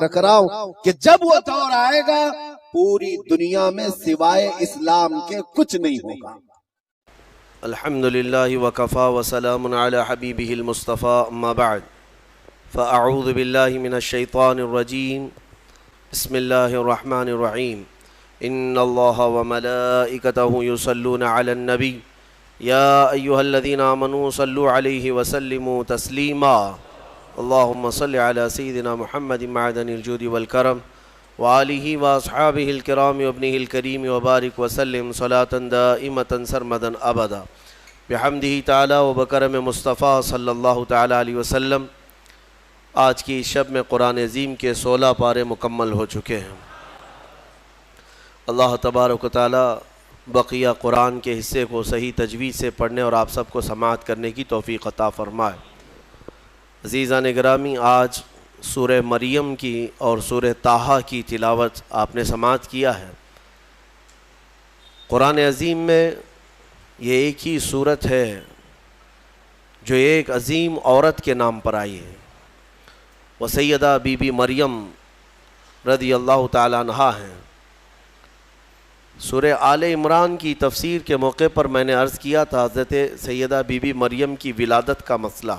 رکھ رہا ہوں کہ جب وہ دور آئے گا پوری دنیا میں سوائے اسلام کے کچھ نہیں ہوگا۔ الحمدللہ وکفا وسلام علی حبیبہ المصطفیٰ اما بعد فاعوذ باللہ من الشیطان الرجیم بسم اللہ الرحمن الرحیم ان اللہ وملائکتہ یصلون علی النبی یا ایہا الذین آمنوا صلوا علیہ وسلموا تسلیما اللہم صل علی سیدنا محمد معدن الجود والکرم وآلہ واصحابہ الکرام وابنہ الکریم وبارک وسلم صلاة دائمة سرمدا ابدا بحمدہ تعالی وبکرم مصطفیٰ صلی اللہ تعالی علیہ وسلم۔ آج کی شب میں قرآن عظیم کے 16 پارے مکمل ہو چکے ہیں۔ اللہ تبارک و تعالی بقیہ قرآن کے حصے کو صحیح تجوید سے پڑھنے اور آپ سب کو سماعت کرنے کی توفیق عطا فرمائے۔ عزیزان گرامی، آج سورہ مریم کی اور سورہ طٰہٰ کی تلاوت آپ نے سماعت کیا ہے۔ قرآن عظیم میں یہ ایک ہی سورت ہے جو ایک عظیم عورت کے نام پر آئی ہے، وہ سیدہ بی بی مریم رضی اللہ تعالیٰ عنہا ہیں۔ سورہ آل عمران کی تفسیر کے موقع پر میں نے عرض کیا تھا حضرت سیدہ بی بی مریم کی ولادت کا مسئلہ،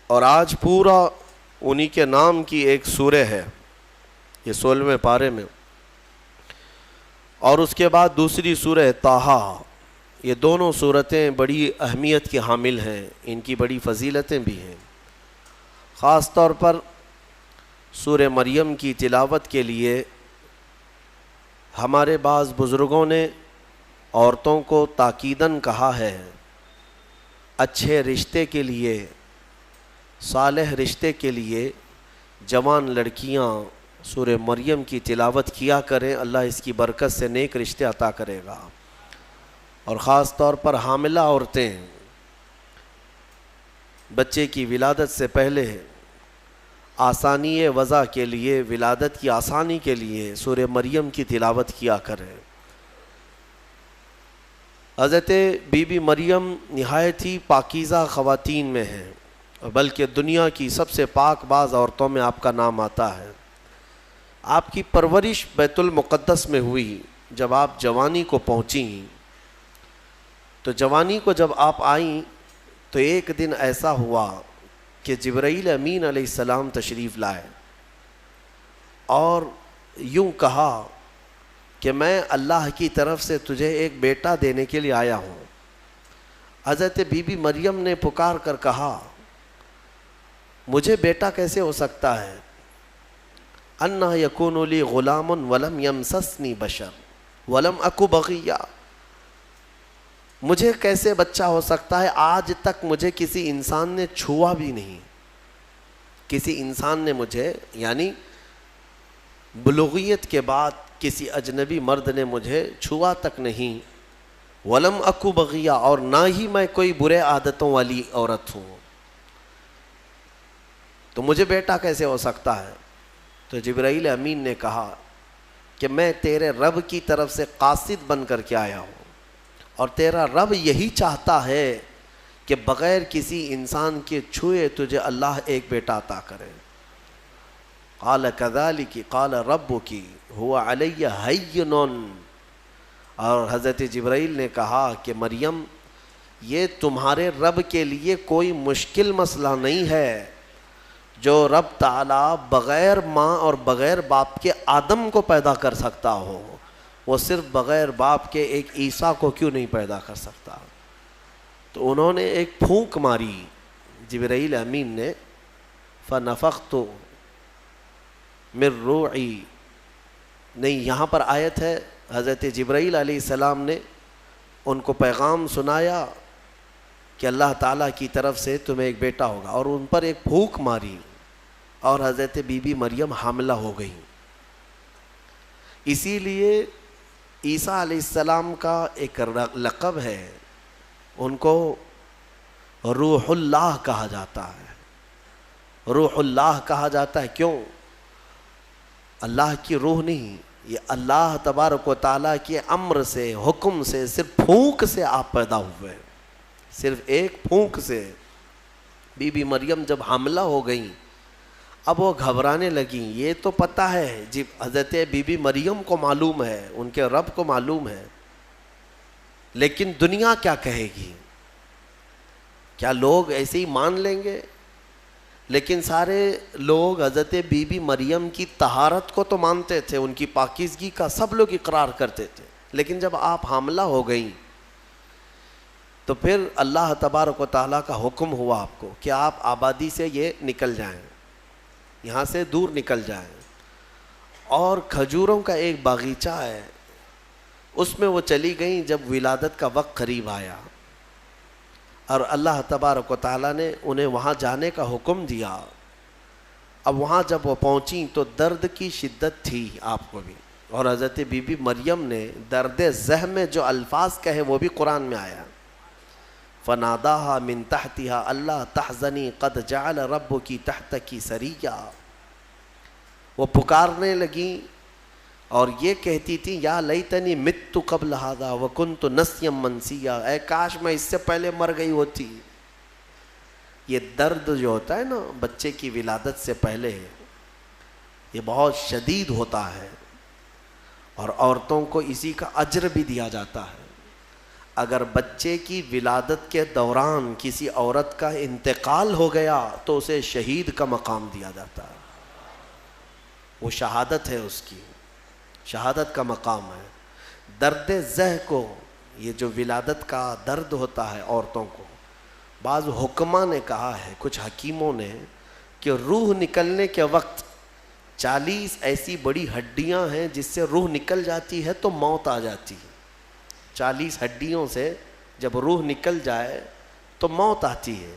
اور آج پورا انہی کے نام کی ایک سورہ ہے، یہ 16ویں پارے میں، اور اس کے بعد دوسری سورہ طٰہٰ۔ یہ دونوں سورتیں بڑی اہمیت کی حامل ہیں، ان کی بڑی فضیلتیں بھی ہیں۔ خاص طور پر سورہ مریم کی تلاوت کے لیے ہمارے بعض بزرگوں نے عورتوں کو تاکیداً کہا ہے، اچھے رشتے کے لیے، صالح رشتے کے لیے جوان لڑکیاں سورہ مریم کی تلاوت کیا کریں، اللہ اس کی برکت سے نیک رشتے عطا کرے گا۔ اور خاص طور پر حاملہ عورتیں بچے کی ولادت سے پہلے آسانی وضع کے لیے، ولادت کی آسانی کے لیے سورہ مریم کی تلاوت کیا کریں۔ حضرت بی بی مریم نہایت ہی پاکیزہ خواتین میں ہیں، بلکہ دنیا کی سب سے پاک باز عورتوں میں آپ کا نام آتا ہے۔ آپ کی پرورش بیت المقدس میں ہوئی۔ جب آپ جوانی کو پہنچیں تو جوانی کو جب آپ آئیں تو ایک دن ایسا ہوا کہ جبرائیل امین علیہ السلام تشریف لائے اور یوں کہا کہ میں اللہ کی طرف سے تجھے ایک بیٹا دینے کے لیے آیا ہوں۔ حضرت بی بی مریم نے پکار کر کہا، مجھے بیٹا کیسے ہو سکتا ہے؟ انا یکون لی غلام ولم یمسسنی بشر ولم اکو بغیا، مجھے کیسے بچہ ہو سکتا ہے؟ آج تک مجھے کسی انسان نے چھوا بھی نہیں، کسی انسان نے مجھے، یعنی بلوغیت کے بعد کسی اجنبی مرد نے مجھے چھوا تک نہیں، ولم اکو بغیا، اور نہ ہی میں کوئی برے عادتوں والی عورت ہوں، تو مجھے بیٹا کیسے ہو سکتا ہے؟ تو جبرائیل امین نے کہا کہ میں تیرے رب کی طرف سے قاصد بن کر کے آیا ہوں، اور تیرا رب یہی چاہتا ہے کہ بغیر کسی انسان کے چھوئے تجھے اللہ ایک بیٹا عطا کرے۔ قال کذالک قال ربک هو علی ہین، اور حضرت جبرائیل نے کہا کہ مریم، یہ تمہارے رب کے لیے کوئی مشکل مسئلہ نہیں ہے۔ جو رب تعالیٰ بغیر ماں اور بغیر باپ کے آدم کو پیدا کر سکتا ہو، وہ صرف بغیر باپ کے ایک عیسیٰ کو کیوں نہیں پیدا کر سکتا؟ تو انہوں نے ایک پھونک ماری جبرائیل امین نے، فنفخت من روحی، نہیں یہاں پر آیت ہے حضرت جبرائیل علیہ السلام نے ان کو پیغام سنایا کہ اللہ تعالیٰ کی طرف سے تمہیں ایک بیٹا ہوگا، اور ان پر ایک پھونک ماری اور حضرت بی بی مریم حاملہ ہو گئی۔ اسی لیے عیسیٰ علیہ السلام کا ایک لقب ہے، ان کو روح اللہ کہا جاتا ہے۔ روح اللہ کہا جاتا ہے کیوں؟ اللہ کی روح نہیں، یہ اللہ تبارک و تعالیٰ کے امر سے، حکم سے، صرف پھونک سے آپ پیدا ہوئے، صرف ایک پھونک سے۔ بی بی مریم جب حاملہ ہو گئیں، اب وہ گھبرانے لگیں. یہ تو پتہ ہے جی حضرت بی بی مریم کو معلوم ہے, ان کے رب کو معلوم ہے, لیکن دنیا کیا کہے گی؟ کیا لوگ ایسے ہی مان لیں گے؟ لیکن سارے لوگ حضرت بی بی مریم کی طہارت کو تو مانتے تھے, ان کی پاکیزگی کا سب لوگ اقرار کرتے تھے. لیکن جب آپ حاملہ ہو گئیں تو پھر اللہ تبارک و تعالیٰ کا حکم ہوا آپ کو کہ آپ آبادی سے یہ نکل جائیں, یہاں سے دور نکل جائیں. اور کھجوروں کا ایک باغیچہ ہے, اس میں وہ چلی گئیں جب ولادت کا وقت قریب آیا, اور اللہ تبارک و تعالیٰ نے انہیں وہاں جانے کا حکم دیا. اب وہاں جب وہ پہنچیں تو درد کی شدت تھی آپ کو بھی, اور حضرت بی بی مریم نے درد زہ میں جو الفاظ کہے وہ بھی قرآن میں آیا. فناداہا من تحتہا اللہ تحزنی قد جعل ربکی تحتکی سریا. وہ پکارنے لگیں اور یہ کہتی تھی یا لیتنی مت قبل ھذا وکنت نسیا منسیا, اے کاش میں اس سے پہلے مر گئی ہوتی. یہ درد جو ہوتا ہے نا بچے کی ولادت سے پہلے, یہ بہت شدید ہوتا ہے, اور عورتوں کو اسی کا اجر بھی دیا جاتا ہے. اگر بچے کی ولادت کے دوران کسی عورت کا انتقال ہو گیا تو اسے شہید کا مقام دیا جاتا ہے. وہ شہادت ہے, اس کی شہادت کا مقام ہے. درد زہ کو, یہ جو ولادت کا درد ہوتا ہے عورتوں کو, بعض حکماء نے کہا ہے, کچھ حکیموں نے, کہ روح نکلنے کے وقت 40 ایسی بڑی ہڈیاں ہیں جس سے روح نکل جاتی ہے تو موت آ جاتی ہے. 40 ہڈیوں سے جب روح نکل جائے تو موت آتی ہے.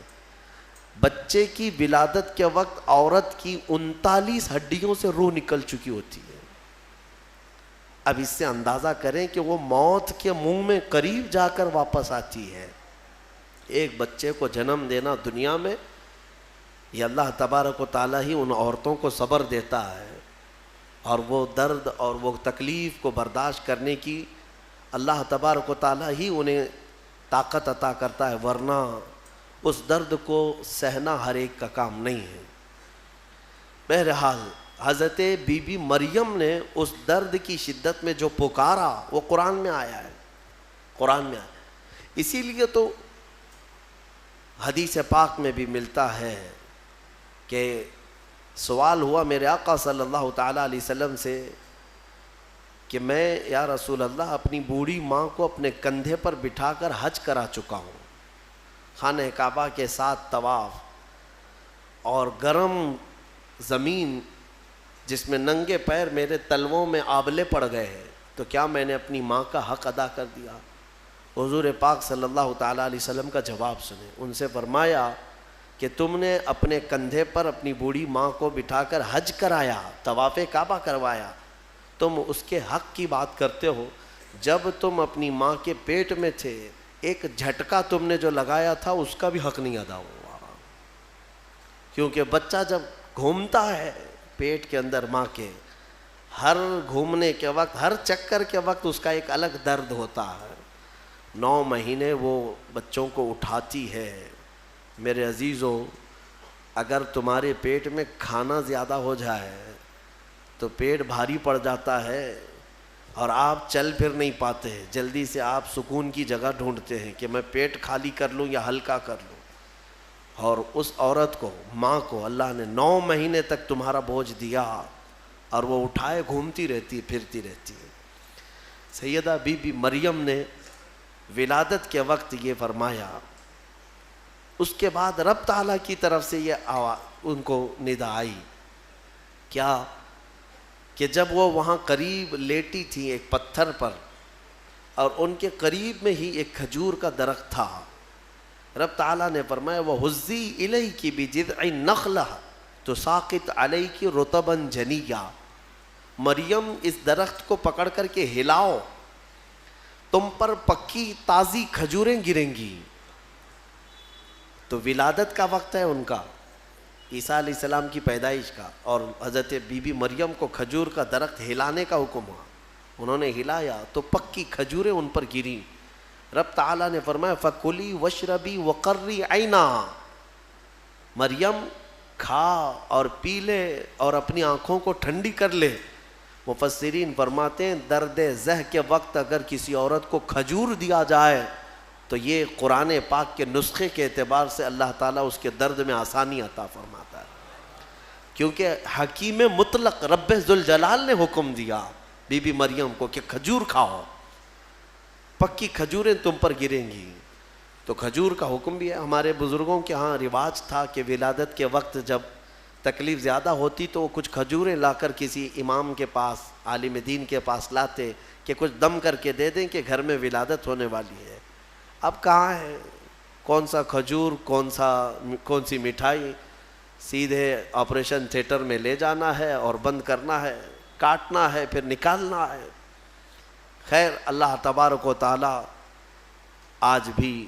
بچے کی ولادت کے وقت عورت کی 39 ہڈیوں سے روح نکل چکی ہوتی ہے. اب اس سے اندازہ کریں کہ وہ موت کے منہ میں قریب جا کر واپس آتی ہے. ایک بچے کو جنم دینا دنیا میں, یہ اللہ تبارک و تعالیٰ ہی ان عورتوں کو صبر دیتا ہے, اور وہ درد اور وہ تکلیف کو برداشت کرنے کی اللہ تبارک و تعالیٰ ہی انہیں طاقت عطا کرتا ہے, ورنہ اس درد کو سہنا ہر ایک کا کام نہیں ہے. بہرحال حضرت بی بی مریم نے اس درد کی شدت میں جو پکارا وہ قرآن میں آیا ہے, قرآن میں آیا. اسی لیے تو حدیث پاک میں بھی ملتا ہے کہ سوال ہوا میرے آقا صلی اللہ تعالیٰ علیہ وسلم سے کہ میں یا رسول اللہ اپنی بوڑھی ماں کو اپنے کندھے پر بٹھا کر حج کرا چکا ہوں, خانہ کعبہ کے ساتھ طواف, اور گرم زمین جس میں ننگے پیر میرے تلووں میں آبلے پڑ گئے ہیں, تو کیا میں نے اپنی ماں کا حق ادا کر دیا؟ حضور پاک صلی اللہ تعالیٰ علیہ وسلم کا جواب سنیں. ان سے فرمایا کہ تم نے اپنے کندھے پر اپنی بوڑھی ماں کو بٹھا کر حج کرایا, طواف کعبہ کروایا, تم اس کے حق کی بات کرتے ہو. جب تم اپنی ماں کے پیٹ میں تھے ایک جھٹکا تم نے جو لگایا تھا اس کا بھی حق نہیں ادا ہوا, کیونکہ بچہ جب گھومتا ہے پیٹ کے اندر ماں کے, ہر گھومنے کے وقت, ہر چکر کے وقت اس کا ایک الگ درد ہوتا ہے. 9 مہینے وہ بچوں کو اٹھاتی ہے. میرے عزیزو, اگر تمہارے پیٹ میں کھانا زیادہ ہو جائے تو پیٹ بھاری پڑ جاتا ہے اور آپ چل پھر نہیں پاتے, جلدی سے آپ سکون کی جگہ ڈھونڈتے ہیں کہ میں پیٹ خالی کر لوں یا ہلکا کر لوں. اور اس عورت کو, ماں کو اللہ نے 9 مہینے تک تمہارا بوجھ دیا اور وہ اٹھائے گھومتی رہتی, پھرتی رہتی ہے. سیدہ بی بی مریم نے ولادت کے وقت یہ فرمایا. اس کے بعد رب تعالیٰ کی طرف سے یہ ان کو ندا آئی کیا, کہ جب وہ وہاں قریب لیٹی تھی ایک پتھر پر, اور ان کے قریب میں ہی ایک کھجور کا درخت تھا, رب تعالیٰ نے فرمایا وَهُزِّي إِلَيْكِ بِجِذْعِ النَّخْلَةِ تُسَاقِطْ عَلَيْكِ رُطَبًا جَنِيًّا. مریم اس درخت کو پکڑ کر کے ہلاؤ, تم پر پکی تازی کھجوریں گریں گی. تو ولادت کا وقت ہے ان کا, عیسیٰ علیہ السلام کی پیدائش کا, اور حضرت بی بی مریم کو کھجور کا درخت ہلانے کا حکم ہوا. انہوں نے ہلایا تو پکی کھجوریں ان پر گریں. رب تعالیٰ نے فرمایا فَكُلِي وَاشْرَبِي وَقَرِّي عَيْنَا, مریم کھا اور پی لے اور اپنی آنکھوں کو ٹھنڈی کر لے۔ مفسرین فرماتے ہیں درد زہ کے وقت اگر کسی عورت کو کھجور دیا جائے تو یہ قرآن پاک کے نسخے کے اعتبار سے اللہ تعالیٰ اس کے درد میں آسانی عطا فرماتا ہے، کیونکہ حکیم مطلق رب ذوالجلال نے حکم دیا بی بی مریم کو کہ کھجور کھاؤ، پکی کھجوریں تم پر گریں گی۔ تو کھجور کا حکم بھی ہے۔ ہمارے بزرگوں کے ہاں رواج تھا کہ ولادت کے وقت جب تکلیف زیادہ ہوتی تو وہ کچھ کھجوریں لا کر کسی امام کے پاس، عالم دین کے پاس لاتے کہ کچھ دم کر کے دے دیں کہ گھر میں ولادت ہونے والی ہے۔ اب کہاں ہے، کون سا کھجور، کون سی مٹھائی، سیدھے آپریشن تھیٹر میں لے جانا ہے اور بند کرنا ہے، کاٹنا ہے، پھر نکالنا ہے۔ خیر، اللہ تبارک و تعالی آج بھی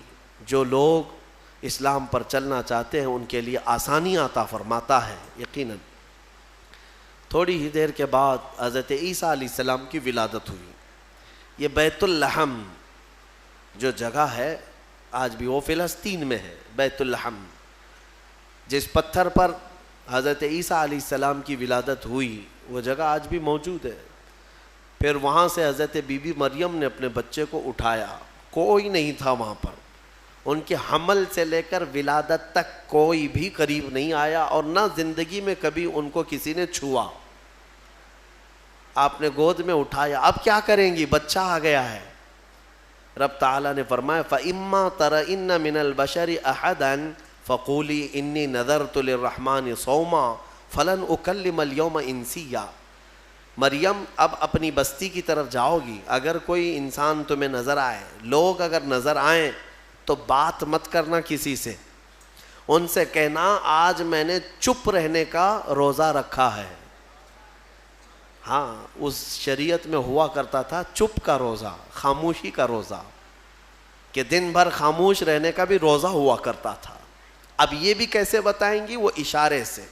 جو لوگ اسلام پر چلنا چاہتے ہیں ان کے لیے آسانیاں عطا فرماتا ہے یقیناً۔ تھوڑی ہی دیر کے بعد حضرت عیسیٰ علیہ السلام کی ولادت ہوئی۔ یہ بیت اللحم جو جگہ ہے آج بھی وہ فلسطین میں ہے، بیت اللحم، جس پتھر پر حضرت عیسیٰ علیہ السلام کی ولادت ہوئی وہ جگہ آج بھی موجود ہے۔ پھر وہاں سے حضرت بی بی مریم نے اپنے بچے کو اٹھایا، کوئی نہیں تھا وہاں پر، ان کے حمل سے لے کر ولادت تک کوئی بھی قریب نہیں آیا اور نہ زندگی میں کبھی ان کو کسی نے چھوا۔ آپ نے گود میں اٹھایا، اب کیا کریں گی، بچہ آ گیا ہے۔ رب تعالیٰ نے فرمایا فَإِمَّا تَرَئِنَّ مِنَ الْبَشَرِ أَحَدًا فَقُولِي إِنِّي نَذَرْتُ لِلرَّحْمَنِ صَوْمًا فَلَنْ أُكَلِّمَ الْيَوْمَ إِنسِيًّا۔ مریم اب اپنی بستی کی طرف جاؤ گی، اگر کوئی انسان تمہیں نظر آئے، لوگ اگر نظر آئیں تو بات مت کرنا کسی سے، ان سے کہنا آج میں نے چپ رہنے کا روزہ رکھا ہے۔ ہاں، اس شریعت میں ہوا کرتا تھا چپ کا روزہ، خاموشی کا روزہ، کہ دن بھر خاموش رہنے کا بھی روزہ ہوا کرتا تھا۔ اب یہ بھی کیسے بتائیں گی، وہ اشارے سے۔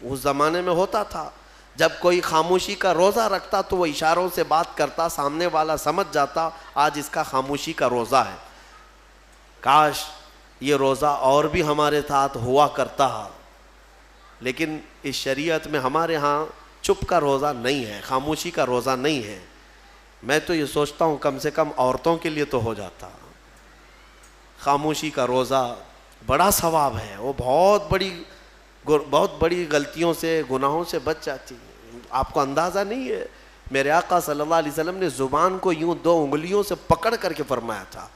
اس زمانے میں ہوتا تھا جب کوئی خاموشی کا روزہ رکھتا تو وہ اشاروں سے بات کرتا، سامنے والا سمجھ جاتا آج اس کا خاموشی کا روزہ ہے۔ کاش یہ روزہ اور بھی ہمارے ساتھ ہوا کرتا، لیکن اس شریعت میں ہمارے ہاں چپ کا روزہ نہیں ہے، خاموشی کا روزہ نہیں ہے۔ میں تو یہ سوچتا ہوں کم سے کم عورتوں کے لیے تو ہو جاتا۔ خاموشی کا روزہ بڑا ثواب ہے، وہ بہت بڑی غلطیوں سے، گناہوں سے بچ جاتی ہے۔ آپ کو اندازہ نہیں ہے، میرے آقا صلی اللہ علیہ وسلم نے زبان کو یوں 2 انگلیوں سے پکڑ کر کے فرمایا تھا،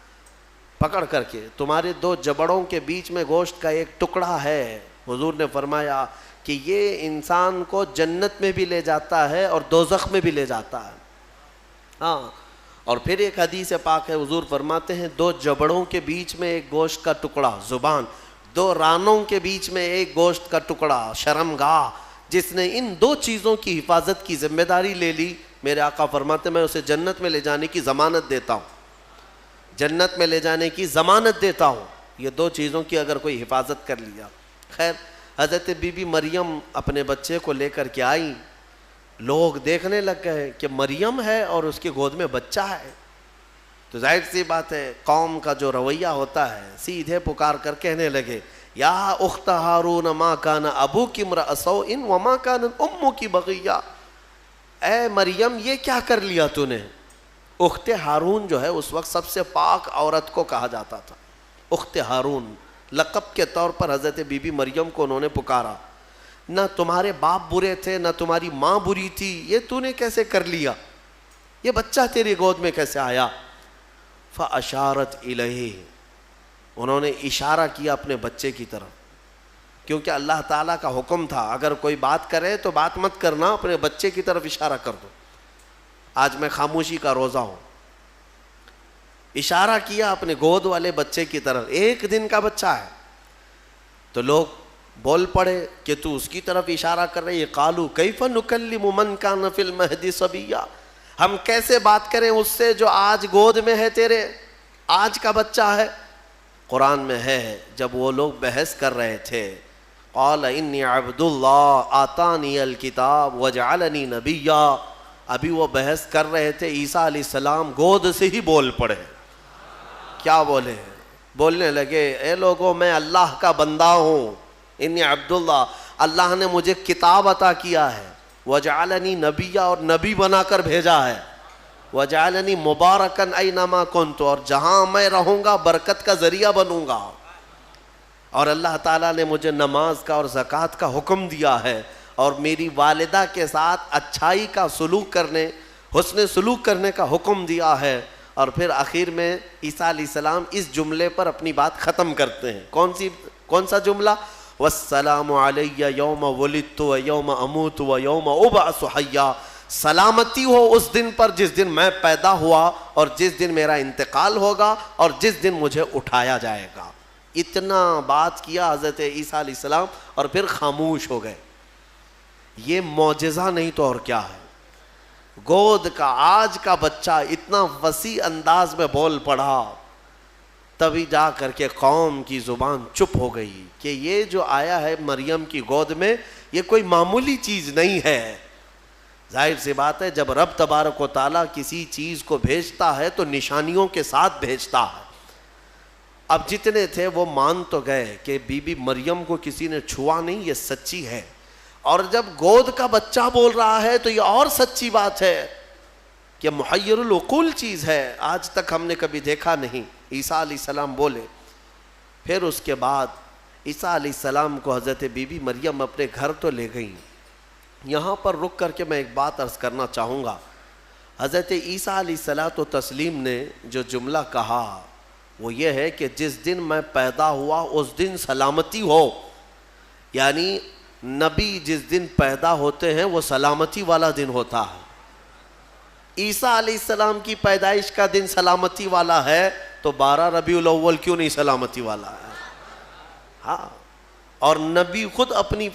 پکڑ کر کے، تمہارے 2 جبڑوں کے بیچ میں گوشت کا ایک ٹکڑا ہے، حضور نے فرمایا کہ یہ انسان کو جنت میں بھی لے جاتا ہے اور دوزخ میں بھی لے جاتا ہے۔ ہاں، اور پھر ایک حدیث پاک ہے، حضور فرماتے ہیں 2 جبڑوں کے بیچ میں ایک گوشت کا ٹکڑا زبان، 2 رانوں کے بیچ میں ایک گوشت کا ٹکڑا شرمگاہ، جس نے ان 2 چیزوں کی حفاظت کی ذمہ داری لے لی، میرے آقا فرماتے میں اسے جنت میں لے جانے کی ضمانت دیتا ہوں، جنت میں لے جانے کی ضمانت دیتا ہوں۔ یہ 2 چیزوں کی اگر کوئی حفاظت کر لیا۔ خیر، حضرت بی بی مریم اپنے بچے کو لے کر کے آئیں، لوگ دیکھنے لگ گئے کہ مریم ہے اور اس کی گود میں بچہ ہے، تو ظاہر سی بات ہے قوم کا جو رویہ ہوتا ہے، سیدھے پکار کر کہنے لگے یا اخت ہارون ما کان ابوک امرأ سوء وما کانت امک بغیہ، اے مریم یہ کیا کر لیا تو نے۔ اخت ہارون جو ہے اس وقت سب سے پاک عورت کو کہا جاتا تھا، اخت ہارون لقب کے طور پر حضرت بی بی مریم کو انہوں نے پکارا، نہ تمہارے باپ برے تھے نہ تمہاری ماں بری تھی، یہ تو نے کیسے کر لیا، یہ بچہ تیری گود میں کیسے آیا۔ فاشارت الیہ، انہوں نے اشارہ کیا اپنے بچے کی طرف، کیونکہ اللہ تعالیٰ کا حکم تھا اگر کوئی بات کرے تو بات مت کرنا، اپنے بچے کی طرف اشارہ کر دو۔ آج میں خاموشی کا روزہ ہوں، اشارہ کیا اپنے گود والے بچے کی طرف، 1 دن کا بچہ ہے، تو لوگ بول پڑے کہ تو اس کی طرف اشارہ کر رہی ہے، قالوا کیف نکلم من کان فی المہد صبیا، ہم کیسے بات کریں اس سے جو آج گود میں ہے تیرے، آج کا بچہ ہے۔ قرآن میں ہے جب وہ لوگ بحث کر رہے تھے، قال انی عبد اللہ آتانی الکتاب وجعلنی نبیا، ابھی وہ بحث کر رہے تھے، عیسیٰ علیہ السلام گود سے ہی بول پڑے۔ کیا بولے؟ بولنے لگے اے لوگوں میں اللہ کا بندہ ہوں، انی عبداللہ، اللہ نے مجھے کتاب عطا کیا ہے، وجعلنی نبیہ، اور نبی بنا کر بھیجا ہے، وجعلنی مبارکن اینما کنت، اور جہاں میں رہوں گا برکت کا ذریعہ بنوں گا، اور اللہ تعالیٰ نے مجھے نماز کا اور زکوٰۃ کا حکم دیا ہے، اور میری والدہ کے ساتھ اچھائی کا سلوک کرنے، حسن سلوک کرنے کا حکم دیا ہے۔ اور پھر آخر میں عیسیٰ علیہ السلام اس جملے پر اپنی بات ختم کرتے ہیں۔ کون سا جملہ؟ والسلام علی یوم ولدت و یوم اموت و یوم ابعث حیا، سلامتی ہو اس دن پر جس دن میں پیدا ہوا اور جس دن میرا انتقال ہوگا اور جس دن مجھے اٹھایا جائے گا۔ اتنا بات کیا حضرت عیسیٰ علیہ السلام اور پھر خاموش ہو گئے۔ یہ معجزہ نہیں تو اور کیا ہے؟ گود کا آج کا بچہ اتنا وسیع انداز میں بول پڑا، تبھی جا کر کے قوم کی زبان چپ ہو گئی کہ یہ جو آیا ہے مریم کی گود میں یہ کوئی معمولی چیز نہیں ہے۔ ظاہر سی بات ہے، جب رب تبارک و تعالیٰ کسی چیز کو بھیجتا ہے تو نشانیوں کے ساتھ بھیجتا ہے۔ اب جتنے تھے وہ مان تو گئے کہ بی بی مریم کو کسی نے چھوا نہیں، یہ سچی ہے، اور جب گود کا بچہ بول رہا ہے تو یہ اور سچی بات ہے کہ محیر العقول چیز ہے، آج تک ہم نے کبھی دیکھا نہیں۔ عیسیٰ علیہ السلام بولے۔ پھر اس کے بعد عیسیٰ علیہ السلام کو حضرت بی بی مریم اپنے گھر تو لے گئیں۔ یہاں پر رک کر کے میں ایک بات عرض کرنا چاہوں گا۔ حضرت عیسیٰ علیہ الصلوۃ والتسلیم نے جو جملہ کہا وہ یہ ہے کہ جس دن میں پیدا ہوا اس دن سلامتی ہو، یعنی نبی جس دن پیدا ہوتے ہیں وہ سلامتی والا دن ہوتا ہے۔ عیسیٰ علیہ السلام کی پیدائش کا دن سلامتی والا ہے تو 12 ربیع الاول کیوں نہیں سلامتی والا ہے؟ ہاں، اور نبی خود اپنی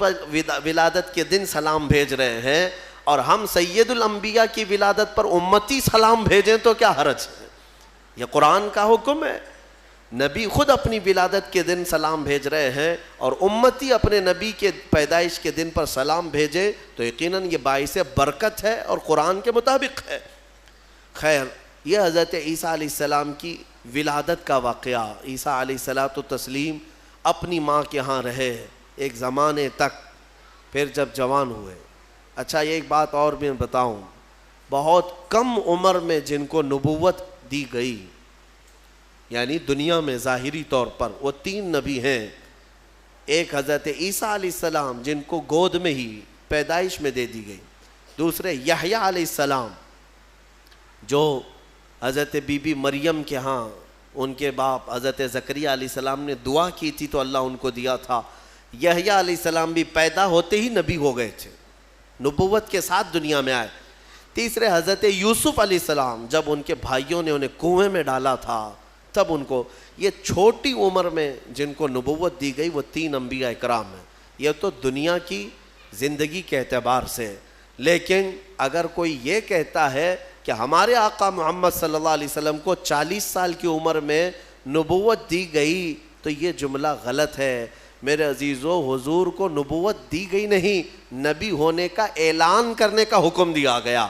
ولادت کے دن سلام بھیج رہے ہیں، اور ہم سید الانبیاء کی ولادت پر امتی سلام بھیجیں تو کیا حرج ہے؟ یہ قرآن کا حکم ہے۔ نبی خود اپنی ولادت کے دن سلام بھیج رہے ہیں اور امتی اپنے نبی کے پیدائش کے دن پر سلام بھیجے تو یقیناً یہ باعث برکت ہے اور قرآن کے مطابق ہے۔ خیر، یہ حضرت عیسیٰ علیہ السلام کی ولادت کا واقعہ۔ عیسیٰ علیہ الصلوۃ والتسلیم اپنی ماں کے ہاں رہے ایک زمانے تک، پھر جب جوان ہوئے۔ اچھا، یہ ایک بات اور بھی بتاؤں، بہت کم عمر میں جن کو نبوت دی گئی، یعنی دنیا میں ظاہری طور پر، وہ 3 نبی ہیں۔ ایک حضرت عیسیٰ علیہ السلام جن کو گود میں ہی پیدائش میں دے دی گئی، دوسرے یحییٰ علیہ السلام جو حضرت بی بی مریم کے ہاں ان کے باپ حضرت زکریا علیہ السلام نے دعا کی تھی تو اللہ ان کو دیا تھا۔ یحییٰ علیہ السلام بھی پیدا ہوتے ہی نبی ہو گئے تھے، نبوت کے ساتھ دنیا میں آئے۔ تیسرے حضرت یوسف علیہ السلام، جب ان کے بھائیوں نے انہیں کنویں میں ڈالا تھا تب ان کو، یہ چھوٹی عمر میں جن کو نبوت دی گئی وہ 3 انبیاء اکرام ہیں۔ یہ تو دنیا کی زندگی کے اعتبار سے، لیکن اگر کوئی یہ کہتا ہے کہ ہمارے آقا محمد صلی اللہ علیہ وسلم کو 40 سال کی عمر میں نبوت دی گئی تو یہ جملہ غلط ہے۔ میرے عزیزو، حضور کو نبوت دی گئی نہیں، نبی ہونے کا اعلان کرنے کا حکم دیا گیا۔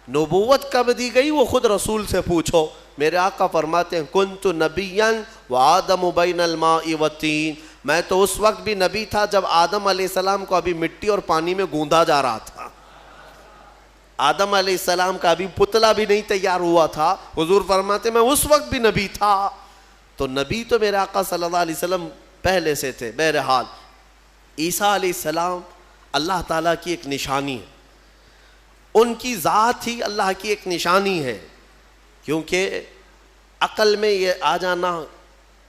نبوت کب دی گئی وہ خود رسول سے پوچھو۔ میرے آقا فرماتے ہیں کنت نبیا وآدم بین الماء والطین، میں تو اس وقت بھی نبی تھا جب آدم علیہ السلام کو ابھی مٹی اور پانی میں گوندا جا رہا تھا۔ آدم علیہ السلام کا ابھی پتلا بھی نہیں تیار ہوا تھا، حضور فرماتے میں اس وقت بھی نبی تھا۔ تو نبی تو میرے آقا صلی اللہ علیہ وسلم پہلے سے تھے۔ بہرحال عیسیٰ علیہ السلام اللہ تعالیٰ کی ایک نشانی ہے، ان کی ذات ہی اللہ کی ایک نشانی ہے، کیونکہ عقل میں یہ آ جانا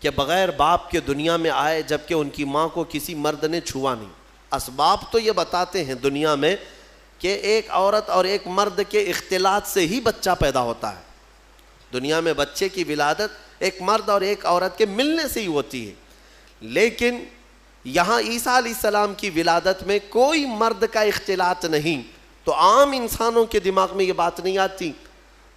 کہ بغیر باپ کے دنیا میں آئے جبکہ ان کی ماں کو کسی مرد نے چھوا نہیں۔ اسباب تو یہ بتاتے ہیں دنیا میں کہ ایک عورت اور ایک مرد کے اختلاط سے ہی بچہ پیدا ہوتا ہے۔ دنیا میں بچے کی ولادت ایک مرد اور ایک عورت کے ملنے سے ہی ہوتی ہے، لیکن یہاں عیسیٰ علیہ السلام کی ولادت میں کوئی مرد کا اختلاط نہیں، تو عام انسانوں کے دماغ میں یہ بات نہیں آتی،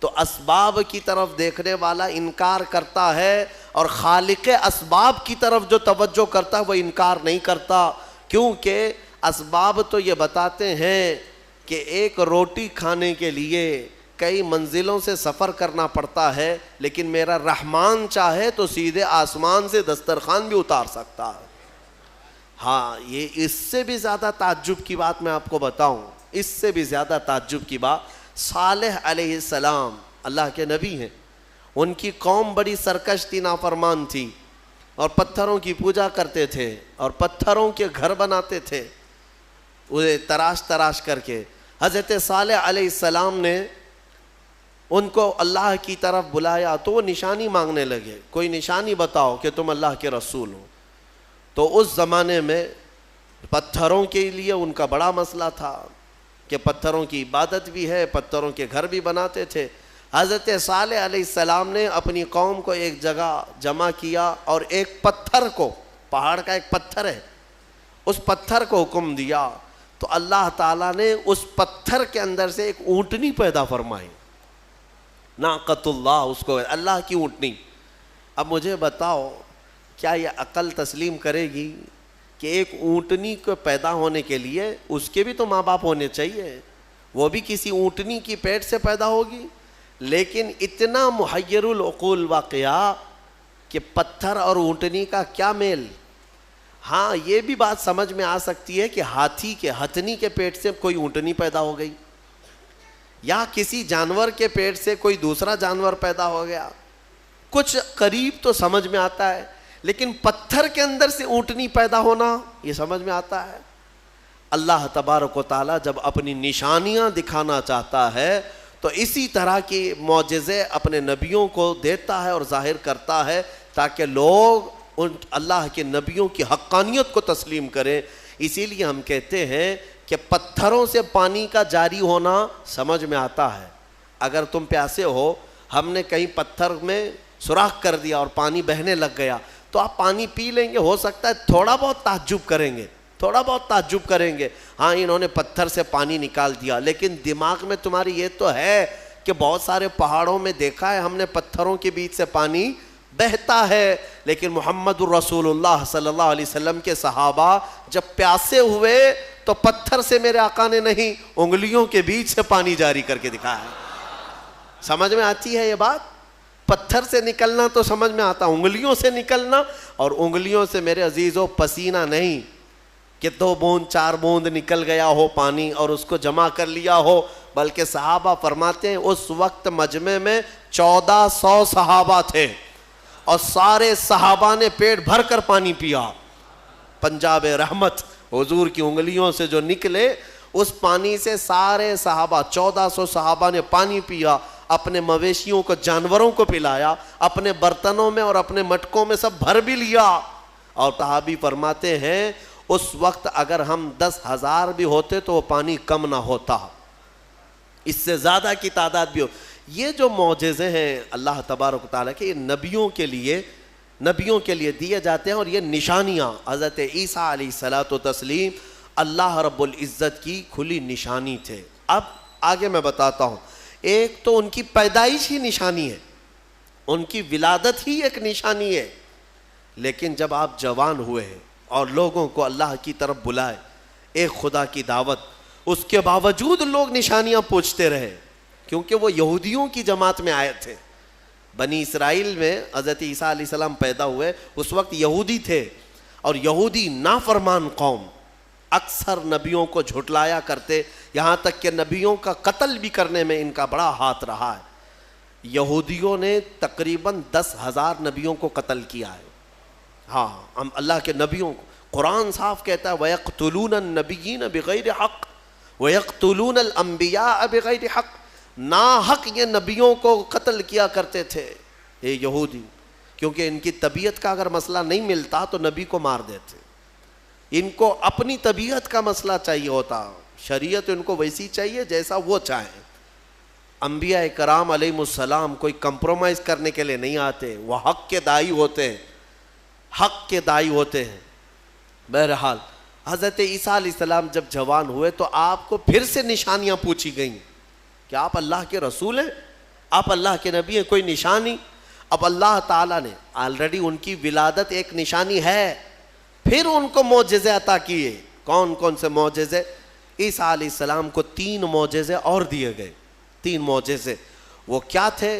تو اسباب کی طرف دیکھنے والا انکار کرتا ہے اور خالق اسباب کی طرف جو توجہ کرتا ہے وہ انکار نہیں کرتا، کیونکہ اسباب تو یہ بتاتے ہیں کہ ایک روٹی کھانے کے لیے کئی منزلوں سے سفر کرنا پڑتا ہے، لیکن میرا رحمان چاہے تو سیدھے آسمان سے دسترخوان بھی اتار سکتا ہے۔ ہاں یہ اس سے بھی زیادہ تعجب کی بات میں آپ کو بتاؤں، اس سے بھی زیادہ تعجب کی بات، صالح علیہ السلام اللہ کے نبی ہیں، ان کی قوم بڑی سرکش تھی، نافرمان تھی، اور پتھروں کی پوجا کرتے تھے اور پتھروں کے گھر بناتے تھے اسے تراش تراش کر کے۔ حضرت صالح علیہ السلام نے ان کو اللہ کی طرف بلایا تو وہ نشانی مانگنے لگے، کوئی نشانی بتاؤ کہ تم اللہ کے رسول ہو۔ تو اس زمانے میں پتھروں کے لیے ان کا بڑا مسئلہ تھا کہ پتھروں کی عبادت بھی ہے، پتھروں کے گھر بھی بناتے تھے۔ حضرت صالح علیہ السلام نے اپنی قوم کو ایک جگہ جمع کیا اور ایک پتھر کو، پہاڑ کا ایک پتھر ہے، اس پتھر کو حکم دیا، تو اللہ تعالیٰ نے اس پتھر کے اندر سے ایک اونٹنی پیدا فرمائی، ناقۃ اللہ، اس کو اللہ کی اونٹنی۔ اب مجھے بتاؤ کیا یہ عقل تسلیم کرے گی کہ ایک اونٹنی کو پیدا ہونے کے لیے اس کے بھی تو ماں باپ ہونے چاہیے، وہ بھی کسی اونٹنی کی پیٹ سے پیدا ہوگی؟ لیکن اتنا محیر العقول واقعہ کہ پتھر اور اونٹنی کا کیا میل۔ ہاں یہ بھی بات سمجھ میں آ سکتی ہے کہ ہاتھی کے ہتھنی کے پیٹ سے کوئی اونٹنی پیدا ہو گئی، یا کسی جانور کے پیٹ سے کوئی دوسرا جانور پیدا ہو گیا، کچھ قریب تو سمجھ میں آتا ہے، لیکن پتھر کے اندر سے اونٹنی پیدا ہونا یہ سمجھ میں آتا ہے؟ اللہ تبارک و تعالیٰ جب اپنی نشانیاں دکھانا چاہتا ہے تو اسی طرح کی معجزے اپنے نبیوں کو دیتا ہے اور ظاہر کرتا ہے تاکہ لوگ ان اللہ کے نبیوں کی حقانیت کو تسلیم کریں۔ اسی لیے ہم کہتے ہیں کہ پتھروں سے پانی کا جاری ہونا سمجھ میں آتا ہے۔ اگر تم پیاسے ہو، ہم نے کہیں پتھر میں سوراخ کر دیا اور پانی بہنے لگ گیا تو آپ پانی پی لیں گے، ہو سکتا ہے تھوڑا بہت تعجب کریں گے، تھوڑا بہت تعجب کریں گے، ہاں انہوں نے پتھر سے پانی نکال دیا، لیکن دماغ میں تمہاری یہ تو ہے کہ بہت سارے پہاڑوں میں دیکھا ہے ہم نے پتھروں کے بیچ سے پانی بہتا ہے۔ لیکن محمد الرسول اللہ صلی اللہ علیہ وسلم کے صحابہ جب پیاسے ہوئے تو پتھر سے میرے آقا نے نہیں، انگلیوں کے بیچ سے پانی جاری کر کے دکھایا ہے۔ سمجھ میں آتی ہے یہ بات؟ پتھر سے نکلنا تو سمجھ میں آتا، انگلیوں سے نکلنا، اور انگلیوں سے میرے عزیزو پسینہ نہیں کہ 2 بوند 4 بوند نکل گیا ہو پانی اور اس کو جمع کر لیا ہو، بلکہ صحابہ فرماتے ہیں اس وقت مجمع میں 1400 صحابہ تھے اور سارے صحابہ نے پیٹ بھر کر پانی پیا۔ پنجاب رحمت حضور کی انگلیوں سے جو نکلے اس پانی سے سارے صحابہ 1400 صحابہ نے پانی پیا، اپنے مویشیوں کو، جانوروں کو پلایا، اپنے برتنوں میں اور اپنے مٹکوں میں سب بھر بھی لیا۔ اور صحابی فرماتے ہیں اس وقت اگر ہم 10,000 بھی ہوتے تو وہ پانی کم نہ ہوتا، اس سے زیادہ کی تعداد بھی ہو۔ یہ جو معجزے ہیں اللہ تبارک و تعالیٰ کے، یہ نبیوں کے لیے دیے جاتے ہیں، اور یہ نشانیاں حضرت عیسیٰ علیہ الصلوۃ والتسلیم اللہ رب العزت کی کھلی نشانی تھے۔ اب آگے میں بتاتا ہوں، ایک تو ان کی پیدائش ہی نشانی ہے، ان کی ولادت ہی ایک نشانی ہے، لیکن جب آپ جوان ہوئے ہیں اور لوگوں کو اللہ کی طرف بلائے، ایک خدا کی دعوت، اس کے باوجود لوگ نشانیاں پوچھتے رہے، کیونکہ وہ یہودیوں کی جماعت میں آئے تھے۔ بنی اسرائیل میں حضرت عیسیٰ علیہ السلام پیدا ہوئے، اس وقت یہودی تھے، اور یہودی نافرمان قوم اکثر نبیوں کو جھٹلایا کرتے، یہاں تک کہ نبیوں کا قتل بھی کرنے میں ان کا بڑا ہاتھ رہا ہے۔ یہودیوں نے تقریباً 10,000 نبیوں کو قتل کیا ہے۔ ہاں، ہم اللہ کے نبیوں کو، قرآن صاف کہتا ہے وَيَقْتُلُونَ النَّبِيِّينَ بِغَيْرِ حَقٍّ وَيَقْتُلُونَ الْأَنْبِيَاءَ بِغَيْرِ حَقٍّ، ناحق یہ نبیوں کو قتل کیا کرتے تھے یہ یہودی، کیونکہ ان کی طبیعت کا اگر مسئلہ نہیں ملتا تو نبی کو مار دیتے، ان کو اپنی طبیعت کا مسئلہ چاہیے ہوتا، شریعت ان کو ویسی چاہیے جیسا وہ چاہیں۔ انبیاء کرام علیہ السلام کوئی کمپرومائز کرنے کے لیے نہیں آتے، وہ حق کے داعی ہوتے ہیں، حق کے داعی ہوتے ہیں۔ بہرحال حضرت عیسیٰ علیہ السلام جب جوان ہوئے تو آپ کو پھر سے نشانیاں پوچھی گئیں کہ آپ اللہ کے رسول ہیں، آپ اللہ کے نبی ہیں، کوئی نشانی؟ اب اللہ تعالیٰ نے آلریڈی ان کی ولادت ایک نشانی ہے، پھر ان کو معجزے عطا کیے۔ کون کون سے معجزے؟ عیسیٰ علیہ السلام کو 3 معجزے اور دیے گئے، 3 معجزے۔ وہ کیا تھے؟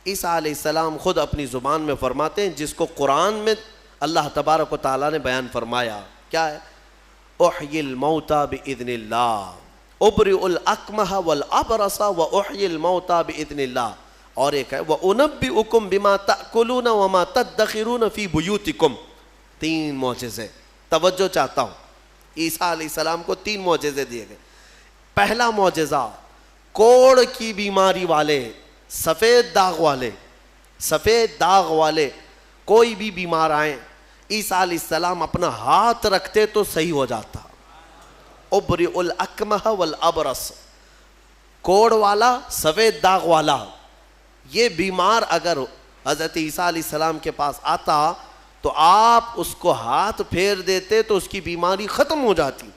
عیسیٰ علیہ السلام خود اپنی زبان میں فرماتے ہیں، جس کو قرآن میں اللہ تبارک و تعالیٰ نے بیان فرمایا۔ کیا ہے؟ احیی الموتى باذن اللہ، ابرئ الاکمہ والابرص واحیی الموتى باذن اللہ. اور ایک ہے وانبئکم بما تاکلون وما تدخرون فی بیوتکم. 3 معجزے. توجہ چاہتا ہوں، عیسیٰ علیہ السلام کو 3 معجزے دیے گئے. پہلا معجزہ، کوڑ کی بیماری والے، سفید داغ والے کوئی بھی بیمار آئیں، عیسیٰ علیہ السلام اپنا ہاتھ رکھتے تو صحیح ہو جاتا. ابرئ الاکمہ والابرص، کوڑ والا، سفید داغ والا، یہ بیمار اگر حضرت عیسیٰ علیہ السلام کے پاس آتا تو آپ اس کو ہاتھ پھیر دیتے تو اس کی بیماری ختم ہو جاتی.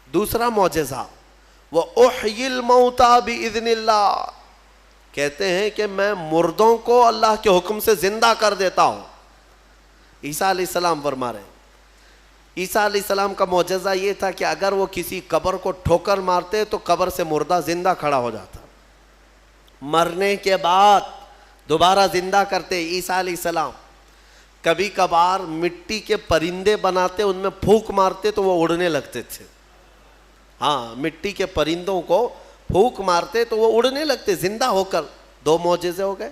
دوسرا معجزہ، وَأُحْيِي الْمَوْتَى بِإِذْنِ اللَّهِ، کہتے ہیں کہ میں مردوں کو اللہ کے حکم سے زندہ کر دیتا ہوں. عیسیٰ علیہ السلام فرما رہے ہیں. عیسیٰ علیہ السلام کا معجزہ یہ تھا کہ اگر وہ کسی قبر کو ٹھوکر مارتے تو قبر سے مردہ زندہ کھڑا ہو جاتا، مرنے کے بعد دوبارہ زندہ کرتے عیسیٰ علیہ السلام. کبھی کبھار مٹی کے پرندے بناتے، ان میں پھونک مارتے تو وہ اڑنے لگتے تھے. ہاں، مٹی کے پرندوں کو پھونک مارتے تو وہ اڑنے لگتے زندہ ہو کر. 2 معجزے ہو گئے.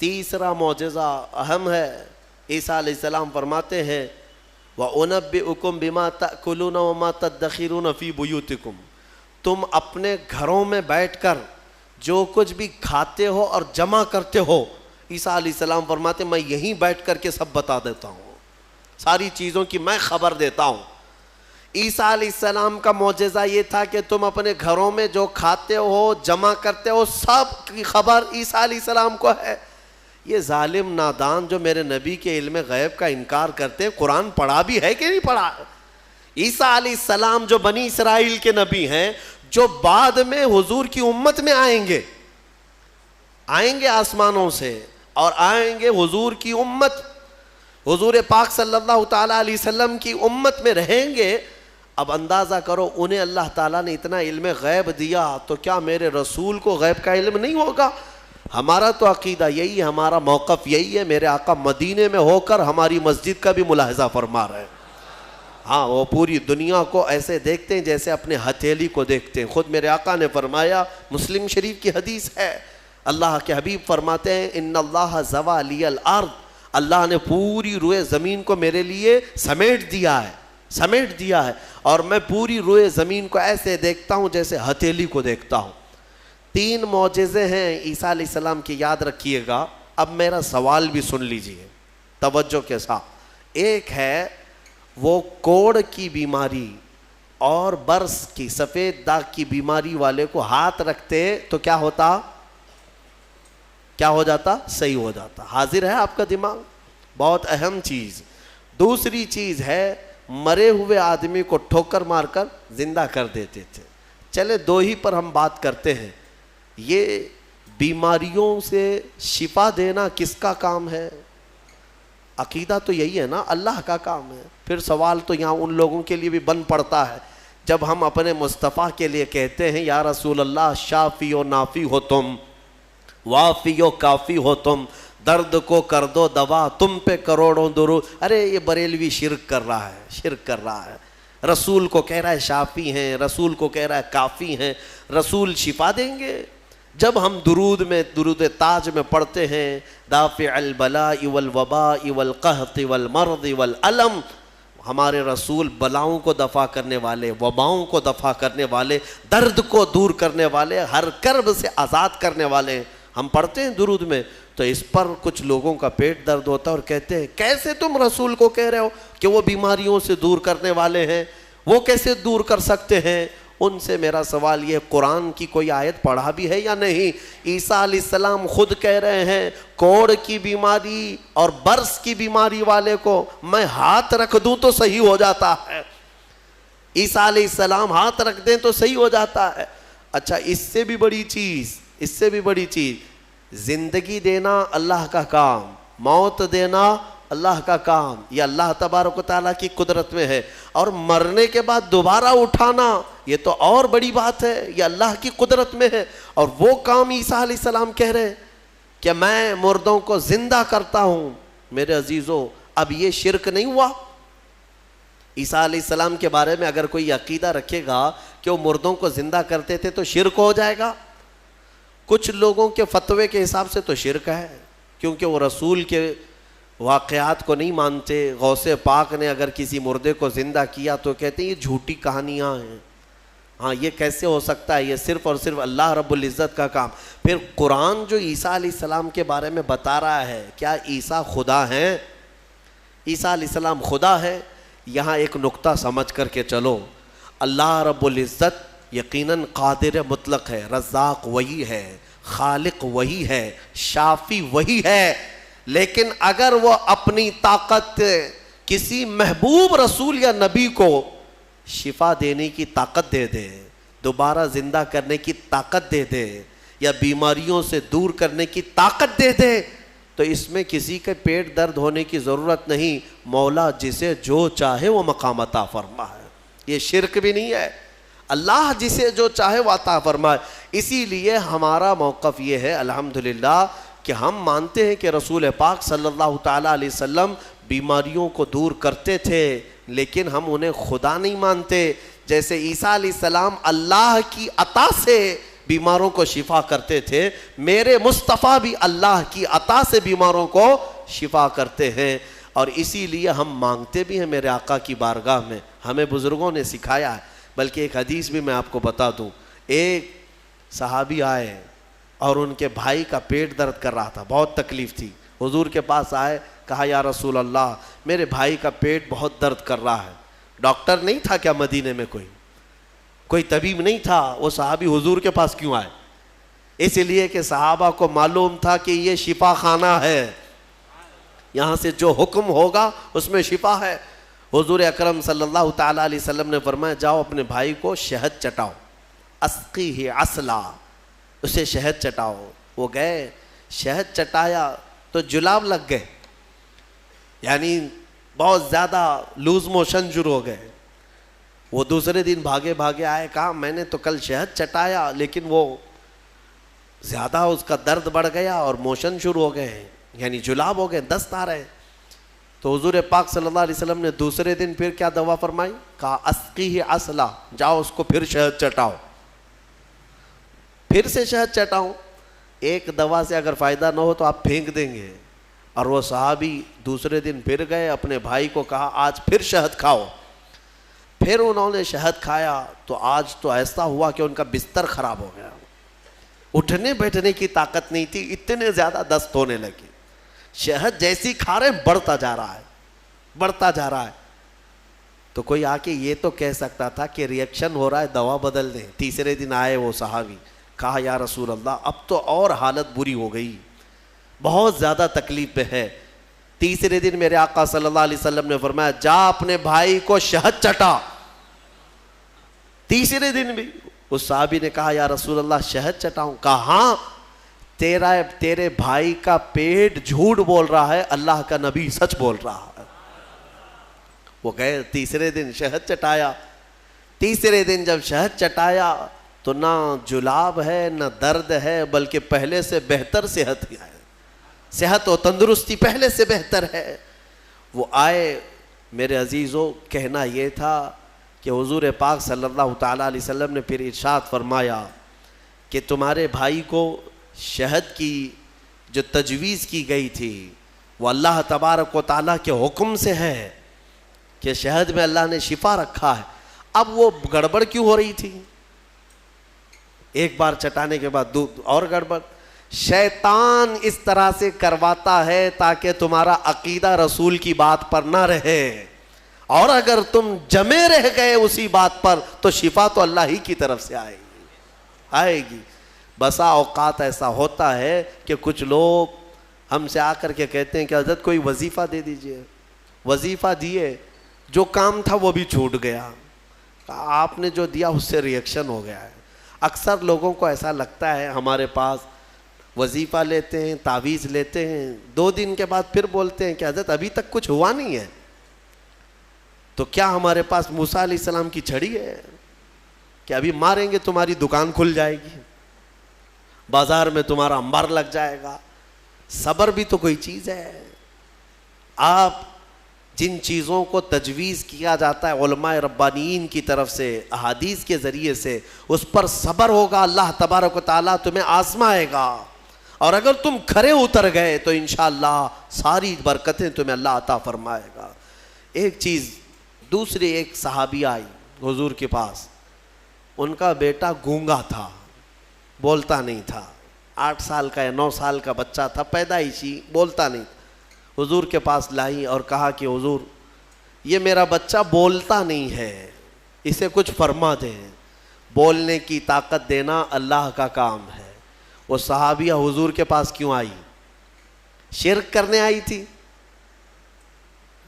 تیسرا معجزہ اہم ہے. عیسیٰ علیہ السلام فرماتے ہیں وَأُنَبِّئُكُمْ بِمَا تَأْكُلُونَ وَمَا تَدَّخِرُونَ فِي بُيُوتِكُمْ، تم اپنے گھروں میں بیٹھ کر جو کچھ بھی کھاتے ہو اور جمع کرتے ہو، عیسیٰ علیہ السلام فرماتے میں یہیں بیٹھ کر کے سب بتا دیتا ہوں، ساری چیزوں کی میں خبر دیتا ہوں. عیسیٰ علیہ السلام کا معجزہ یہ تھا کہ تم اپنے گھروں میں جو کھاتے ہو، جمع کرتے ہو، سب کی خبر عیسیٰ علیہ السلام کو ہے. یہ ظالم نادان جو میرے نبی کے علم غیب کا انکار کرتے ہیں، قرآن پڑھا بھی ہے کہ نہیں پڑھا؟ عیسیٰ علیہ السلام جو بنی اسرائیل کے نبی ہیں، جو بعد میں حضور کی امت میں آئیں گے آسمانوں سے، اور آئیں گے حضور کی امت، حضور پاک صلی اللہ تعالیٰ علیہ وسلم کی امت میں رہیں گے. اب اندازہ کرو، انہیں اللہ تعالیٰ نے اتنا علم غیب دیا تو کیا میرے رسول کو غیب کا علم نہیں ہوگا؟ ہمارا تو عقیدہ یہی ہے، ہمارا موقف یہی ہے. میرے آقا مدینے میں ہو کر ہماری مسجد کا بھی ملاحظہ فرما رہے ہیں. ہاں، وہ پوری دنیا کو ایسے دیکھتے ہیں جیسے اپنے ہتھیلی کو دیکھتے ہیں. خود میرے آقا نے فرمایا، مسلم شریف کی حدیث ہے، اللہ کے حبیب فرماتے ہیں ان اللہ زوى لی الارض، اللہ نے پوری روئے زمین کو میرے لیے سمیٹ دیا ہے، اور میں پوری روئے زمین کو ایسے دیکھتا ہوں جیسے ہتھیلی کو دیکھتا ہوں. 3 معجزے ہیں عیسیٰ علیہ السلام کی، یاد رکھیے گا. اب میرا سوال بھی سن لیجئے توجہ کے ساتھ. ایک ہے وہ کوڑ کی بیماری اور برس کی، سفید داغ کی بیماری والے کو ہاتھ رکھتے تو کیا ہو جاتا؟ صحیح ہو جاتا. حاضر ہے آپ کا دماغ؟ بہت اہم چیز. دوسری چیز ہے مرے ہوئے آدمی کو ٹھوکر مار کر زندہ کر دیتے تھے. چلے 2 ہی پر ہم بات کرتے ہیں. یہ بیماریوں سے شفا دینا کس کا کام ہے؟ عقیدہ تو یہی ہے نا، اللہ کا کام ہے. پھر سوال تو یہاں ان لوگوں کے لیے بھی بن پڑتا ہے جب ہم اپنے مصطفیٰ کے لیے کہتے ہیں یا رسول اللہ شافی و نافی ہو تم، وافی و کافی ہو تم، درد کو کر دو دوا، تم پہ کروڑوں درود. ارے یہ بریلوی شرک کر رہا ہے. رسول کو کہہ رہا ہے شافی ہیں، رسول کو کہہ رہا ہے کافی ہیں. رسول شفا دیں گے؟ جب ہم درود تاج میں پڑھتے ہیں دافع البلاء والوباء والقحط والمرض والالم، ہمارے رسول بلاؤں کو دفع کرنے والے، وباؤں کو دفع کرنے والے، درد کو دور کرنے والے، ہر کرب سے آزاد کرنے والے. ہم پڑھتے ہیں درود میں تو اس پر کچھ لوگوں کا پیٹ درد ہوتا ہے اور کہتے ہیں کیسے تم رسول کو کہہ رہے ہو کہ وہ بیماریوں سے دور کرنے والے ہیں، وہ کیسے دور کر سکتے ہیں؟ ان سے میرا سوال یہ، قرآن کی کوئی آیت پڑھا بھی ہے یا نہیں؟ عیسیٰ علیہ السلام خود کہہ رہے ہیں کوڑ کی بیماری اور برس کی بیماری والے کو میں ہاتھ رکھ دوں تو صحیح ہو جاتا ہے. عیسیٰ علیہ السلام ہاتھ رکھ دیں تو صحیح ہو جاتا ہے. اچھا، اس سے بھی بڑی چیز زندگی دینا اللہ کا کام، موت دینا اللہ کا کام، یہ اللہ تبارک و تعالیٰ کی قدرت میں ہے. اور مرنے کے بعد دوبارہ اٹھانا یہ تو اور بڑی بات ہے، یہ اللہ کی قدرت میں ہے. اور وہ کام عیسیٰ علیہ السلام کہہ رہے ہیں کہ میں مردوں کو زندہ کرتا ہوں. میرے عزیزو، اب یہ شرک نہیں ہوا؟ عیسیٰ علیہ السلام کے بارے میں اگر کوئی عقیدہ رکھے گا کہ وہ مردوں کو زندہ کرتے تھے تو شرک ہو جائے گا. کچھ لوگوں کے فتوے کے حساب سے تو شرک ہے، کیونکہ وہ رسول کے واقعات کو نہیں مانتے. غوث پاک نے اگر کسی مردے کو زندہ کیا تو کہتے ہیں یہ جھوٹی کہانیاں ہیں. ہاں یہ کیسے ہو سکتا ہے؟ یہ صرف اور صرف اللہ رب العزت کا کام. پھر قرآن جو عیسیٰ علیہ السلام کے بارے میں بتا رہا ہے، کیا عیسیٰ خدا ہیں؟ عیسیٰ علیہ السلام خدا ہے؟ یہاں ایک نقطہ سمجھ کر کے چلو. اللہ رب العزت یقیناً قادر مطلق ہے، رزاق وہی ہے، خالق وہی ہے، شافی وہی ہے. لیکن اگر وہ اپنی طاقت کسی محبوب رسول یا نبی کو شفا دینے کی طاقت دے دے، دوبارہ زندہ کرنے کی طاقت دے دے، یا بیماریوں سے دور کرنے کی طاقت دے دے، تو اس میں کسی کے پیٹ درد ہونے کی ضرورت نہیں. مولا جسے جو چاہے وہ مقام عطا فرمائے. یہ شرک بھی نہیں ہے. اللہ جسے جو چاہے وہ عطا فرمائے. اسی لیے ہمارا موقف یہ ہے الحمدللہ کہ ہم مانتے ہیں کہ رسول پاک صلی اللہ تعالیٰ علیہ وسلم بیماریوں کو دور کرتے تھے، لیکن ہم انہیں خدا نہیں مانتے. جیسے عیسیٰ علیہ السلام اللہ کی عطا سے بیماروں کو شفا کرتے تھے، میرے مصطفیٰ بھی اللہ کی عطا سے بیماروں کو شفا کرتے ہیں. اور اسی لیے ہم مانگتے بھی ہیں میرے آقا کی بارگاہ میں. ہمیں بزرگوں نے سکھایا ہے. بلکہ ایک حدیث بھی میں آپ کو بتا دوں. ایک صحابی آئے اور ان کے بھائی کا پیٹ درد کر رہا تھا، بہت تکلیف تھی. حضور کے پاس آئے، کہا یا رسول اللہ میرے بھائی کا پیٹ بہت درد کر رہا ہے. ڈاکٹر نہیں تھا کیا مدینے میں؟ کوئی طبیب نہیں تھا. وہ صحابی حضور کے پاس کیوں آئے؟ اس لیے کہ صحابہ کو معلوم تھا کہ یہ شفا خانہ ہے، یہاں سے جو حکم ہوگا اس میں شفا ہے. حضور اکرم صلی اللہ تعالیٰ علیہ وسلم نے فرمایا جاؤ اپنے بھائی کو شہد چٹاؤ، اسقیہ عسلا، اسے شہد چٹاؤ. وہ گئے، شہد چٹایا تو جلاب لگ گئے، یعنی بہت زیادہ لوز موشن شروع ہو گئے. وہ دوسرے دن بھاگے بھاگے آئے، کہا میں نے تو کل شہد چٹایا لیکن وہ زیادہ اس کا درد بڑھ گیا اور موشن شروع ہو گئے، یعنی جلاب ہو گئے، دست آ رہے. تو حضور پاک صلی اللہ علیہ وسلم نے دوسرے دن پھر کیا دوا فرمائی؟ کہا اسقیہ عسلا، جاؤ اس کو پھر شہد چٹاؤ. پھر سے شہد چٹاؤ. ایک دوا سے اگر فائدہ نہ ہو تو آپ پھینک دیں گے. اور وہ صحابی دوسرے دن پھر گئے، اپنے بھائی کو کہا آج پھر شہد کھاؤ. پھر انہوں نے شہد کھایا تو آج تو ایسا ہوا کہ ان کا بستر خراب ہو گیا، اٹھنے بیٹھنے کی طاقت نہیں تھی، اتنے زیادہ دست ہونے لگے. شہد جیسی کھا رہے بڑھتا جا رہا ہے، بڑھتا جا رہا ہے. تو کوئی آ کے یہ تو کہہ سکتا تھا کہ ریئیکشن ہو رہا ہے دوا بدل دیں. تیسرے دن آئے وہ صحابی، کہا یا رسول اللہ اب تو اور حالت بری ہو گئی، بہت زیادہ تکلیف میں ہے. تیسرے دن میرے آقا صلی اللہ علیہ وسلم نے فرمایا جا اپنے بھائی کو شہد چٹا. تیسرے دن بھی اس صحابی نے کہا یا رسول اللہ شہد چٹاؤں؟ کہا ہاں، تیرے بھائی کا پیٹ جھوٹ بول رہا ہے، اللہ کا نبی سچ بول رہا ہے. وہ گئے تیسرے دن شہد چٹایا. تیسرے دن جب شہد چٹایا تو نہ جلاب ہے نہ درد ہے، بلکہ پہلے سے بہتر صحت ہے، صحت و تندرستی پہلے سے بہتر ہے. وہ آئے میرے عزیزوں، کہنا یہ تھا کہ حضور پاک صلی اللہ تعالیٰ علیہ وسلم نے پھر ارشاد فرمایا کہ تمہارے بھائی کو شہد کی جو تجویز کی گئی تھی وہ اللہ تبارک و تعالیٰ کے حکم سے ہے کہ شہد میں اللہ نے شفا رکھا ہے. اب وہ گڑبڑ کیوں ہو رہی تھی؟ ایک بار چٹانے کے بعد اور گڑبڑ. شیطان اس طرح سے کرواتا ہے تاکہ تمہارا عقیدہ رسول کی بات پر نہ رہے، اور اگر تم جمے رہ گئے اسی بات پر تو شفا تو اللہ ہی کی طرف سے آئے گی. بسا اوقات ایسا ہوتا ہے کہ کچھ لوگ ہم سے آ کر کے کہتے ہیں کہ حضرت کوئی وظیفہ دے دیجئے. وظیفہ دیے، جو کام تھا وہ بھی چھوٹ گیا، آپ نے جو دیا اس سے ریئیکشن ہو گیا ہے. اکثر لوگوں کو ایسا لگتا ہے ہمارے پاس وظیفہ لیتے ہیں، تعویذ لیتے ہیں، 2 دن کے بعد پھر بولتے ہیں کہ حضرت ابھی تک کچھ ہوا نہیں ہے. تو کیا ہمارے پاس موسیٰ علیہ السلام کی چھڑی ہے کہ ابھی ماریں گے تمہاری دکان کھل جائے گی، بازار میں تمہارا انبار لگ جائے گا؟ صبر بھی تو کوئی چیز ہے. آپ جن چیزوں کو تجویز کیا جاتا ہے علماء ربانیین کی طرف سے احادیث کے ذریعے سے، اس پر صبر ہوگا، اللہ تبارک و تعالیٰ تمہیں آزمائے گا، اور اگر تم کھرے اتر گئے تو انشاءاللہ ساری برکتیں تمہیں اللہ عطا فرمائے گا۔ ایک چیز دوسری، ایک صحابی آئی حضور کے پاس، ان کا بیٹا گونگا تھا، بولتا نہیں تھا، 8 سال کا یا 9 سال کا بچہ تھا، پیدائشی، بولتا نہیں تھا۔ حضور کے پاس لائی اور کہا کہ حضور یہ میرا بچہ بولتا نہیں ہے، اسے کچھ فرما دیں، بولنے کی طاقت دینا اللہ کا کام ہے۔ وہ صحابیہ حضور کے پاس کیوں آئی؟ شرک کرنے آئی تھی؟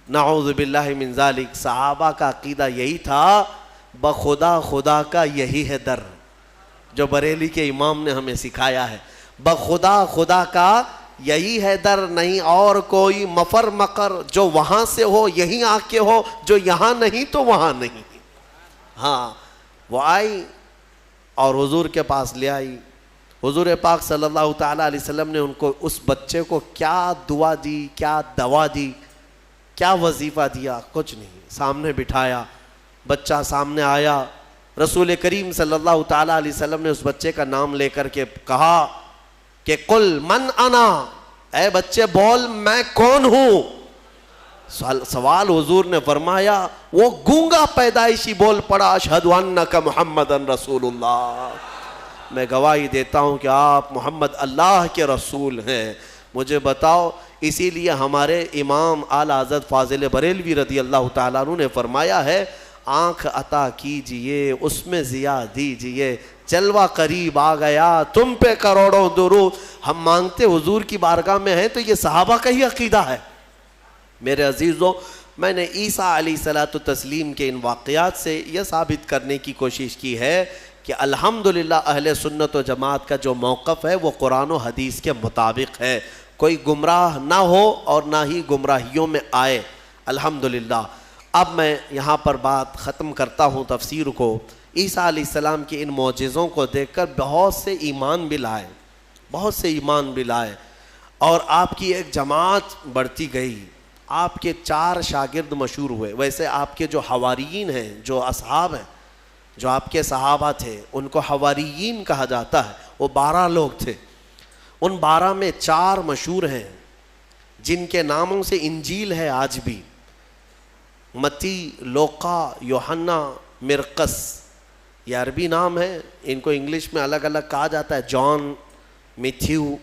نعوذ باللہ من ذالک۔ صحابہ کا عقیدہ یہی تھا، بخدا خدا کا یہی ہے در، جو بریلی کے امام نے ہمیں سکھایا ہے، بخدا خدا کا یہی ہے در، نہیں اور کوئی مفر مقر، جو وہاں سے ہو یہیں آ کے ہو، جو یہاں نہیں تو وہاں نہیں۔ ہاں وہ آئی اور حضور کے پاس لے آئی۔ حضور پاک صلی اللہ تعالیٰ علیہ وسلم نے ان کو، اس بچے کو کیا دعا دی، کیا دوا دی، کیا وظیفہ دیا؟ کچھ نہیں، سامنے بٹھایا، بچہ سامنے آیا، رسول کریم صلی اللہ تعالیٰ علیہ وسلم نے اس بچے کا نام لے کر کے کہا کہ قل من انا، اے بچے بول میں کون ہوں۔ سوال حضور نے فرمایا، وہ گونگا پیدائشی بول پڑا، اشہد انک محمد رسول اللہ، میں گواہی دیتا ہوں کہ آپ محمد اللہ کے رسول ہیں، مجھے بتاؤ۔ اسی لیے ہمارے امام اعلی حضرت فاضل بریلوی رضی اللہ تعالیٰ عنہ نے فرمایا ہے، آنکھ عطا کیجئے اس میں ضیاء دیجئے، جلوہ قریب آ گیا تم پہ کروڑوں درود۔ ہم مانگتے حضور کی بارگاہ میں ہیں تو یہ صحابہ کا ہی عقیدہ ہے۔ میرے عزیزوں، میں نے عیسیٰ علیہ الصلوۃ والتسلیم کے ان واقعات سے یہ ثابت کرنے کی کوشش کی ہے کہ الحمدللہ اہل سنت و جماعت کا جو موقف ہے وہ قرآن و حدیث کے مطابق ہے، کوئی گمراہ نہ ہو اور نہ ہی گمراہیوں میں آئے، الحمدللہ۔ اب میں یہاں پر بات ختم کرتا ہوں تفسیر کو۔ عیسیٰ علیہ السلام کے ان معجزوں کو دیکھ کر بہت سے ایمان بھی لائے، بہت سے ایمان بھی لائے، اور آپ کی ایک جماعت بڑھتی گئی۔ آپ کے 4 شاگرد مشہور ہوئے۔ ویسے آپ کے جو حواریین ہیں، جو اصحاب ہیں، جو آپ کے صحابہ تھے، ان کو حواریین کہا جاتا ہے، وہ 12 لوگ تھے۔ ان 12 میں 4 مشہور ہیں جن کے ناموں سے انجیل ہے آج بھی، متی، لوقا، یوحنا، مرقس، یہ عربی نام ہے، ان کو انگلش میں الگ الگ کہا جاتا ہے، جان، میتھیو،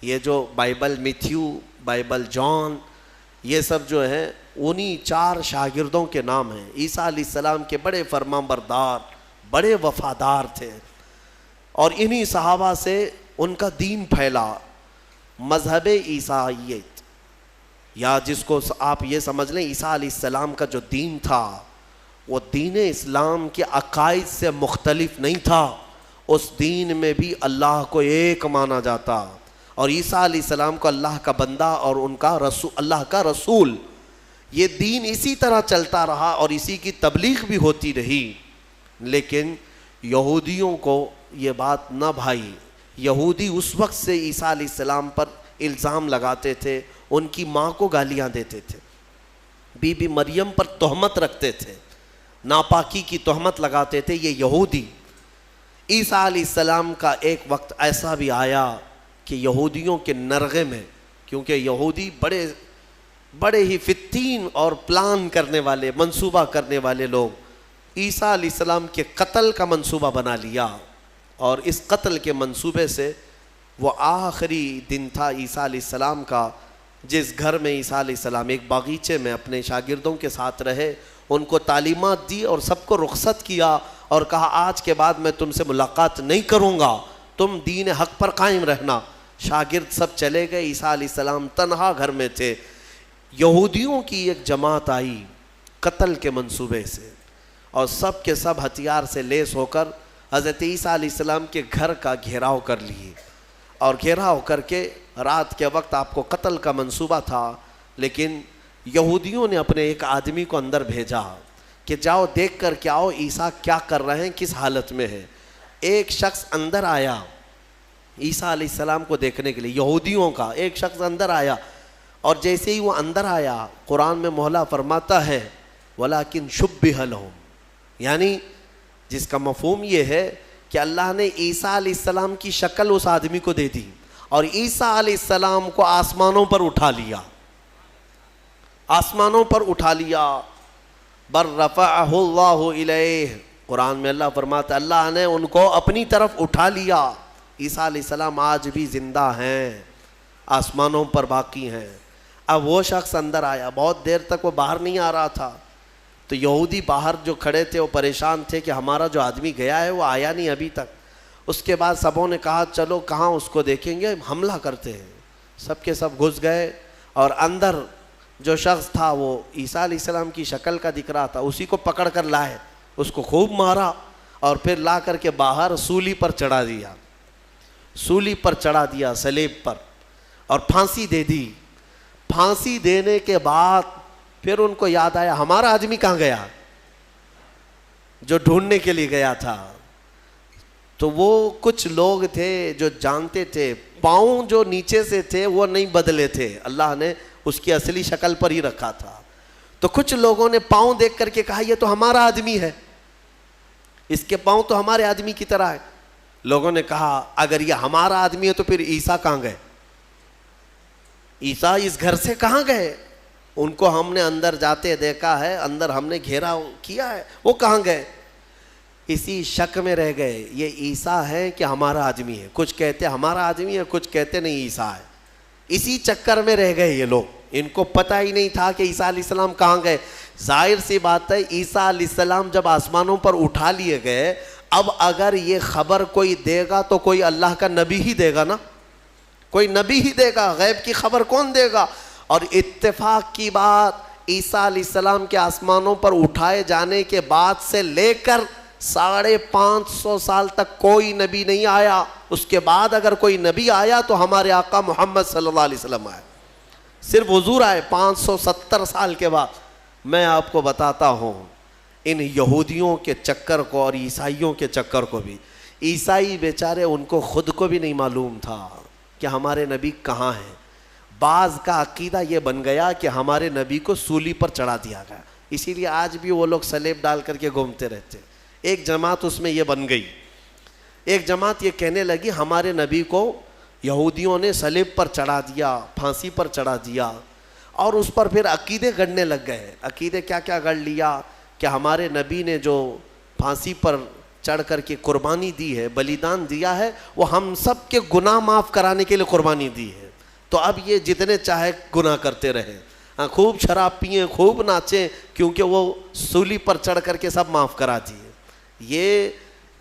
یہ جو بائبل میتھیو، بائبل جان، یہ سب جو ہیں انہی 4 شاگردوں کے نام ہیں۔ عیسیٰ علیہ السلام کے بڑے فرمان بردار، بڑے وفادار تھے، اور انہی صحابہ سے ان کا دین پھیلا، مذہب عیسائیت، یا جس کو آپ یہ سمجھ لیں عیسیٰ علیہ السلام کا جو دین تھا وہ دین اسلام کے عقائد سے مختلف نہیں تھا، اس دین میں بھی اللہ کو ایک مانا جاتا، اور عیسیٰ علیہ السلام کو اللہ کا بندہ اور ان کا رسول، اللہ کا رسول۔ یہ دین اسی طرح چلتا رہا اور اسی کی تبلیغ بھی ہوتی رہی، لیکن یہودیوں کو یہ بات نہ بھائی۔ یہودی اس وقت سے عیسیٰ علیہ السلام پر الزام لگاتے تھے، ان کی ماں کو گالیاں دیتے تھے، بی بی مریم پر تہمت رکھتے تھے، ناپاکی کی تہمت لگاتے تھے یہ یہودی۔ عیسیٰ علیہ السلام کا ایک وقت ایسا بھی آیا کہ یہودیوں کے نرغے میں، کیونکہ یہودی بڑے ہی فتین اور پلان کرنے والے، منصوبہ کرنے والے لوگ، عیسیٰ علیہ السلام کے قتل کا منصوبہ بنا لیا، اور اس قتل کے منصوبے سے وہ آخری دن تھا عیسیٰ علیہ السلام کا، جس گھر میں عیسیٰ علیہ السلام ایک باغیچے میں اپنے شاگردوں کے ساتھ رہے، ان کو تعلیمات دی اور سب کو رخصت کیا اور کہا آج کے بعد میں تم سے ملاقات نہیں کروں گا، تم دین حق پر قائم رہنا۔ شاگرد سب چلے گئے، عیسیٰ علیہ السلام تنہا گھر میں تھے۔ یہودیوں کی ایک جماعت آئی قتل کے منصوبے سے، اور سب کے سب ہتھیار سے لیس ہو کر حضرت عیسیٰ علیہ السلام کے گھر کا گھیراؤ کر لیے، اور گھیراؤ کر کے رات کے وقت آپ کو قتل کا منصوبہ تھا، لیکن یہودیوں نے اپنے ایک آدمی کو اندر بھیجا کہ جاؤ دیکھ کر کے آؤ عیسیٰ کیا کر رہے ہیں، کس حالت میں ہے۔ ایک شخص اندر آیا عیسیٰ علیہ السلام کو دیکھنے کے لیے، یہودیوں کا ایک شخص اندر آیا، اور جیسے ہی وہ اندر آیا قرآن میں مولا فرماتا ہے وَلَكِنْ شُبِّهَ لَهُمْ، یعنی جس کا مفہوم یہ ہے کہ اللہ نے عیسیٰ علیہ السلام کی شکل اس آدمی کو دے دی اور عیسیٰ علیہ السلام کو آسمانوں پر اٹھا لیا، آسمانوں پر اٹھا لیا. بَلْ رَفَعَهُ اللَّهُ إِلَيْهِ، قرآن میں اللہ فرماتا ہے اللہ نے ان کو اپنی طرف اٹھا لیا. عیسیٰ علیہ السلام آج بھی زندہ ہیں، آسمانوں پر باقی ہیں. اب وہ شخص اندر آیا، بہت دیر تک وہ باہر نہیں آ رہا تھا، تو یہودی باہر جو کھڑے تھے وہ پریشان تھے کہ ہمارا جو آدمی گیا ہے وہ آیا نہیں ابھی تک. اس کے بعد سبوں نے کہا چلو کہاں اس کو دیکھیں گے، حملہ کرتے ہیں. سب کے سب گھس گئے اور اندر جو شخص تھا وہ عیسیٰ علیہ السلام کی شکل کا دکھ رہا تھا، اسی کو پکڑ کر لائے، اس کو خوب مارا اور پھر لا کر کے باہر سولی پر چڑھا دیا، سولی پر چڑھا دیا، صلیب پر، اور پھانسی دے دی. پھانسی دینے کے بعد پھر ان کو یاد آیا ہمارا آدمی کہاں گیا جو ڈھونڈنے کے لیے گیا تھا. تو وہ کچھ لوگ تھے جو جانتے تھے پاؤں جو نیچے سے تھے وہ نہیں بدلے تھے، اللہ نے اس کی اصلی شکل پر ہی رکھا تھا. تو کچھ لوگوں نے پاؤں دیکھ کر کے کہا یہ تو ہمارا آدمی ہے، اس کے پاؤں تو ہمارے آدمی کی طرح ہے. لوگوں نے کہا اگر یہ ہمارا آدمی ہے تو پھر عیسیٰ کہاں گئے، عیسیٰ اس گھر سے کہاں گئے؟ ان کو ہم نے اندر جاتے دیکھا ہے، اندر ہم نے گھیرا کیا ہے، وہ کہاں گئے؟ اسی شک میں رہ گئے یہ عیسیٰ ہے کہ ہمارا آدمی ہے. کچھ کہتے ہمارا آدمی ہے، کچھ کہتے نہیں عیسیٰ ہے. اسی چکر میں رہ گئے یہ لوگ، ان کو پتہ ہی نہیں تھا کہ عیسیٰ علیہ السلام کہاں گئے. ظاہر سی بات ہے عیسیٰ علیہ السلام جب آسمانوں پر اٹھا لیے گئے، اب اگر یہ خبر کوئی دے گا تو کوئی اللہ کا نبی ہی دے گا نا، کوئی نبی ہی دے گا، غیب کی خبر کون دے گا؟ اور اتفاق کی بات عیسیٰ علیہ السلام کے آسمانوں پر اٹھائے جانے کے بعد سے لے کر 550 سال تک کوئی نبی نہیں آیا. اس کے بعد اگر کوئی نبی آیا تو ہمارے آقا محمد صلی اللہ علیہ وسلم آئے، صرف حضور آئے 570 سال کے بعد. میں آپ کو بتاتا ہوں ان یہودیوں کے چکر کو اور عیسائیوں کے چکر کو بھی، عیسائی بیچارے ان کو خود کو بھی نہیں معلوم تھا کہ ہمارے نبی کہاں ہیں. بعض کا عقیدہ یہ بن گیا کہ ہمارے نبی کو سولی پر چڑھا دیا گیا، اسی لیے آج بھی وہ لوگ صلیب ڈال کر کے گھومتے رہتے. ایک جماعت اس میں یہ بن گئی، ایک جماعت یہ کہنے لگی ہمارے نبی کو یہودیوں نے صلیب پر چڑھا دیا، پھانسی پر چڑھا دیا، اور اس پر پھر عقیدے گڑنے لگ گئے. عقیدے کیا کیا گڑ لیا کہ ہمارے نبی نے جو پھانسی پر چڑھ کر کے قربانی دی ہے، بلیدان دیا ہے، وہ ہم سب کے گناہ معاف کرانے کے لیے قربانی دی ہے. تو اب یہ جتنے چاہے گناہ کرتے رہے، خوب شراب پئیں، خوب ناچیں، کیونکہ وہ سولی پر چڑھ کر کے سب معاف کرا دیے. یہ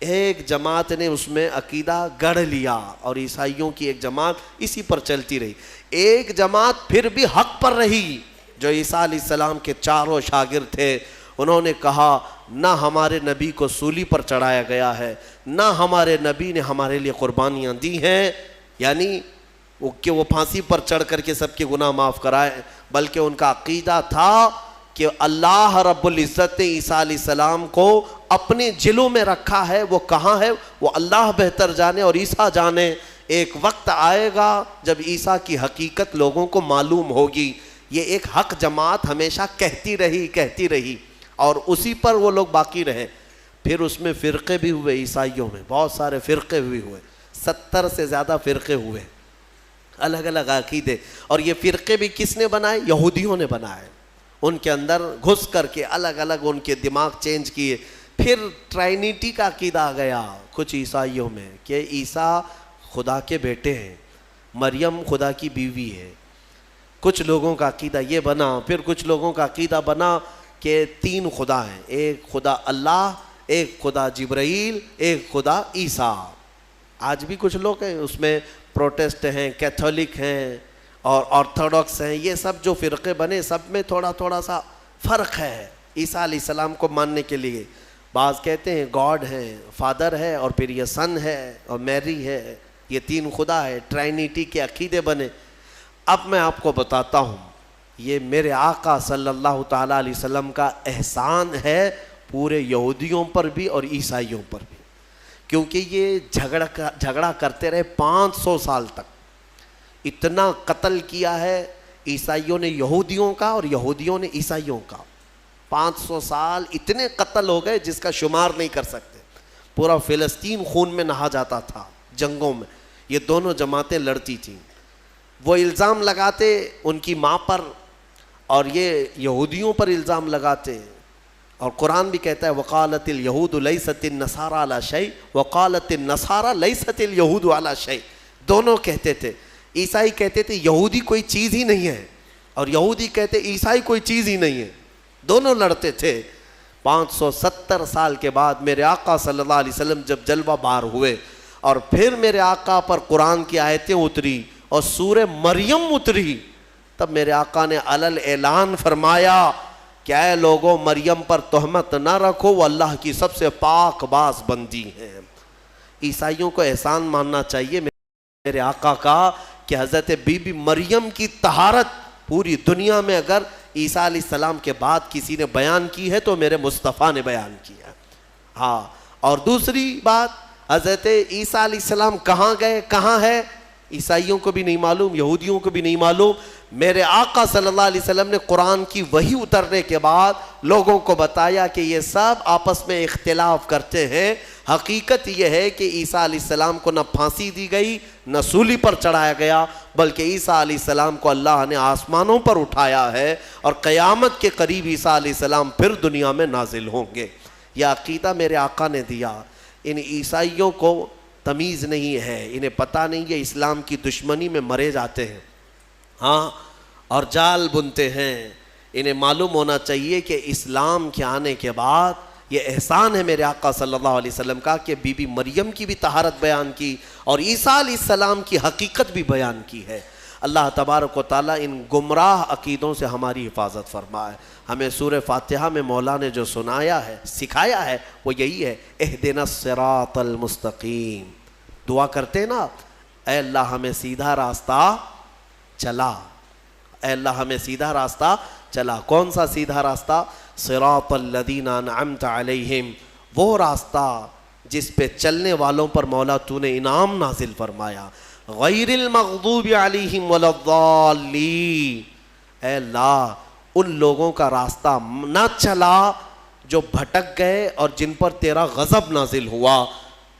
ایک جماعت نے اس میں عقیدہ گڑھ لیا اور عیسائیوں کی ایک جماعت اسی پر چلتی رہی. ایک جماعت پھر بھی حق پر رہی جو عیسیٰ علیہ السلام کے چاروں شاگرد تھے. انہوں نے کہا نہ ہمارے نبی کو سولی پر چڑھایا گیا ہے، نہ ہمارے نبی نے ہمارے لیے قربانیاں دی ہیں، یعنی کہ وہ پھانسی پر چڑھ کر کے سب کے گناہ معاف کرائے، بلکہ ان کا عقیدہ تھا کہ اللہ رب العزت نے عیسیٰ علیہ السلام کو اپنے جلوں میں رکھا ہے. وہ کہاں ہے وہ اللہ بہتر جانے اور عیسیٰ جانے. ایک وقت آئے گا جب عیسیٰ کی حقیقت لوگوں کو معلوم ہوگی. یہ ایک حق جماعت ہمیشہ کہتی رہی اور اسی پر وہ لوگ باقی رہے. پھر اس میں فرقے بھی ہوئے، عیسائیوں میں بہت سارے فرقے بھی ہوئے، 70 سے زیادہ فرقے ہوئے، الگ الگ عقیدے. اور یہ فرقے بھی کس نے بنائے؟ یہودیوں نے بنائے. ان کے اندر گھس کر کے الگ الگ ان کے دماغ چینج کیے. پھر ٹرائنیٹی کا عقیدہ آ گیا کچھ عیسائیوں میں کہ عیسیٰ خدا کے بیٹے ہیں، مریم خدا کی بیوی ہے. کچھ لوگوں کا عقیدہ یہ بنا. پھر کچھ لوگوں کا عقیدہ بنا کہ 3 خدا ہیں، ایک خدا اللہ، ایک خدا جبرائیل، ایک خدا عیسیٰ. آج بھی کچھ لوگ ہیں اس میں، پروٹسٹ ہیں، کیتھولک ہیں اور آرتھوڈاکس ہیں. یہ سب جو فرقے بنے سب میں تھوڑا تھوڑا سا فرق ہے عیسیٰ علیہ السلام کو ماننے کے لیے. بعض کہتے ہیں گاڈ ہے، فادر ہے، اور پھر یہ سن ہے اور میری ہے، یہ 3 خدا ہے. ٹرائنیٹی کے عقیدے بنے. اب میں آپ کو بتاتا ہوں یہ میرے آقا صلی اللہ تعالیٰ علیہ وسلم کا احسان ہے پورے یہودیوں پر بھی اور عیسائیوں پر بھی، کیونکہ یہ جھگڑا کرتے رہے 500 سال تک. اتنا قتل کیا ہے عیسائیوں نے یہودیوں کا اور یہودیوں نے عیسائیوں کا. 500 سال اتنے قتل ہو گئے جس کا شمار نہیں کر سکتے. پورا فلسطین خون میں نہا جاتا تھا جنگوں میں. یہ دونوں جماعتیں لڑتی تھیں. وہ الزام لگاتے ان کی ماں پر اور یہ یہودیوں پر الزام لگاتے. اور قرآن بھی کہتا ہے وقالت الیہود لیست النصارى علی شیء وقالت النصارى لیست الیہود علی شیء. دونوں کہتے تھے. عیسائی کہتے تھے یہودی کوئی چیز ہی نہیں ہے اور یہودی کہتے عیسائی کوئی چیز ہی نہیں ہے. دونوں لڑتے تھے. 570 سال کے بعد میرے آقا صلی اللہ علیہ وسلم جب جلوہ بار ہوئے اور پھر میرے آقا پر قرآن کی آیتیں اتری اور سورہ مریم اتری, تب میرے آقا نے علل اعلان فرمایا کہ اے لوگوں مریم پر تہمت نہ رکھو, وہ اللہ کی سب سے پاک باز بندی ہیں. عیسائیوں کو احسان ماننا چاہیے میرے آقا کا کہ حضرت بی بی مریم کی طہارت پوری دنیا میں اگر عیسیٰ علیہ السلام کے بعد کسی نے بیان کی ہے تو میرے مصطفیٰ نے بیان کیا. ہاں, اور دوسری بات حضرت عیسیٰ علیہ السلام کہاں گئے کہاں ہے عیسائیوں کو بھی نہیں معلوم, یہودیوں کو بھی نہیں معلوم. میرے آقا صلی اللہ علیہ وسلم نے قرآن کی وحی اترنے کے بعد لوگوں کو بتایا کہ یہ سب آپس میں اختلاف کرتے ہیں. حقیقت یہ ہے کہ عیسیٰ علیہ السلام کو نہ پھانسی دی گئی نہ سولی پر چڑھایا گیا, بلکہ عیسیٰ علیہ السلام کو اللہ نے آسمانوں پر اٹھایا ہے اور قیامت کے قریب عیسیٰ علیہ السلام پھر دنیا میں نازل ہوں گے. یہ عقیدہ میرے آقا نے دیا. ان عیسائیوں کو تمیز نہیں ہے, انہیں پتہ نہیں ہے اسلام کی دشمنی میں مرے جاتے ہیں ہاں اور جال بنتے ہیں. انہیں معلوم ہونا چاہیے کہ اسلام کے آنے کے بعد یہ احسان ہے میرے آقا صلی اللہ علیہ وسلم کا کہ بی بی مریم کی بھی طہارت بیان کی اور عیسیٰ علیہ السلام کی حقیقت بھی بیان کی ہے. اللہ تبارک و تعالیٰ ان گمراہ عقیدوں سے ہماری حفاظت فرمائے. ہمیں سورہ فاتحہ میں مولا نے جو سنایا ہے سکھایا ہے وہ یہی ہے اہدنا الصراط المستقیم. دعا کرتے نا اے اللہ ہمیں سیدھا راستہ چلا, اے اللہ ہمیں سیدھا راستہ چلا. کون سا سیدھا راستہ؟ صراط الذین انعمت علیہم, وہ راستہ جس پہ چلنے والوں پر مولا تو نے انعام نازل فرمایا. غیر المغضوب علیہم ولا الضالین, اے اللہ ان لوگوں کا راستہ نہ چلا جو بھٹک گئے اور جن پر تیرا غضب نازل ہوا.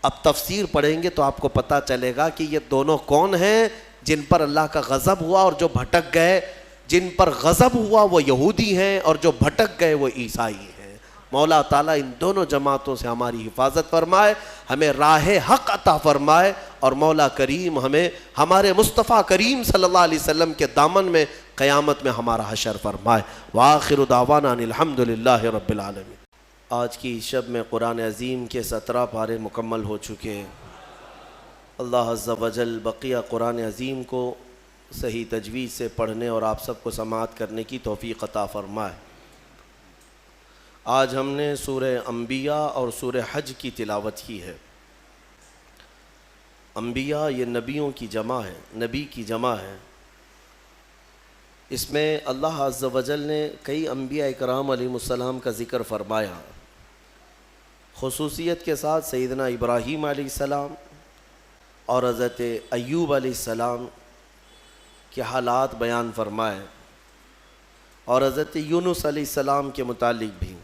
اب تفسیر پڑھیں گے تو آپ کو پتہ چلے گا کہ یہ دونوں کون ہیں جن پر اللہ کا غضب ہوا اور جو بھٹک گئے. جن پر غضب ہوا وہ یہودی ہیں اور جو بھٹک گئے وہ عیسائی ہیں. مولا تعالیٰ ان دونوں جماعتوں سے ہماری حفاظت فرمائے, ہمیں راہ حق عطا فرمائے اور مولا کریم ہمیں ہمارے مصطفیٰ کریم صلی اللہ علیہ وسلم کے دامن میں قیامت میں ہمارا حشر فرمائے. وآخر دعوانا ان الحمدللہ رب العالمین. آج کی شب میں قرآن عظیم کے 17 پارے مکمل ہو چکے. اللہ عز و جل بقیہ قرآن عظیم کو صحیح تجوید سے پڑھنے اور آپ سب کو سماعت کرنے کی توفیق عطا فرمائے. آج ہم نے سورہ انبیاء اور سورہ حج کی تلاوت کی ہے. انبیاء یہ نبیوں کی جمع ہے, نبی کی جمع ہے. اس میں اللہ عز و جل نے کئی انبیاء اکرام علیہ السلام کا ذکر فرمایا. خصوصیت کے ساتھ سیدنا ابراہیم علیہ السلام اور حضرت ایوب علیہ السلام کے حالات بیان فرمائے اور حضرت یونس علیہ السلام کے متعلق بھی.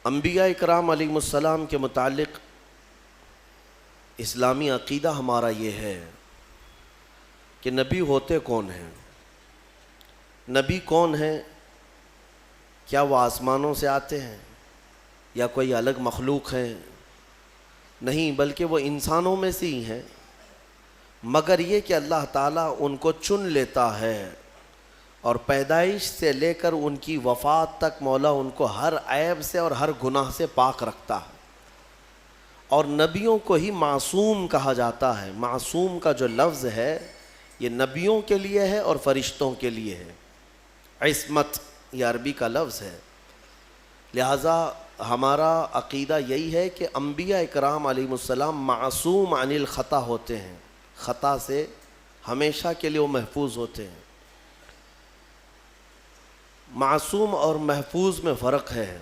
انبیاء اکرام علیہ السلام کے متعلق اسلامی عقیدہ ہمارا یہ ہے کہ نبی ہوتے کون ہیں, نبی کون ہیں, کیا وہ آسمانوں سے آتے ہیں یا کوئی الگ مخلوق ہیں؟ نہیں, بلکہ وہ انسانوں میں سے ہی ہیں, مگر یہ کہ اللہ تعالیٰ ان کو چن لیتا ہے اور پیدائش سے لے کر ان کی وفات تک مولا ان کو ہر عیب سے اور ہر گناہ سے پاک رکھتا ہے. اور نبیوں کو ہی معصوم کہا جاتا ہے. معصوم کا جو لفظ ہے یہ نبیوں کے لیے ہے اور فرشتوں کے لیے ہے. عصمت یہ عربی کا لفظ ہے. لہٰذا ہمارا عقیدہ یہی ہے کہ انبیاء اکرام علیہ السلام معصوم عن الخطا ہوتے ہیں, خطا سے ہمیشہ کے لیے وہ محفوظ ہوتے ہیں. معصوم اور محفوظ میں فرق ہے.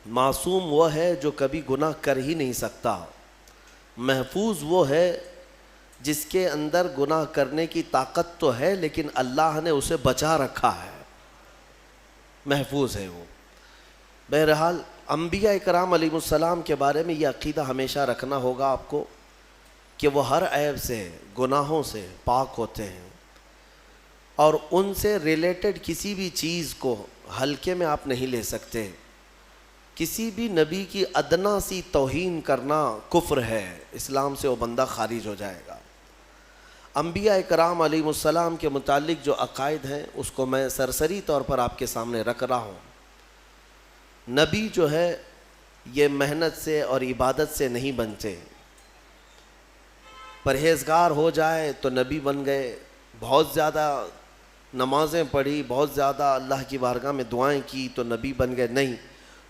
معصوم وہ ہے جو کبھی گناہ کر ہی نہیں سکتا, محفوظ وہ ہے جس کے اندر گناہ کرنے کی طاقت تو ہے لیکن اللہ نے اسے بچا رکھا ہے، محفوظ ہے وہ۔ بہرحال انبیاء کرام علیہ السلام کے بارے میں یہ عقیدہ ہمیشہ رکھنا ہوگا آپ کو کہ وہ ہر عیب سے، گناہوں سے پاک ہوتے ہیں، اور ان سے ریلیٹڈ کسی بھی چیز کو ہلکے میں آپ نہیں لے سکتے۔ کسی بھی نبی کی ادنا سی توہین کرنا کفر ہے، اسلام سے وہ بندہ خارج ہو جائے گا۔ انبیاء کرام علیہ السلام کے متعلق جو عقائد ہیں اس کو میں سرسری طور پر آپ کے سامنے رکھ رہا ہوں۔ نبی جو ہے یہ محنت سے اور عبادت سے نہیں بنتے، پرہیزگار ہو جائے تو نبی بن گئے، بہت زیادہ نمازیں پڑھی، بہت زیادہ اللہ کی بارگاہ میں دعائیں کی تو نبی بن گئے، نہیں۔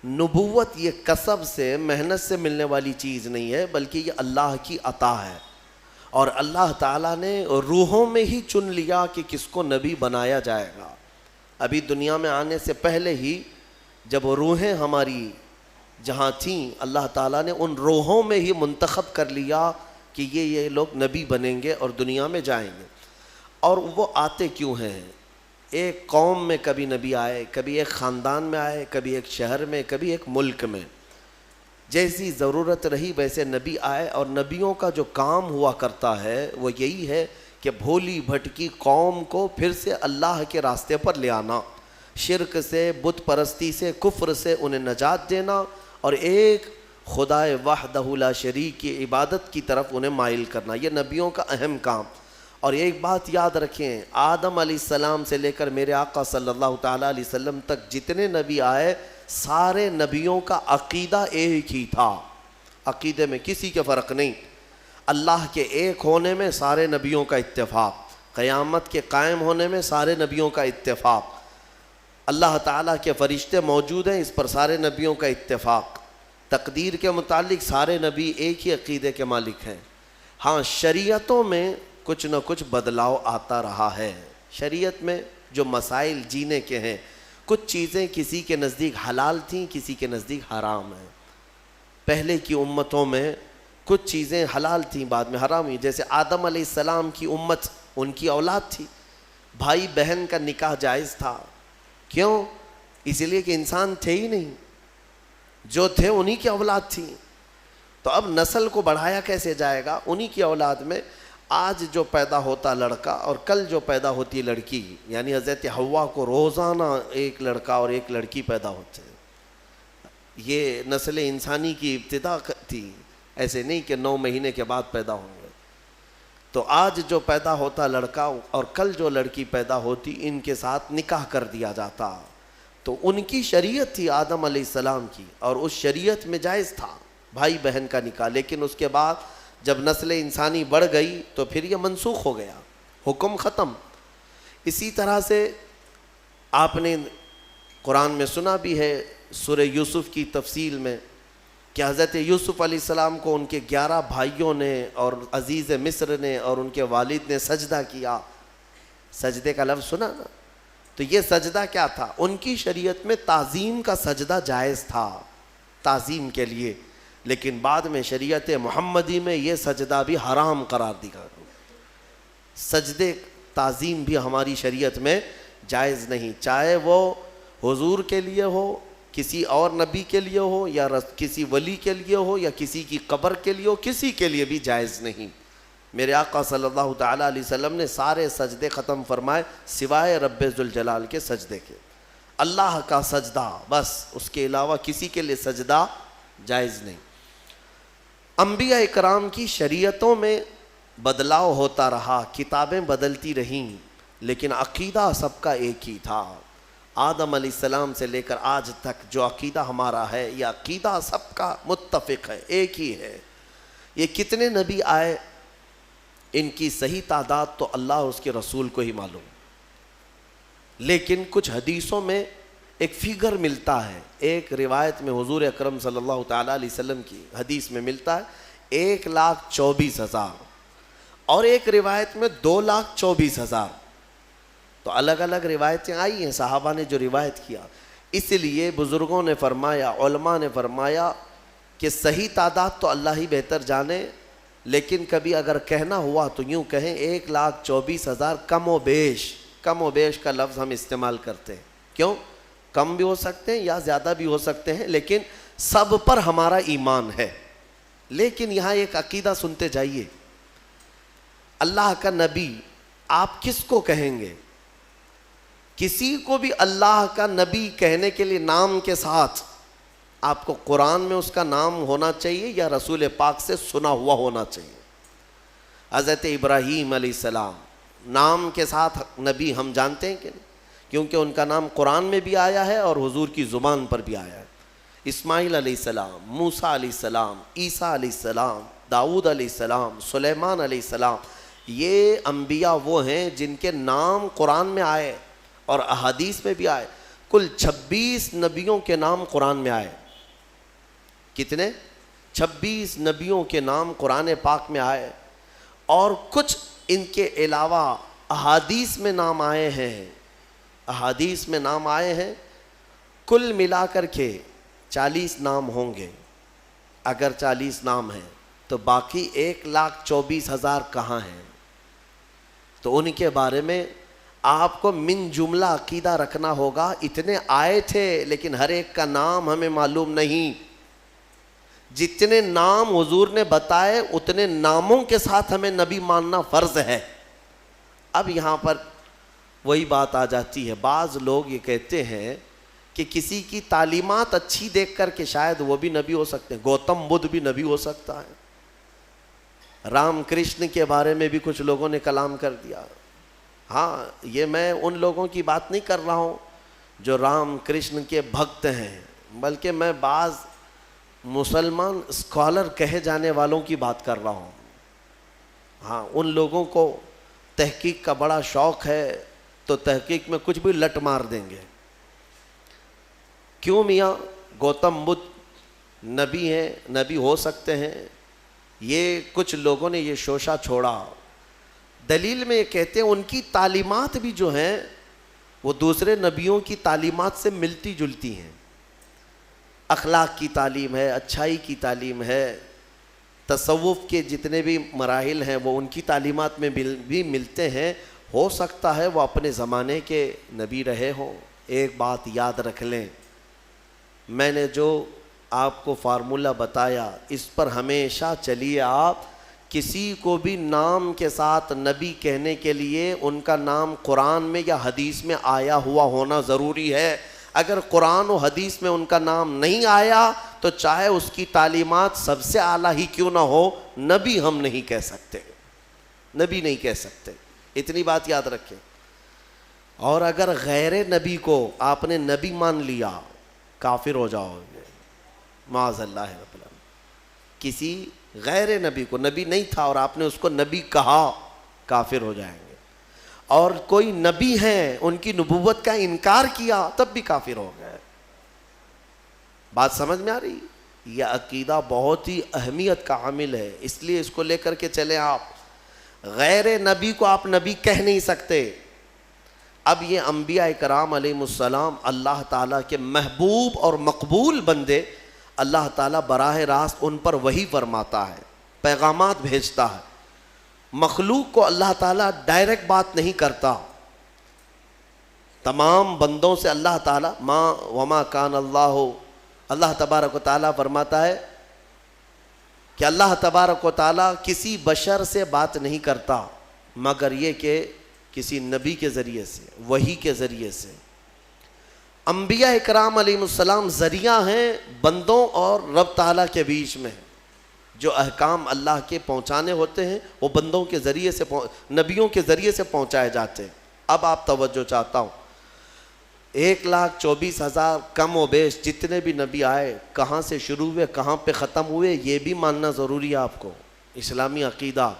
نبوت یہ کسب سے، محنت سے ملنے والی چیز نہیں ہے، بلکہ یہ اللہ کی عطا ہے، اور اللہ تعالیٰ نے روحوں میں ہی چن لیا کہ کس کو نبی بنایا جائے گا۔ ابھی دنیا میں آنے سے پہلے ہی جب روحیں ہماری جہاں تھیں، اللہ تعالیٰ نے ان روحوں میں ہی منتخب کر لیا کہ یہ لوگ نبی بنیں گے اور دنیا میں جائیں گے۔ اور وہ آتے کیوں ہیں؟ ایک قوم میں کبھی نبی آئے، کبھی ایک خاندان میں آئے، کبھی ایک شہر میں، کبھی ایک ملک میں، جیسی ضرورت رہی ویسے نبی آئے۔ اور نبیوں کا جو کام ہوا کرتا ہے وہ یہی ہے کہ بھولی بھٹکی قوم کو پھر سے اللہ کے راستے پر لے آنا، شرک سے، بت پرستی سے، کفر سے انہیں نجات دینا، اور ایک خدائے وحدہ لا شریک کی عبادت کی طرف انہیں مائل کرنا، یہ نبیوں کا اہم کام۔ اور ایک بات یاد رکھیں، آدم علیہ السلام سے لے کر میرے آقا صلی اللہ تعالیٰ علیہ وسلم تک جتنے نبی آئے، سارے نبیوں کا عقیدہ ایک ہی تھا، عقیدے میں کسی کے فرق نہیں۔ اللہ کے ایک ہونے میں سارے نبیوں کا اتفاق، قیامت کے قائم ہونے میں سارے نبیوں کا اتفاق، اللہ تعالیٰ کے فرشتے موجود ہیں اس پر سارے نبیوں کا اتفاق، تقدیر کے متعلق سارے نبی ایک ہی عقیدے کے مالک ہیں۔ ہاں، شریعتوں میں کچھ نہ کچھ بدلاؤ آتا رہا ہے۔ شریعت میں جو مسائل جینے کے ہیں، کچھ چیزیں کسی کے نزدیک حلال تھیں، کسی کے نزدیک حرام ہیں۔ پہلے کی امتوں میں کچھ چیزیں حلال تھیں، بعد میں حرام ہوئی۔ جیسے آدم علیہ السلام کی امت، ان کی اولاد تھی، بھائی بہن کا نکاح جائز تھا۔ کیوں؟ اس لیے کہ انسان تھے ہی نہیں، جو تھے انہی کی اولاد تھی۔ تو اب نسل کو بڑھایا کیسے جائے گا؟ انہی کی اولاد میں آج جو پیدا ہوتا لڑکا اور کل جو پیدا ہوتی لڑکی، یعنی حضرت حوا کو روزانہ ایک لڑکا اور ایک لڑکی پیدا ہوتے ہیں۔ یہ نسل انسانی کی ابتدا تھی، ایسے نہیں کہ 9 مہینے کے بعد پیدا ہوں گے۔ تو آج جو پیدا ہوتا لڑکا اور کل جو لڑکی پیدا ہوتی، ان کے ساتھ نکاح کر دیا جاتا۔ تو ان کی شریعت تھی آدم علیہ السلام کی، اور اس شریعت میں جائز تھا بھائی بہن کا نکاح، لیکن اس کے بعد جب نسل انسانی بڑھ گئی تو پھر یہ منسوخ ہو گیا، حکم ختم۔ اسی طرح سے آپ نے قرآن میں سنا بھی ہے سورہ یوسف کی تفصیل میں کہ حضرت یوسف علیہ السلام کو ان کے 11 بھائیوں نے اور عزیز مصر نے اور ان کے والد نے سجدہ کیا۔ سجدے کا لفظ سنا نا؟ تو یہ سجدہ کیا تھا؟ ان کی شریعت میں تعظیم کا سجدہ جائز تھا، تعظیم کے لیے، لیکن بعد میں شریعت محمدی میں یہ سجدہ بھی حرام قرار دیا۔ سجدے تعظیم بھی ہماری شریعت میں جائز نہیں، چاہے وہ حضور کے لیے ہو، کسی اور نبی کے لیے ہو، یا کسی ولی کے لیے ہو، یا کسی کی قبر کے لیے ہو، کسی کے لیے بھی جائز نہیں۔ میرے آقا صلی اللہ تعالیٰ علیہ وسلم نے سارے سجدے ختم فرمائے سوائے رب ذوالجلال کے سجدے کے، اللہ کا سجدہ بس، اس کے علاوہ کسی کے لیے سجدہ جائز نہیں۔ انبیاء اکرام کی شریعتوں میں بدلاؤ ہوتا رہا، کتابیں بدلتی رہیں، لیکن عقیدہ سب کا ایک ہی تھا۔ آدم علیہ السلام سے لے کر آج تک جو عقیدہ ہمارا ہے، یہ عقیدہ سب کا متفق ہے، ایک ہی ہے۔ یہ کتنے نبی آئے، ان کی صحیح تعداد تو اللہ اور اس کے رسول کو ہی معلوم، لیکن کچھ حدیثوں میں ایک فگر ملتا ہے۔ ایک روایت میں حضور اکرم صلی اللہ تعالیٰ علیہ وسلم کی حدیث میں ملتا ہے 1,24,000، اور ایک روایت میں 2,24,000۔ تو الگ الگ روایتیں آئی ہیں، صحابہ نے جو روایت کیا، اس لیے بزرگوں نے فرمایا، علماء نے فرمایا کہ صحیح تعداد تو اللہ ہی بہتر جانے، لیکن کبھی اگر کہنا ہوا تو یوں کہیں 1,24,000 کم و بیش کا لفظ ہم استعمال کرتے ہیں. کیوں؟ کم بھی ہو سکتے ہیں یا زیادہ بھی ہو سکتے ہیں، لیکن سب پر ہمارا ایمان ہے. لیکن یہاں ایک عقیدہ سنتے جائیے، اللہ کا نبی آپ کس کو کہیں گے؟ کسی کو بھی اللہ کا نبی کہنے کے لیے نام کے ساتھ آپ کو قرآن میں اس کا نام ہونا چاہیے یا رسول پاک سے سنا ہوا ہونا چاہیے. حضرت ابراہیم علیہ السلام نام کے ساتھ نبی ہم جانتے ہیں کہ نہیں؟ کیونکہ ان کا نام قرآن میں بھی آیا ہے اور حضور کی زبان پر بھی آیا ہے. اسماعیل علیہ السلام، موسیٰ علیہ السلام، عیسیٰ علیہ السلام، داؤد علیہ السلام، سلیمان علیہ السلام، یہ انبیاء وہ ہیں جن کے نام قرآن میں آئے اور احادیث میں بھی آئے. کل 26 نبیوں کے نام قرآن میں آئے. کتنے؟ 26 نبیوں کے نام قرآن پاک میں آئے، اور کچھ ان کے علاوہ احادیث میں نام آئے ہیں. کل ملا کر کے 40 نام ہوں گے. اگر 40 نام ہیں تو باقی 1,24,000 کہاں ہیں؟ تو ان کے بارے میں آپ کو من جملہ عقیدہ رکھنا ہوگا. اتنے آئے تھے لیکن ہر ایک کا نام ہمیں معلوم نہیں. جتنے نام حضور نے بتائے اتنے ناموں کے ساتھ ہمیں نبی ماننا فرض ہے. اب یہاں پر وہی بات آ جاتی ہے، بعض لوگ یہ کہتے ہیں کہ کسی کی تعلیمات اچھی دیکھ کر کے شاید وہ بھی نبی ہو سکتے ہیں. گوتم بدھ بھی نبی ہو سکتا ہے. رام کرشن کے بارے میں بھی کچھ لوگوں نے کلام کر دیا. ہاں، یہ میں ان لوگوں کی بات نہیں کر رہا ہوں جو رام کرشن کے بھکت ہیں، بلکہ میں بعض مسلمان اسکالر کہے جانے والوں کی بات کر رہا ہوں. ہاں، ان لوگوں کو تحقیق کا بڑا شوق ہے تو تحقیق میں کچھ بھی لٹ مار دیں گے. کیوں میاں گوتم بدھ نبی ہیں، نبی ہو سکتے ہیں؟ یہ کچھ لوگوں نے یہ شوشہ چھوڑا. دلیل میں یہ کہتے ہیں ان کی تعلیمات بھی جو ہیں وہ دوسرے نبیوں کی تعلیمات سے ملتی جلتی ہیں. اخلاق کی تعلیم ہے، اچھائی کی تعلیم ہے، تصوف کے جتنے بھی مراحل ہیں وہ ان کی تعلیمات میں بھی ملتے ہیں. ہو سکتا ہے وہ اپنے زمانے کے نبی رہے ہوں. ایک بات یاد رکھ لیں، میں نے جو آپ کو فارمولہ بتایا اس پر ہمیشہ چلیے. آپ کسی کو بھی نام کے ساتھ نبی کہنے کے لیے ان کا نام قرآن میں یا حدیث میں آیا ہوا ہونا ضروری ہے. اگر قرآن و حدیث میں ان کا نام نہیں آیا تو چاہے اس کی تعلیمات سب سے اعلیٰ ہی کیوں نہ ہو، نبی ہم نہیں کہہ سکتے، نبی نہیں کہہ سکتے. اتنی بات یاد رکھیں. اور اگر غیر نبی کو آپ نے نبی مان لیا کافر ہو جاؤ گے، معاذ اللہ رب العالمین. کسی غیر نبی کو، نبی نہیں تھا اور آپ نے اس کو نبی کہا، کافر ہو جائیں گے. اور کوئی نبی ہیں ان کی نبوت کا انکار کیا تب بھی کافر ہو گئے. بات سمجھ میں آ رہی؟ یہ عقیدہ بہت ہی اہمیت کا عامل ہے، اس لیے اس کو لے کر کے چلیں. آپ غیر نبی کو آپ نبی کہہ نہیں سکتے. اب یہ انبیاء کرام علیہ السلام اللہ تعالیٰ کے محبوب اور مقبول بندے، اللہ تعالیٰ براہ راست ان پر وحی فرماتا ہے، پیغامات بھیجتا ہے. مخلوق کو اللہ تعالیٰ ڈائریکٹ بات نہیں کرتا. تمام بندوں سے اللہ تعالیٰ وما کان اللہ تبارک و تعالیٰ فرماتا ہے کہ اللہ تبارک و تعالیٰ کسی بشر سے بات نہیں کرتا مگر یہ کہ کسی نبی کے ذریعے سے، وحی کے ذریعے سے. انبیاء اکرام علیہ السلام ذریعہ ہیں بندوں اور رب تعالیٰ کے بیچ میں. جو احکام اللہ کے پہنچانے ہوتے ہیں وہ بندوں کے ذریعے سے، نبیوں کے ذریعے سے پہنچائے جاتے ہیں. اب آپ توجہ چاہتا ہوں، 1,24,000 کم و بیش جتنے بھی نبی آئے کہاں سے شروع ہوئے کہاں پہ ختم ہوئے یہ بھی ماننا ضروری ہے آپ کو. اسلامی عقیدہ،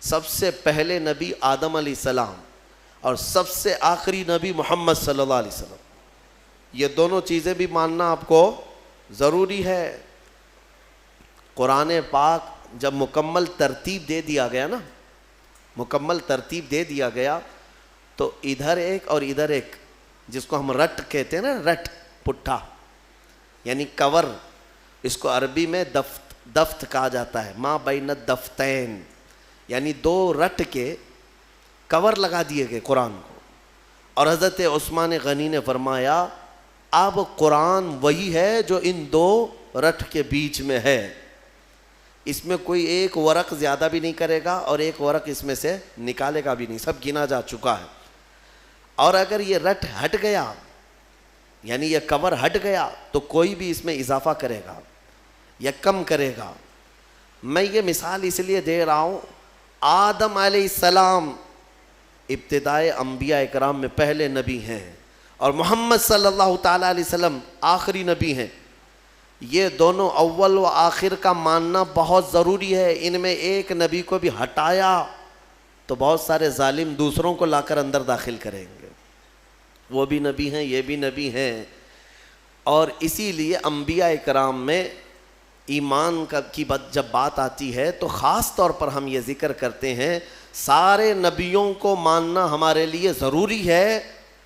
سب سے پہلے نبی آدم علیہ السلام اور سب سے آخری نبی محمد صلی اللہ علیہ وسلم، یہ دونوں چیزیں بھی ماننا آپ کو ضروری ہے. قرآن پاک جب مکمل ترتیب دے دیا گیا نا، مکمل ترتیب دے دیا گیا تو ادھر ایک اور ادھر ایک، جس کو ہم رٹ کہتے ہیں نا، رٹ پٹھا یعنی کور، اس کو عربی میں دفت کہا جاتا ہے، ما بین الدفتین، یعنی دو رٹ کے کور لگا دیے گئے قرآن کو. اور حضرت عثمان غنی نے فرمایا اب قرآن وہی ہے جو ان دو رٹ کے بیچ میں ہے، اس میں کوئی ایک ورق زیادہ بھی نہیں کرے گا اور ایک ورق اس میں سے نکالے گا بھی نہیں، سب گنا جا چکا ہے. اور اگر یہ رٹ ہٹ گیا، یعنی یہ کور ہٹ گیا، تو کوئی بھی اس میں اضافہ کرے گا یا کم کرے گا. میں یہ مثال اس لیے دے رہا ہوں، آدم علیہ السلام ابتدائے انبیاء اکرام میں پہلے نبی ہیں، اور محمد صلی اللہ تعالیٰ علیہ وسلم آخری نبی ہیں. یہ دونوں اول و آخر کا ماننا بہت ضروری ہے. ان میں ایک نبی کو بھی ہٹایا تو بہت سارے ظالم دوسروں کو لا کر اندر داخل کریں گے. وہ بھی نبی ہیں، یہ بھی نبی ہیں. اور اسی لیے انبیاء اکرام میں ایمان کی جب بات آتی ہے تو خاص طور پر ہم یہ ذکر کرتے ہیں سارے نبیوں کو ماننا ہمارے لیے ضروری ہے،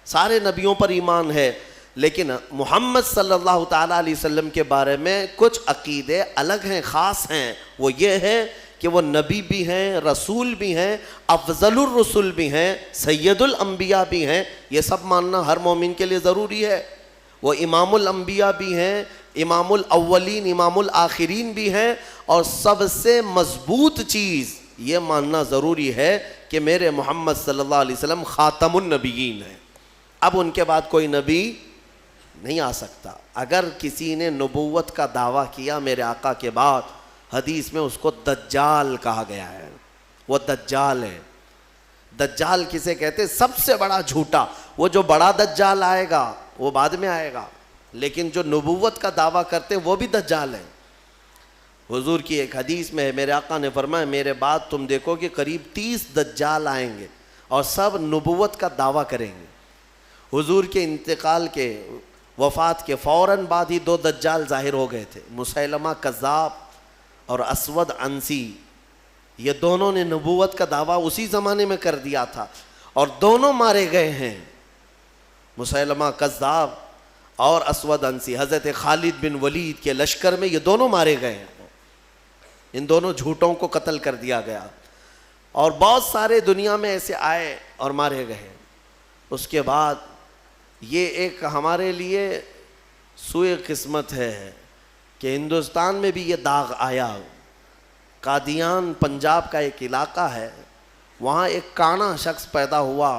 سارے نبیوں پر ایمان ہے، لیکن محمد صلی اللہ تعالیٰ علیہ وسلم کے بارے میں کچھ عقیدے الگ ہیں، خاص ہیں. وہ یہ ہے کہ وہ نبی بھی ہیں، رسول بھی ہیں، افضل الرسل بھی ہیں، سید الانبیاء بھی ہیں. یہ سب ماننا ہر مومن کے لیے ضروری ہے. وہ امام الانبیاء بھی ہیں، امام الاولین امام الآخرین بھی ہیں، اور سب سے مضبوط چیز یہ ماننا ضروری ہے کہ میرے محمد صلی اللہ علیہ وسلم خاتم النبیین ہیں. اب ان کے بعد کوئی نبی نہیں آ سکتا. اگر کسی نے نبوت کا دعویٰ کیا میرے آقا کے بعد، حدیث میں اس کو دجال کہا گیا ہے. وہ دجال ہے. دجال کسے کہتے؟ سب سے بڑا جھوٹا. وہ جو بڑا دجال آئے گا وہ بعد میں آئے گا، لیکن جو نبوت کا دعویٰ کرتے وہ بھی دجال ہیں. حضور کی ایک حدیث میں ہے، میرے آقا نے فرمایا میرے بعد تم دیکھو کہ قریب 30 دجال آئیں گے اور سب نبوت کا دعویٰ کریں گے. حضور کے انتقال کے وفات کے فوراً بعد ہی 2 دجال ظاہر ہو گئے تھے، مسیلمہ کذاب اور اسود عنسی. یہ دونوں نے نبوت کا دعویٰ اسی زمانے میں کر دیا تھا اور دونوں مارے گئے ہیں. مسیلمہ کذاب اور اسود عنسی حضرت خالد بن ولید کے لشکر میں یہ دونوں مارے گئے ہیں. ان دونوں جھوٹوں کو قتل کر دیا گیا، اور بہت سارے دنیا میں ایسے آئے اور مارے گئے. اس کے بعد یہ ایک ہمارے لیے سوئے قسمت ہے کہ ہندوستان میں بھی یہ داغ آیا. قادیان پنجاب کا ایک علاقہ ہے، وہاں ایک کانا شخص پیدا ہوا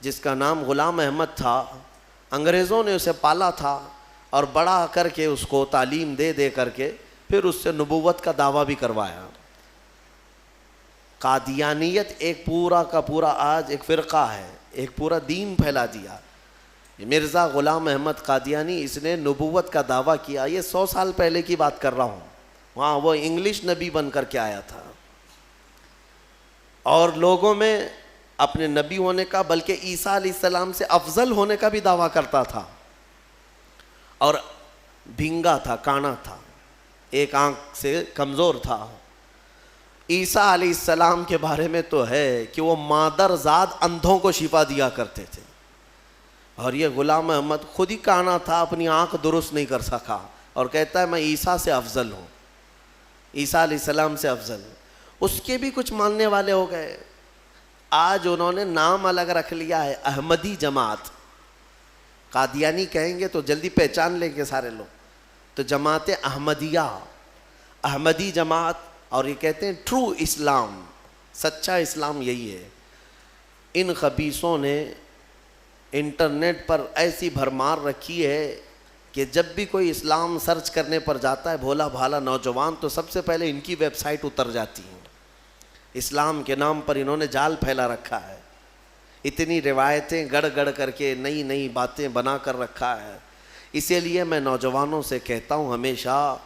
جس کا نام غلام احمد تھا. انگریزوں نے اسے پالا تھا اور بڑا کر کے اس کو تعلیم دے دے کر کے پھر اس سے نبوت کا دعویٰ بھی کروایا. قادیانیت ایک پورا کا پورا آج ایک فرقہ ہے، ایک پورا دین پھیلا دیا. مرزا غلام احمد قادیانی، اس نے نبوت کا دعویٰ کیا. یہ 100 سال پہلے کی بات کر رہا ہوں. وہاں وہ انگلش نبی بن کر کے آیا تھا اور لوگوں میں اپنے نبی ہونے کا بلکہ عیسیٰ علیہ السلام سے افضل ہونے کا بھی دعویٰ کرتا تھا. اور بھینگا تھا، کانا تھا، ایک آنکھ سے کمزور تھا. عیسیٰ علیہ السلام کے بارے میں تو ہے کہ وہ مادر ذات اندھوں کو شفا دیا کرتے تھے، اور یہ غلام احمد خود ہی کانا تھا، اپنی آنکھ درست نہیں کر سکا اور کہتا ہے میں عیسیٰ سے افضل ہوں، عیسیٰ علیہ السلام سے افضل. اس کے بھی کچھ ماننے والے ہو گئے. آج انہوں نے نام الگ رکھ لیا ہے، احمدی جماعت. قادیانی کہیں گے تو جلدی پہچان لیں گے سارے لوگ. تو جماعت احمدیہ، احمدی جماعت، اور یہ کہتے ہیں ٹرو اسلام، سچا اسلام یہی ہے. ان خبیثوں نے انٹرنیٹ پر ایسی بھرمار رکھی ہے کہ جب بھی کوئی اسلام سرچ کرنے پر جاتا ہے بھولا بھالا نوجوان تو سب سے پہلے ان کی ویب سائٹ اتر جاتی ہیں. اسلام کے نام پر انہوں نے جال پھیلا رکھا ہے، اتنی روایتیں گڑ گڑ کر کے نئی نئی باتیں بنا کر رکھا ہے. اسی لیے میں نوجوانوں سے کہتا ہوں ہمیشہ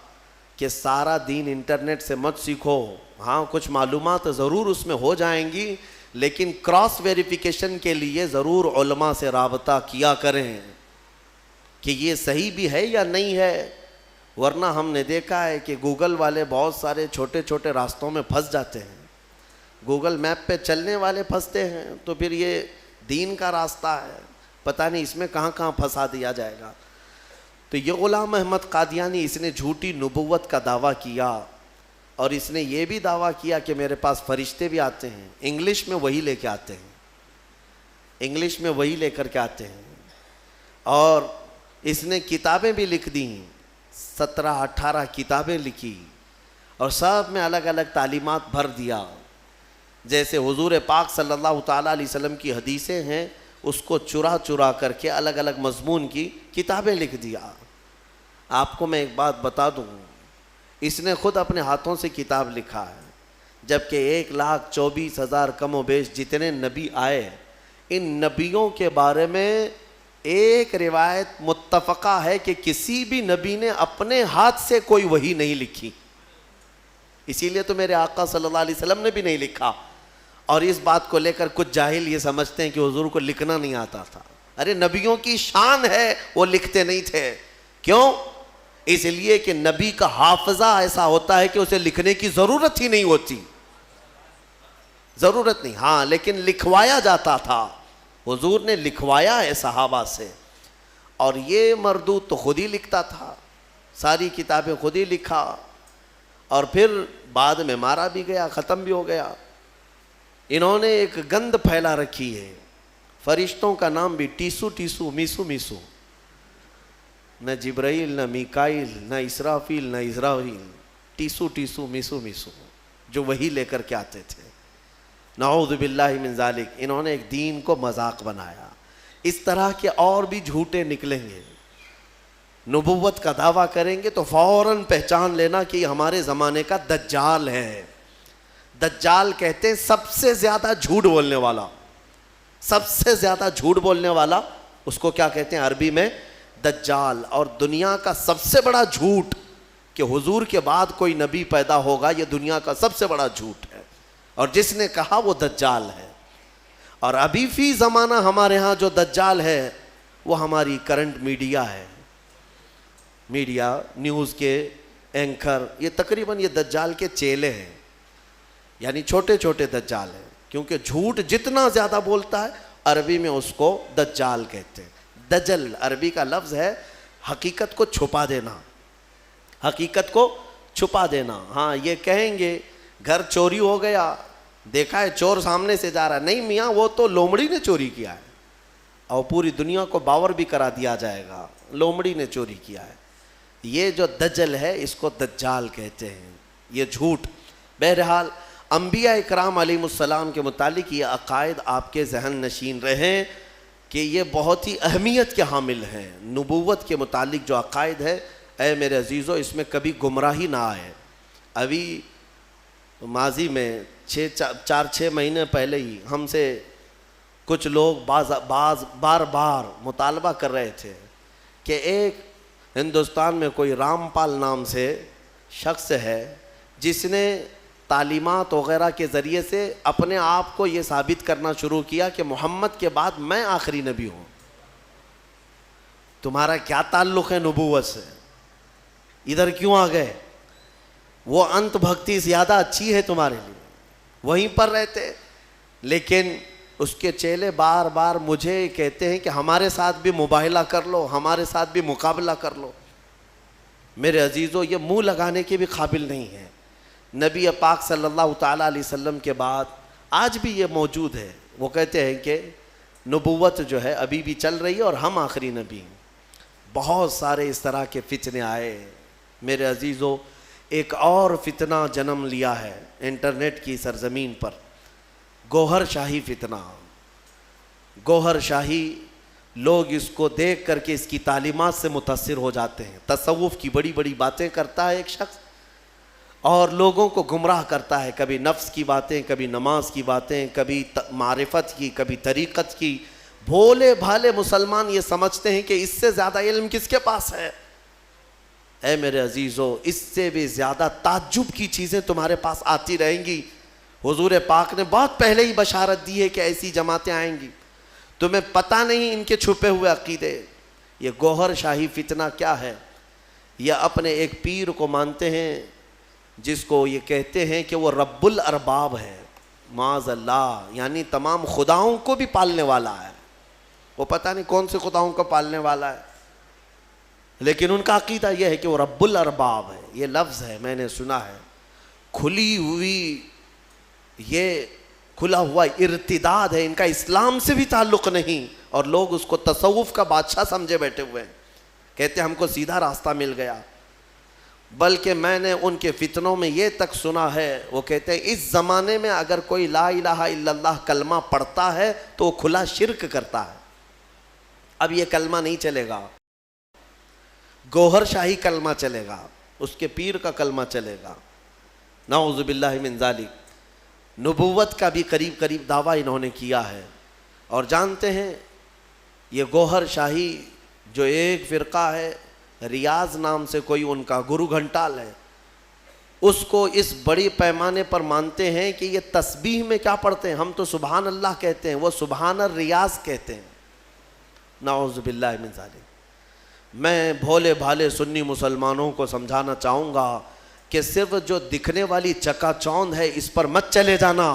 کہ سارا دین انٹرنیٹ سے مت سیکھو. ہاں کچھ معلومات ضرور اس میں ہو جائیں گی، لیکن کراس ویریفیکیشن کے لیے ضرور علماء سے رابطہ کیا کریں کہ یہ صحیح بھی ہے یا نہیں ہے. ورنہ ہم نے دیکھا ہے کہ گوگل والے بہت سارے چھوٹے چھوٹے راستوں میں پھنس جاتے ہیں. گوگل میپ پہ چلنے والے پھنستے ہیں تو پھر یہ دین کا راستہ ہے، پتہ نہیں اس میں کہاں کہاں پھنسا دیا جائے گا. تو یہ غلام احمد قادیانی، اس نے جھوٹی نبوت کا دعویٰ کیا، اور اس نے یہ بھی دعویٰ کیا کہ میرے پاس فرشتے بھی آتے ہیں، انگلش میں وہی لے کے آتے ہیں، انگلش میں وہی لے کر کے آتے ہیں، اور اس نے کتابیں بھی لکھ دیں، 17-18 کتابیں لکھی، اور سب میں الگ الگ تعلیمات بھر دیا۔ جیسے حضور پاک صلی اللہ تعالیٰ علیہ وسلم کی حدیثیں ہیں، اس کو چرا چرا کر کے الگ الگ مضمون کی کتابیں لکھ دیا۔ آپ کو میں ایک بات بتا دوں، اس نے خود اپنے ہاتھوں سے کتاب لکھا ہے، جبکہ 1,24,000 کم و بیش جتنے نبی آئے، ان نبیوں کے بارے میں ایک روایت متفقہ ہے کہ کسی بھی نبی نے اپنے ہاتھ سے کوئی وحی نہیں لکھی، اسی لیے تو میرے آقا صلی اللہ علیہ وسلم نے بھی نہیں لکھا۔ اور اس بات کو لے کر کچھ جاہل یہ سمجھتے ہیں کہ حضور کو لکھنا نہیں آتا تھا۔ ارے نبیوں کی شان ہے وہ لکھتے نہیں تھے، کیوں؟ اس لیے کہ نبی کا حافظہ ایسا ہوتا ہے کہ اسے لکھنے کی ضرورت ہی نہیں ہوتی، ضرورت نہیں، ہاں لیکن لکھوایا جاتا تھا، حضور نے لکھوایا ہے صحابہ سے، اور یہ مردود تو خود ہی لکھتا تھا، ساری کتابیں خود ہی لکھا، اور پھر بعد میں مارا بھی گیا، ختم بھی ہو گیا۔ انہوں نے ایک گند پھیلا رکھی ہے، فرشتوں کا نام بھی ٹیسو ٹیسو، میسو میسو، نہ جبرائیل نہ میکائیل نہ اسرافیل نہ اسرائیل، ٹیسو ٹیسو میسو میسو، جو وہی لے کر کے آتے تھے۔ نعوذ باللہ من ذالک، انہوں نے ایک دین کو مذاق بنایا۔ اس طرح کے اور بھی جھوٹے نکلیں گے، نبوت کا دعویٰ کریں گے تو فوراً پہچان لینا کہ یہ ہمارے زمانے کا دجال ہے۔ دجال کہتے ہیں سب سے زیادہ جھوٹ بولنے والا، سب سے زیادہ جھوٹ بولنے والا، اس کو کیا کہتے ہیں عربی میں؟ دجال۔ اور دنیا کا سب سے بڑا جھوٹ کہ حضور کے بعد کوئی نبی پیدا ہوگا، یہ دنیا کا سب سے بڑا جھوٹ ہے، اور جس نے کہا وہ دجال ہے۔ اور ابھی فی زمانہ ہمارے ہاں جو دجال ہے وہ ہماری کرنٹ میڈیا ہے، میڈیا، نیوز کے اینکر، یہ تقریباً یہ دجال کے چیلے ہیں، یعنی چھوٹے چھوٹے دجال ہیں، کیونکہ جھوٹ جتنا زیادہ بولتا ہے عربی میں اس کو دجال کہتے ہیں۔ دجل عربی کا لفظ ہے حقیقت کو چھپا دینا، حقیقت کو چھپا دینا۔ ہاں یہ کہیں گے گھر چوری ہو گیا، دیکھا ہے چور سامنے سے جا رہا ہے، نہیں میاں وہ تو لومڑی نے چوری کیا ہے، اور پوری دنیا کو باور بھی کرا دیا جائے گا لومڑی نے چوری کیا ہے۔ یہ جو دجل ہے اس کو دجال کہتے ہیں، یہ جھوٹ۔ بہرحال انبیاء اکرام علیہ السلام کے متعلق یہ عقائد آپ کے ذہن نشین رہیں کہ یہ بہت ہی اہمیت کے حامل ہیں۔ نبوت کے متعلق جو عقائد ہے، اے میرے عزیزو، اس میں کبھی گمراہی نہ آئے۔ ابھی ماضی میں 4-6 مہینے پہلے ہی ہم سے کچھ لوگ بار بار مطالبہ کر رہے تھے کہ ایک ہندوستان میں کوئی رام پال نام سے شخص ہے جس نے تعلیمات وغیرہ کے ذریعے سے اپنے آپ کو یہ ثابت کرنا شروع کیا کہ محمد کے بعد میں آخری نبی ہوں۔ تمہارا کیا تعلق ہے نبوت سے؟ ادھر کیوں آ گئے؟ وہ انت بھکتی زیادہ اچھی ہے تمہارے لیے، وہیں پر رہتے۔ لیکن اس کے چیلے بار بار مجھے کہتے ہیں کہ ہمارے ساتھ بھی مباہلہ کر لو، ہمارے ساتھ بھی مقابلہ کر لو۔ میرے عزیزو، یہ منہ لگانے کے بھی قابل نہیں ہے۔ نبی پاک صلی اللہ تعالیٰ علیہ وسلم کے بعد آج بھی یہ موجود ہے، وہ کہتے ہیں کہ نبوت جو ہے ابھی بھی چل رہی ہے اور ہم آخری نبی ہیں۔ بہت سارے اس طرح کے فتنے آئے۔ میرے عزیزو، ایک اور فتنہ جنم لیا ہے انٹرنیٹ کی سرزمین پر، گوہر شاہی فتنہ۔ گوہر شاہی، لوگ اس کو دیکھ کر کے اس کی تعلیمات سے متاثر ہو جاتے ہیں۔ تصوف کی بڑی بڑی باتیں کرتا ہے ایک شخص اور لوگوں کو گمراہ کرتا ہے، کبھی نفس کی باتیں، کبھی نماز کی باتیں، کبھی معرفت کی، کبھی طریقت کی۔ بھولے بھالے مسلمان یہ سمجھتے ہیں کہ اس سے زیادہ علم کس کے پاس ہے۔ اے میرے عزیزو، اس سے بھی زیادہ تعجب کی چیزیں تمہارے پاس آتی رہیں گی۔ حضور پاک نے بہت پہلے ہی بشارت دی ہے کہ ایسی جماعتیں آئیں گی، تمہیں پتہ نہیں ان کے چھپے ہوئے عقیدے۔ یہ گوہر شاہی فتنہ کیا ہے؟ یہ اپنے ایک پیر کو مانتے ہیں جس کو یہ کہتے ہیں کہ وہ رب الارباب ہے، معاذ اللہ، یعنی تمام خداؤں کو بھی پالنے والا ہے۔ وہ پتہ نہیں کون سے خداؤں کو پالنے والا ہے۔ لیکن ان کا عقیدہ یہ ہے کہ وہ رب الارباب ہے. یہ لفظ ہے میں نے سنا ہے, کھلی ہوئی, یہ کھلا ہوا ارتداد ہے, ان کا اسلام سے بھی تعلق نہیں, اور لوگ اس کو تصوف کا بادشاہ سمجھے بیٹھے ہوئے ہیں, کہتے ہیں ہم کو سیدھا راستہ مل گیا. بلکہ میں نے ان کے فتنوں میں یہ تک سنا ہے, وہ کہتے ہیں اس زمانے میں اگر کوئی لا الہ الا اللہ کلمہ پڑھتا ہے تو وہ کھلا شرک کرتا ہے. اب یہ کلمہ نہیں چلے گا, گوہر شاہی کلمہ چلے گا, اس کے پیر کا کلمہ چلے گا. نعوذ باللہ من ذالک. نبوت کا بھی قریب قریب دعویٰ انہوں نے کیا ہے. اور جانتے ہیں یہ گوہر شاہی جو ایک فرقہ ہے, ریاض نام سے کوئی ان کا گرو گھنٹال ہے, اس کو اس بڑی پیمانے پر مانتے ہیں کہ یہ تسبیح میں کیا پڑھتے ہیں, ہم تو سبحان اللہ کہتے ہیں, وہ سبحان الریاض کہتے ہیں. نعوذ باللہ من ذالک. میں بھولے بھالے سنی مسلمانوں کو سمجھانا چاہوں گا کہ صرف جو دکھنے والی چکا چوند ہے اس پر مت چلے جانا.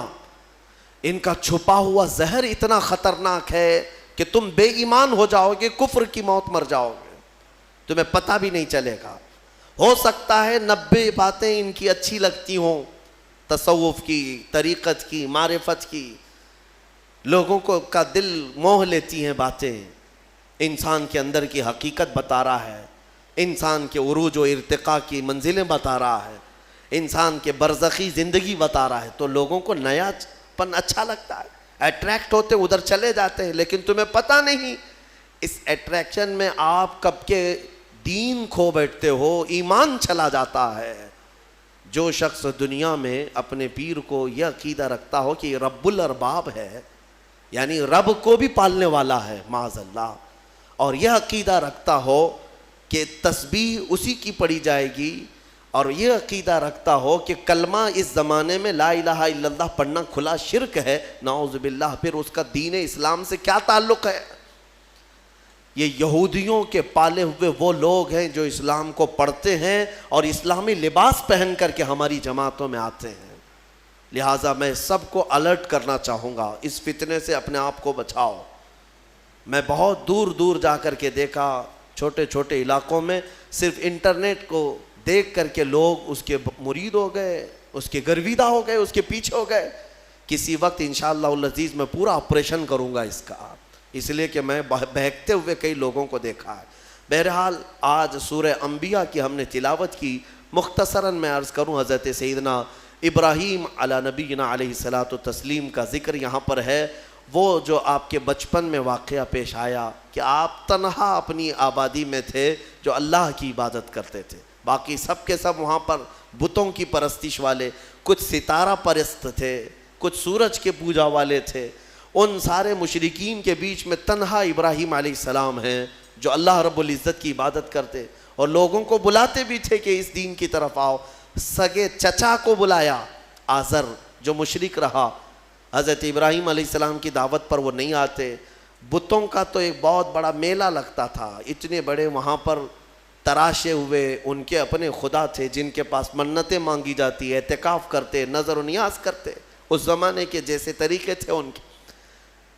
ان کا چھپا ہوا زہر اتنا خطرناک ہے کہ تم بے ایمان ہو جاؤ گے, کفر کی موت مر جاؤ گے, تمہیں پتہ بھی نہیں چلے گا. ہو سکتا ہے 90 باتیں ان کی اچھی لگتی ہوں, تصوف کی, طریقت کی, معرفت کی, لوگوں کو کا دل موہ لیتی ہیں باتیں, انسان کے اندر کی حقیقت بتا رہا ہے, انسان کے عروج و ارتقاء کی منزلیں بتا رہا ہے, انسان کے برزخی زندگی بتا رہا ہے, تو لوگوں کو نیا پن اچھا لگتا ہے, اٹریکٹ ہوتے ادھر چلے جاتے ہیں. لیکن تمہیں پتہ نہیں اس اٹریکشن میں آپ کب کے دین کھو بیٹھتے ہو, ایمان چلا جاتا ہے. جو شخص دنیا میں اپنے پیر کو یہ عقیدہ رکھتا ہو کہ یہ رب الارباب ہے, یعنی رب کو بھی پالنے والا ہے معاذ اللہ, اور یہ عقیدہ رکھتا ہو کہ تسبیح اسی کی پڑھی جائے گی, اور یہ عقیدہ رکھتا ہو کہ کلمہ اس زمانے میں لا الہ الا اللہ پڑھنا کھلا شرک ہے, نعوذ باللہ, پھر اس کا دین اسلام سے کیا تعلق ہے؟ یہ یہودیوں کے پالے ہوئے وہ لوگ ہیں جو اسلام کو پڑھتے ہیں اور اسلامی لباس پہن کر کے ہماری جماعتوں میں آتے ہیں. لہٰذا میں سب کو الرٹ کرنا چاہوں گا, اس فتنے سے اپنے آپ کو بچاؤ. میں بہت دور دور جا کر کے دیکھا, چھوٹے چھوٹے علاقوں میں صرف انٹرنیٹ کو دیکھ کر کے لوگ اس کے مرید ہو گئے, اس کے گرویدہ ہو گئے, اس کے پیچھے ہو گئے. کسی وقت انشاءاللہ العزیز میں پورا آپریشن کروں گا اس کا, اس لیے کہ میں بہکتے ہوئے کئی لوگوں کو دیکھا ہے. بہرحال آج سورہ انبیاء کی ہم نے تلاوت کی. مختصراً میں عرض کروں, حضرت سیدنا ابراہیم علی نبینا علیہ الصلاۃ والتسلیم کا ذکر یہاں پر ہے. وہ جو آپ کے بچپن میں واقعہ پیش آیا کہ آپ تنہا اپنی آبادی میں تھے جو اللہ کی عبادت کرتے تھے, باقی سب کے سب وہاں پر بتوں کی پرستش والے, کچھ ستارہ پرست تھے, کچھ سورج کے پوجا والے تھے. ان سارے مشرکین کے بیچ میں تنہا ابراہیم علیہ السلام ہیں جو اللہ رب العزت کی عبادت کرتے اور لوگوں کو بلاتے بھی تھے کہ اس دین کی طرف آؤ. سگے چچا کو بلایا, آزر جو مشرک رہا, حضرت ابراہیم علیہ السلام کی دعوت پر وہ نہیں آتے. بتوں کا تو ایک بہت بڑا میلہ لگتا تھا, اتنے بڑے وہاں پر تراشے ہوئے ان کے اپنے خدا تھے جن کے پاس منتیں مانگی جاتی, اعتکاف کرتے, نظر و نیاز کرتے, اس زمانے کے جیسے طریقے تھے ان کے.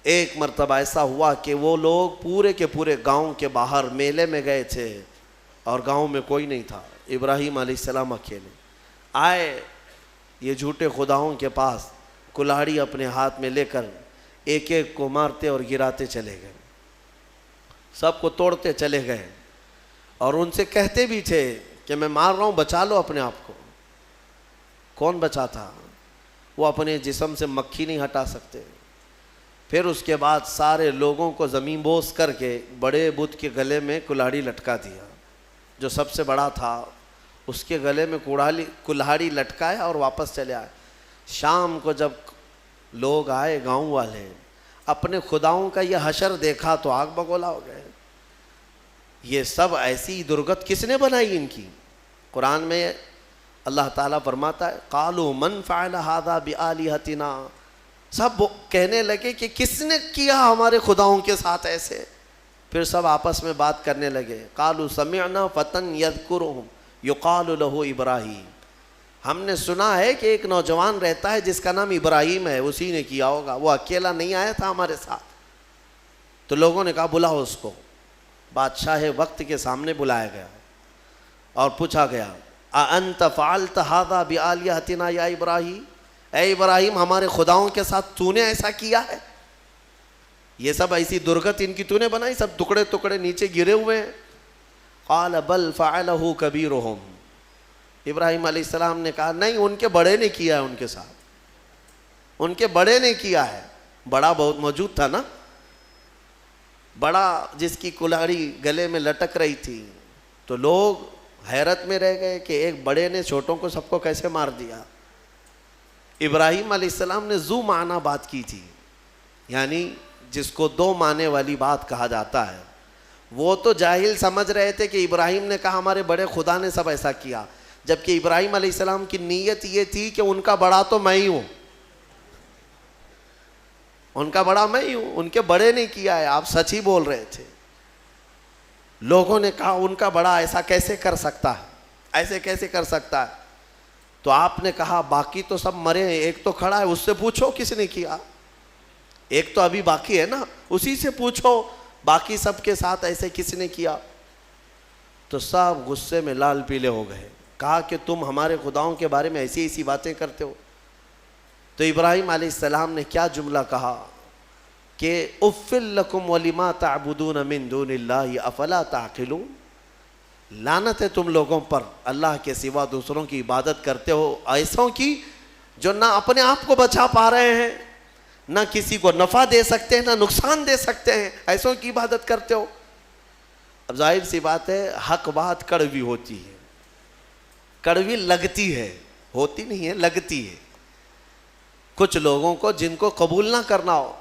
ایک مرتبہ ایسا ہوا کہ وہ لوگ پورے کے پورے گاؤں کے باہر میلے میں گئے تھے اور گاؤں میں کوئی نہیں تھا. ابراہیم علیہ السلام اکیلے آئے یہ جھوٹے خداؤں کے پاس, کلاڑی اپنے ہاتھ میں لے کر ایک ایک کو مارتے اور گراتے چلے گئے, سب کو توڑتے چلے گئے, اور ان سے کہتے بھی تھے کہ میں مار رہا ہوں, بچا لو اپنے آپ کو. کون بچاتا؟ وہ اپنے جسم سے مکھی نہیں ہٹا سکتے. پھر اس کے بعد سارے لوگوں کو زمین بوس کر کے بڑے بت کے گلے میں کلاڑی لٹکا دیا. جو سب سے بڑا تھا اس کے گلے میں کلاڑی لٹکایا اور واپس چلے آئے. شام کو جب لوگ آئے گاؤں والے, اپنے خداؤں کا یہ حشر دیکھا تو آگ بگولا ہو گئے. یہ سب ایسی درگت کس نے بنائی ان کی؟ قرآن میں اللہ تعالیٰ فرماتا ہے قالوا من فعل هذا بآلهتنا, سب کہنے لگے کہ کس نے کیا ہمارے خداؤں کے ساتھ ایسے. پھر سب آپس میں بات کرنے لگے, قالوا سمعنا فتى يذكرهم يقال له ابراہیم, ہم نے سنا ہے کہ ایک نوجوان رہتا ہے جس کا نام ابراہیم ہے, اسی نے کیا ہوگا, وہ اکیلا نہیں آیا تھا ہمارے ساتھ. تو لوگوں نے کہا بلاؤ اس کو. بادشاہ وقت کے سامنے بلایا گیا اور پوچھا گیا اَأَنْتَ فَعَلْتَ هَذَا بِآلِهَتِنَا یا ابراہیم، اے ابراہیم ہمارے خداؤں کے ساتھ تو نے ایسا کیا ہے؟ یہ سب ایسی درگت ان کی تو نے بنائی، سب ٹکڑے ٹکڑے نیچے گرے ہوئے ہیں۔ قال بل فعلہ کبیرہم، ابراہیم علیہ السلام نے کہا نہیں، ان کے بڑے نے کیا ہے، ان کے ساتھ ان کے بڑے نے کیا ہے۔ بڑا بہت موجود تھا نا، بڑا جس کی کلاڑی گلے میں لٹک رہی تھی، تو لوگ حیرت میں رہ گئے کہ ایک بڑے نے چھوٹوں کو سب کو کیسے مار دیا۔ ابراہیم علیہ السلام نے ذو معنی بات کی تھی، یعنی جس کو دو معنی والی بات کہا جاتا ہے۔ وہ تو جاہل سمجھ رہے تھے کہ ابراہیم نے کہا ہمارے بڑے خدا نے سب ایسا کیا، جبکہ ابراہیم علیہ السلام کی نیت یہ تھی کہ ان کا بڑا تو میں ہی ہوں، ان کا بڑا میں ہی ہوں، ان کے بڑے نے کیا ہے، آپ سچ ہی بول رہے تھے۔ لوگوں نے کہا ان کا بڑا ایسا کیسے کر سکتا ہے، ایسے کیسے کر سکتا ہے؟ تو آپ نے کہا باقی تو سب مرے ہیں، ایک تو کھڑا ہے، اس سے پوچھو کس نے کیا، ایک تو ابھی باقی ہے نا، اسی سے پوچھو باقی سب کے ساتھ ایسے کس نے کیا۔ تو سب غصے میں لال پیلے ہو گئے، کہا کہ تم ہمارے خداؤں کے بارے میں ایسی ایسی باتیں کرتے ہو۔ تو ابراہیم علیہ السلام نے کیا جملہ کہا کہ اُفٍ لَكُمْ وَلِمَا تَعْبُدُونَ مِن دُونِ اللَّهِ أَفَلَا تَعْقِلُونَ، لعنت ہے تم لوگوں پر، اللہ کے سوا دوسروں کی عبادت کرتے ہو، ایسوں کی جو نہ اپنے آپ کو بچا پا رہے ہیں، نہ کسی کو نفع دے سکتے ہیں، نہ نقصان دے سکتے ہیں، ایسوں کی عبادت کرتے ہو۔ اب ظاہر سی بات ہے حق بات کڑوی ہوتی ہے، کڑوی لگتی ہے، ہوتی نہیں ہے، لگتی ہے۔ کچھ لوگوں کو جن کو قبول نہ کرنا ہو،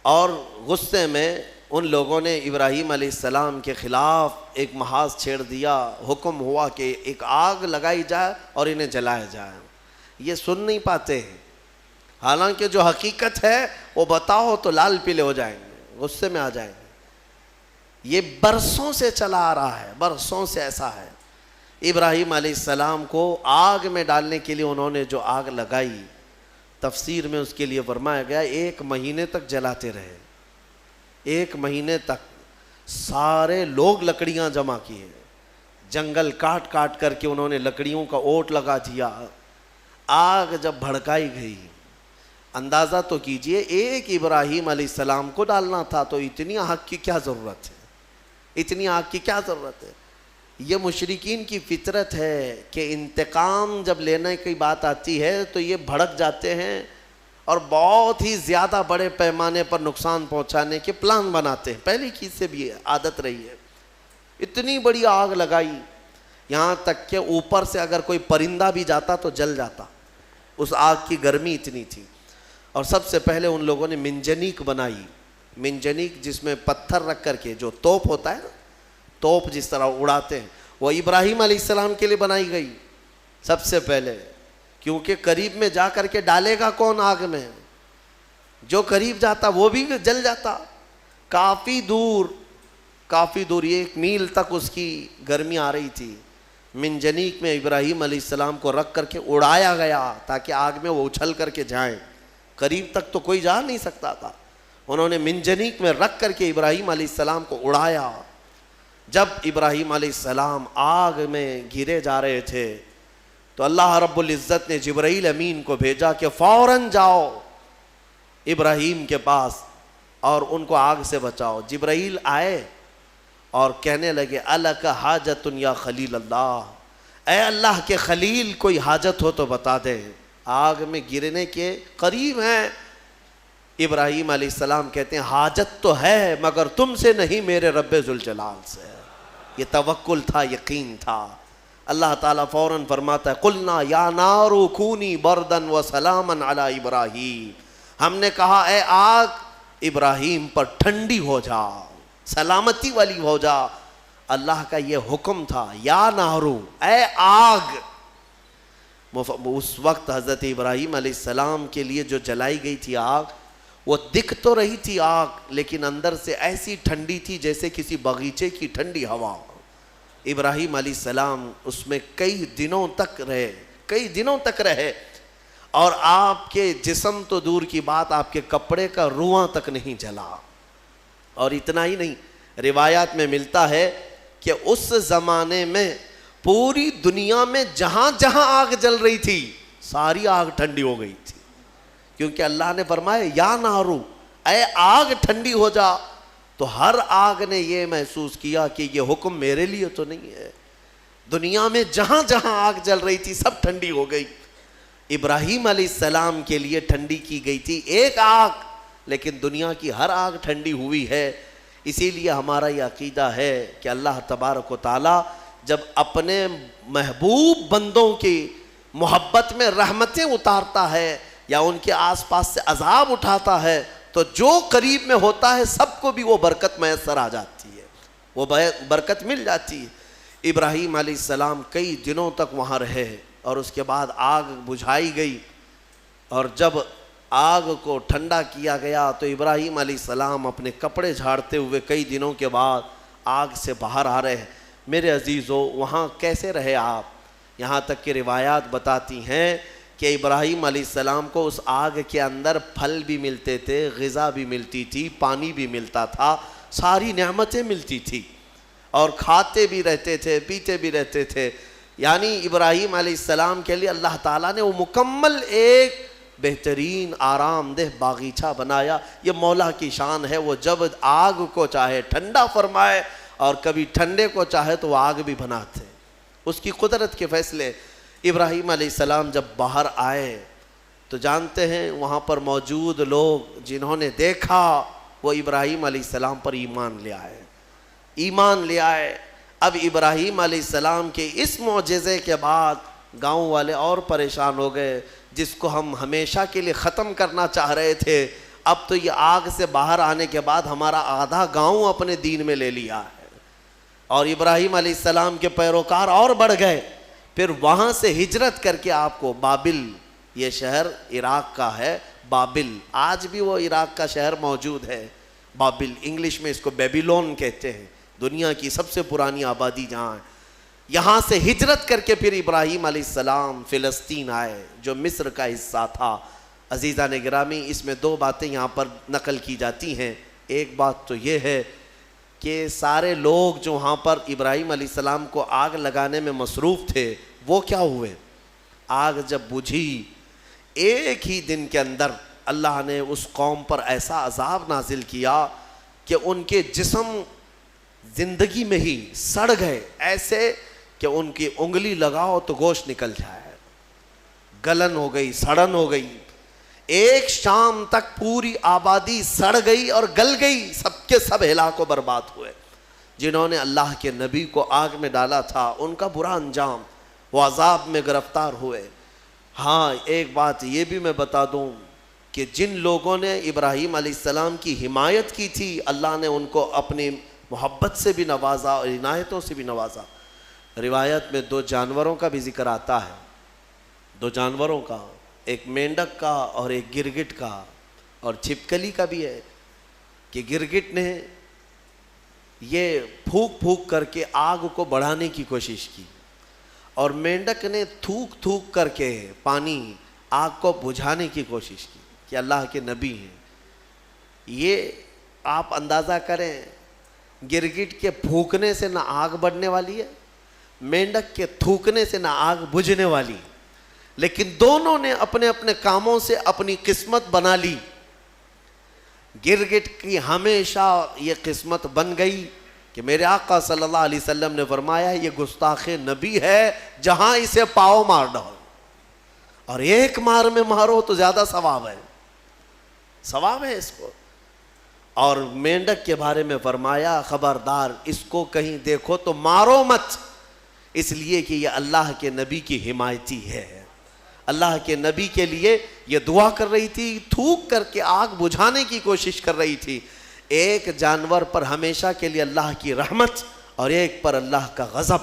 اور غصے میں ان لوگوں نے ابراہیم علیہ السلام کے خلاف ایک محاذ چھیڑ دیا، حکم ہوا کہ ایک آگ لگائی جائے اور انہیں جلایا جائے۔ یہ سن نہیں پاتے ہیں، حالانکہ جو حقیقت ہے وہ بتاؤ تو لال پیلے ہو جائیں گے، غصے میں آ جائیں گے۔ یہ برسوں سے چلا آ رہا ہے، برسوں سے ایسا ہے۔ ابراہیم علیہ السلام کو آگ میں ڈالنے کے لیے انہوں نے جو آگ لگائی، تفسیر میں اس کے لیے فرمایا گیا 1 مہینے تک جلاتے رہے، 1 مہینے تک سارے لوگ لکڑیاں جمع کیے، جنگل کاٹ کاٹ کر کے انہوں نے لکڑیوں کا اوٹ لگا دیا۔ آگ جب بھڑکائی گئی، اندازہ تو کیجئے ایک ابراہیم علیہ السلام کو ڈالنا تھا، تو اتنی آگ کی کیا ضرورت ہے، اتنی آگ کی کیا ضرورت ہے؟ یہ مشرکین کی فطرت ہے کہ انتقام جب لینے کی بات آتی ہے تو یہ بھڑک جاتے ہیں اور بہت ہی زیادہ بڑے پیمانے پر نقصان پہنچانے کے پلان بناتے ہیں، پہلی چیز سے بھی عادت رہی ہے۔ اتنی بڑی آگ لگائی، یہاں تک کہ اوپر سے اگر کوئی پرندہ بھی جاتا تو جل جاتا، اس آگ کی گرمی اتنی تھی۔ اور سب سے پہلے ان لوگوں نے منجنیق بنائی، منجنیق جس میں پتھر رکھ کر کے جو توپ ہوتا ہے نا، توپ جس طرح اڑاتے ہیں، وہ ابراہیم علیہ السلام کے لیے بنائی گئی سب سے پہلے، کیونکہ قریب میں جا کر کے ڈالے گا کون آگ میں، جو قریب جاتا وہ بھی جل جاتا۔ کافی دور 1 میل تک اس کی گرمی آ رہی تھی۔ منجنیق میں ابراہیم علیہ السلام کو رکھ کر کے اڑایا گیا تاکہ آگ میں وہ اچھل کر کے جائیں، قریب تک تو کوئی جا نہیں سکتا تھا۔ انہوں نے منجنیق میں رکھ کر کے ابراہیم علیہ السلام کو اڑایا۔ جب ابراہیم علیہ السلام آگ میں گرے جا رہے تھے تو اللہ رب العزت نے جبرائیل امین کو بھیجا کہ فوراً جاؤ ابراہیم کے پاس اور ان کو آگ سے بچاؤ۔ جبرائیل آئے اور کہنے لگے الک حاجت یا خلیل اللہ، اے اللہ کے خلیل کوئی حاجت ہو تو بتا دے، آگ میں گرنے کے قریب ہیں۔ ابراہیم علیہ السلام کہتے ہیں حاجت تو ہے مگر تم سے نہیں، میرے رب ذوالجلال سے۔ یہ توکل تھا، یقین تھا۔ اللہ تعالیٰ فوراً فرماتا ہے قلنا یا نار کونی بردن وسلاما علی ابراہیم، ہم نے کہا اے آگ ابراہیم پر ٹھنڈی ہو جا، سلامتی والی ہو جا۔ اللہ کا یہ حکم تھا، یا نارو، اے آگ۔ اس وقت حضرت ابراہیم علیہ السلام کے لیے جو جلائی گئی تھی آگ، وہ دکھ تو رہی تھی آگ، لیکن اندر سے ایسی ٹھنڈی تھی جیسے کسی باغیچے کی ٹھنڈی ہوا۔ ابراہیم علیہ السلام اس میں کئی دنوں تک رہے اور آپ کے جسم تو دور کی بات، آپ کے کپڑے کا رواں تک نہیں جلا۔ اور اتنا ہی نہیں، روایات میں ملتا ہے کہ اس زمانے میں پوری دنیا میں جہاں جہاں آگ جل رہی تھی ساری آگ ٹھنڈی ہو گئی تھی، کیونکہ اللہ نے فرمایا یا نارو، اے آگ ٹھنڈی ہو جا. تو ہر آگ نے یہ محسوس کیا کہ یہ حکم میرے لیے تو نہیں ہے. دنیا میں جہاں جہاں آگ جل رہی تھی سب ٹھنڈی ہو گئی. ابراہیم علیہ السلام کے لیے ٹھنڈی کی گئی تھی ایک آگ، لیکن دنیا کی ہر آگ ٹھنڈی ہوئی ہے. اسی لیے ہمارا یہ عقیدہ ہے کہ اللہ تبارک و تعالی جب اپنے محبوب بندوں کی محبت میں رحمتیں اتارتا ہے یا ان کے آس پاس سے عذاب اٹھاتا ہے تو جو قریب میں ہوتا ہے سب کو بھی وہ برکت میسر آ جاتی ہے، وہ برکت مل جاتی ہے. ابراہیم علیہ السلام کئی دنوں تک وہاں رہے اور اس کے بعد آگ بجھائی گئی، اور جب آگ کو ٹھنڈا کیا گیا تو ابراہیم علیہ السلام اپنے کپڑے جھاڑتے ہوئے کئی دنوں کے بعد آگ سے باہر آ رہے ہیں. میرے عزیزو، وہاں کیسے رہے آپ؟ یہاں تک کہ روایات بتاتی ہیں کہ ابراہیم علیہ السلام کو اس آگ کے اندر پھل بھی ملتے تھے، غذا بھی ملتی تھی، پانی بھی ملتا تھا، ساری نعمتیں ملتی تھی، اور کھاتے بھی رہتے تھے، پیتے بھی رہتے تھے. یعنی ابراہیم علیہ السلام کے لیے اللہ تعالیٰ نے وہ مکمل ایک بہترین آرام دہ باغیچہ بنایا. یہ مولا کی شان ہے، وہ جب آگ کو چاہے ٹھنڈا فرمائے اور کبھی ٹھنڈے کو چاہے تو وہ آگ بھی بناتے، اس کی قدرت کے فیصلے. ابراہیم علیہ السلام جب باہر آئے تو جانتے ہیں وہاں پر موجود لوگ جنہوں نے دیکھا وہ ابراہیم علیہ السلام پر ایمان لے آئے. اب ابراہیم علیہ السلام کے اس معجزے کے بعد گاؤں والے اور پریشان ہو گئے، جس کو ہم ہمیشہ کے لیے ختم کرنا چاہ رہے تھے، اب تو یہ آگ سے باہر آنے کے بعد ہمارا آدھا گاؤں اپنے دین میں لے لیا ہے. اور ابراہیم علیہ السلام کے پیروکار اور بڑھ گئے. پھر وہاں سے ہجرت کر کے آپ کو بابل، یہ شہر عراق کا ہے، بابل، آج بھی وہ عراق کا شہر موجود ہے. بابل انگلش میں اس کو بیبیلون کہتے ہیں، دنیا کی سب سے پرانی آبادی جہاں ہے. یہاں سے ہجرت کر کے پھر ابراہیم علیہ السلام فلسطین آئے جو مصر کا حصہ تھا. عزیزان گرامی، اس میں دو باتیں یہاں پر نقل کی جاتی ہیں. ایک بات تو یہ ہے کہ سارے لوگ جو وہاں پر ابراہیم علیہ السلام کو آگ لگانے میں مصروف تھے وہ کیا ہوئے؟ آگ جب بجھی ایک ہی دن کے اندر اللہ نے اس قوم پر ایسا عذاب نازل کیا کہ ان کے جسم زندگی میں ہی سڑ گئے، ایسے کہ ان کی انگلی لگاؤ تو گوشت نکل جائے. گلن ہو گئی، سڑن ہو گئی. ایک شام تک پوری آبادی سڑ گئی اور گل گئی، سب کے سب ہلاک و برباد ہوئے. جنہوں نے اللہ کے نبی کو آگ میں ڈالا تھا ان کا برا انجام، وہ عذاب میں گرفتار ہوئے. ہاں، ایک بات یہ بھی میں بتا دوں کہ جن لوگوں نے ابراہیم علیہ السلام کی حمایت کی تھی اللہ نے ان کو اپنی محبت سے بھی نوازا اور عنایتوں سے بھی نوازا. روایت میں دو جانوروں کا بھی ذکر آتا ہے، دو جانوروں کا، ایک مینڈک کا اور ایک گرگٹ کا، اور چھپکلی کا بھی ہے کہ گرگٹ نے یہ پھونک پھونک کر کے آگ کو بڑھانے کی کوشش کی اور مینڈک نے تھوک تھوک کر کے پانی آگ کو بجھانے کی کوشش کی کہ اللہ کے نبی ہیں. یہ آپ اندازہ کریں، گرگٹ کے پھونکنے سے نہ آگ بڑھنے والی ہے، مینڈک کے تھوکنے سے نہ آگ بجھنے والی، لیکن دونوں نے اپنے اپنے کاموں سے اپنی قسمت بنا لی. گرگٹ کی ہمیشہ یہ قسمت بن گئی کہ میرے آقا صلی اللہ علیہ وسلم نے فرمایا یہ گستاخ نبی ہے، جہاں اسے پاؤ مار ڈالو، اور ایک مار میں مارو تو زیادہ ثواب ہے اس کو. اور مینڈک کے بارے میں فرمایا خبردار اس کو کہیں دیکھو تو مارو مت، اس لیے کہ یہ اللہ کے نبی کی حمایتی ہے. اللہ کے نبی کے لیے یہ دعا کر رہی تھی، تھوک کر کے آگ بجھانے کی کوشش کر رہی تھی. ایک جانور پر ہمیشہ کے لیے اللہ کی رحمت اور ایک پر اللہ کا غضب.